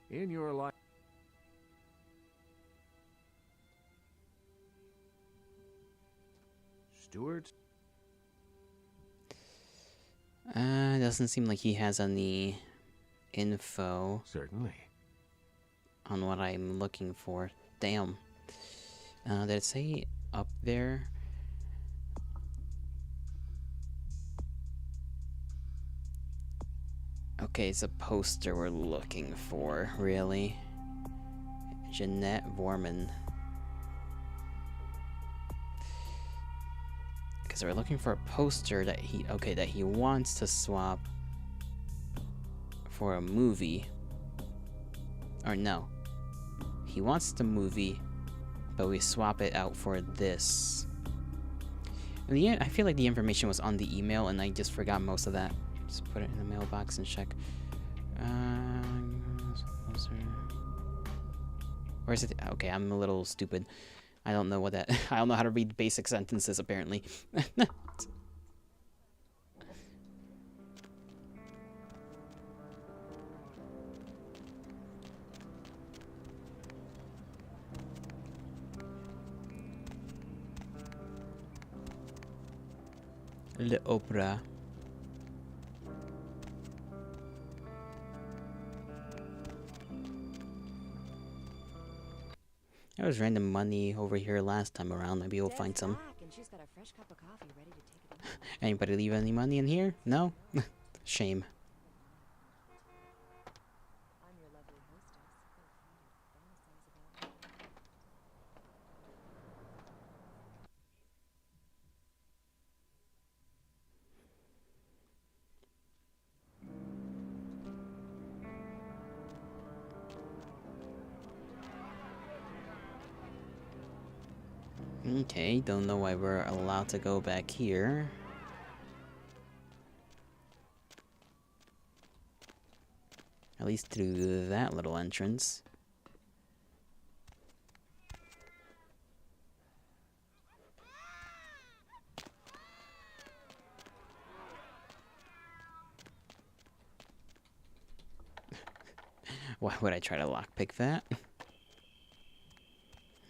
In your life. Stuart? Doesn't seem like he has any info. Certainly. On what I'm looking for. Damn. Did it say up there? Okay, it's a poster we're looking for, really. Jeanette Vorman. Because we're looking for a poster that he wants to swap for a movie. Or no. He wants the movie, but we swap it out for this. And I feel like the information was on the email and I just forgot most of that. Just put it in the mailbox and check. Where is it? Okay, I'm a little stupid. I don't know what that... I don't know how to read basic sentences, apparently. L'Opera. There was random money over here last time around. Maybe we'll find some. Anybody leave any money in here? No? Shame. Okay, don't know why we're allowed to go back here. At least through that little entrance. Why would I try to lockpick that?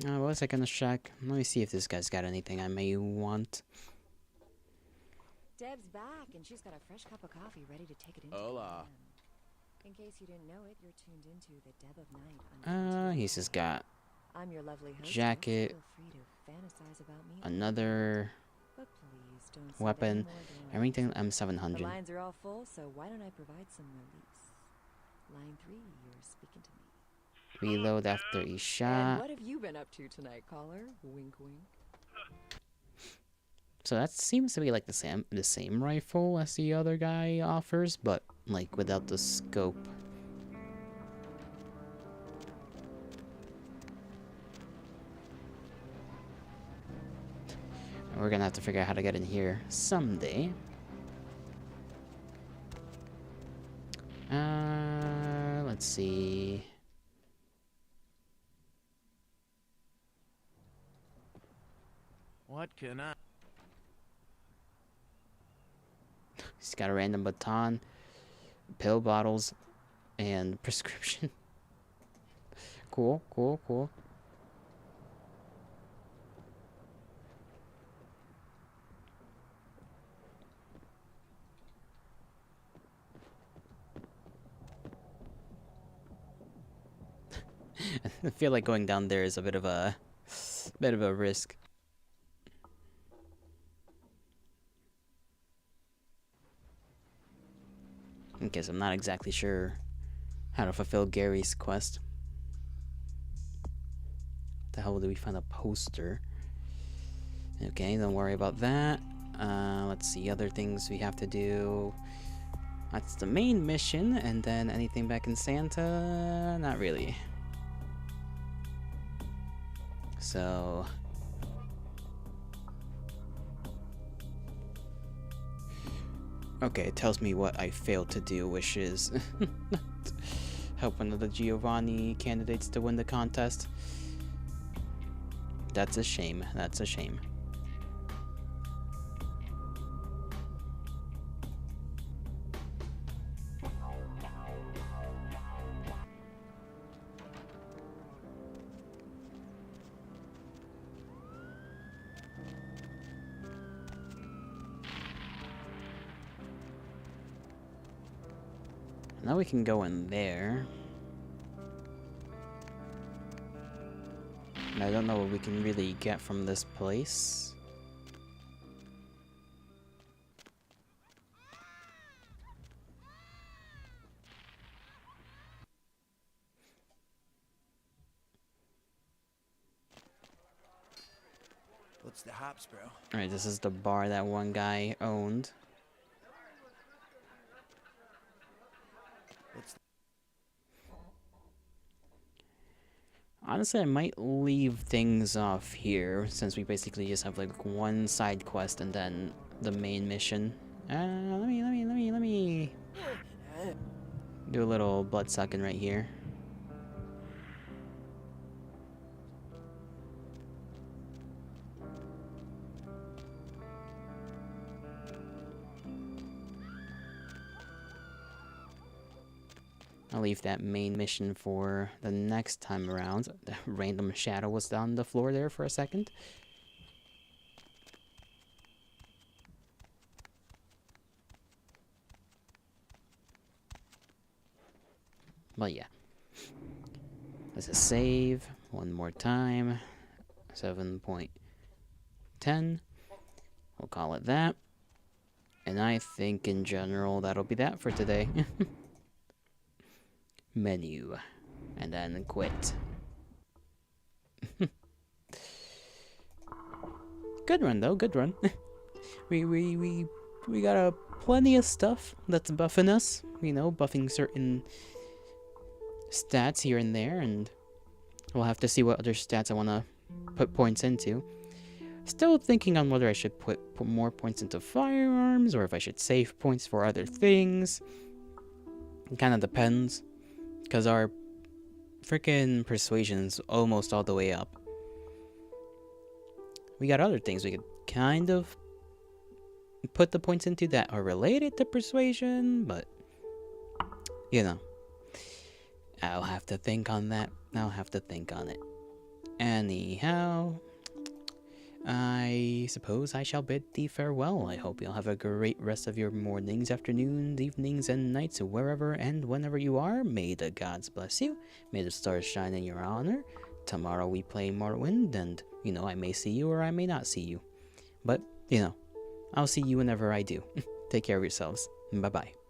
What was I gonna check? Let me see if this guy's got anything I may want. Deb's back, and she's got a fresh cup of coffee ready to take it into. Hola. In case you didn't know it, you're tuned into the Deb of Night. He's just got I'm your lovely hostess. jacket, Feel free to fantasize about me. another But please don't say weapon, any more than everything The M700. lines are all full, so why don't I provide some release? Line 3, you're speaking to me. Reload after each And shot. what have you been up to tonight, caller? Wink, wink. So that seems to be like the same rifle as the other guy offers, but like without the scope. We're gonna have to figure out how to get in here someday. Let's see. What can I? He's got a random baton, pill bottles, and prescription. Cool, cool, cool. I feel like going down there is a bit of a risk. Because I'm not exactly sure how to fulfill Gary's quest. The hell do we find a poster? Okay, don't worry about that. Let's see, other things we have to do. That's the main mission, and then anything back in Santa? Not really. So... okay, it tells me what I failed to do, which is help one of the Giovanni candidates to win the contest. That's a shame. That's a shame. Now we can go in there. And I don't know what we can really get from this place. What's the hops, bro? Alright, this is the bar that one guy owned. Honestly, I might leave things off here, since we basically just have like one side quest and then the main mission. Let me do a little blood sucking right here. I'll leave that main mission for the next time around. The random shadow was on the floor there for a second. But yeah. Let's just save one more time. 7.10. We'll call it that. And I think in general that'll be that for today. Menu. And then quit. Good run though, good run. we got plenty of stuff that's buffing us. You know, buffing certain stats here and there, and we'll have to see what other stats I want to put points into. Still thinking on whether I should put more points into firearms or if I should save points for other things. It kind of depends, because our freaking persuasion's almost all the way up. We got other things we could kind of put the points into that are related to persuasion, but you know, I'll have to think on that. I'll have to think on it. Anyhow, I suppose I shall bid thee farewell. I hope you'll have a great rest of your mornings, afternoons, evenings, and nights, wherever and whenever you are. May the gods bless you. May the stars shine in your honor. Tomorrow we play Morrowind, and, you know, I may see you or I may not see you. But, you know, I'll see you whenever I do. Take care of yourselves. Bye-bye.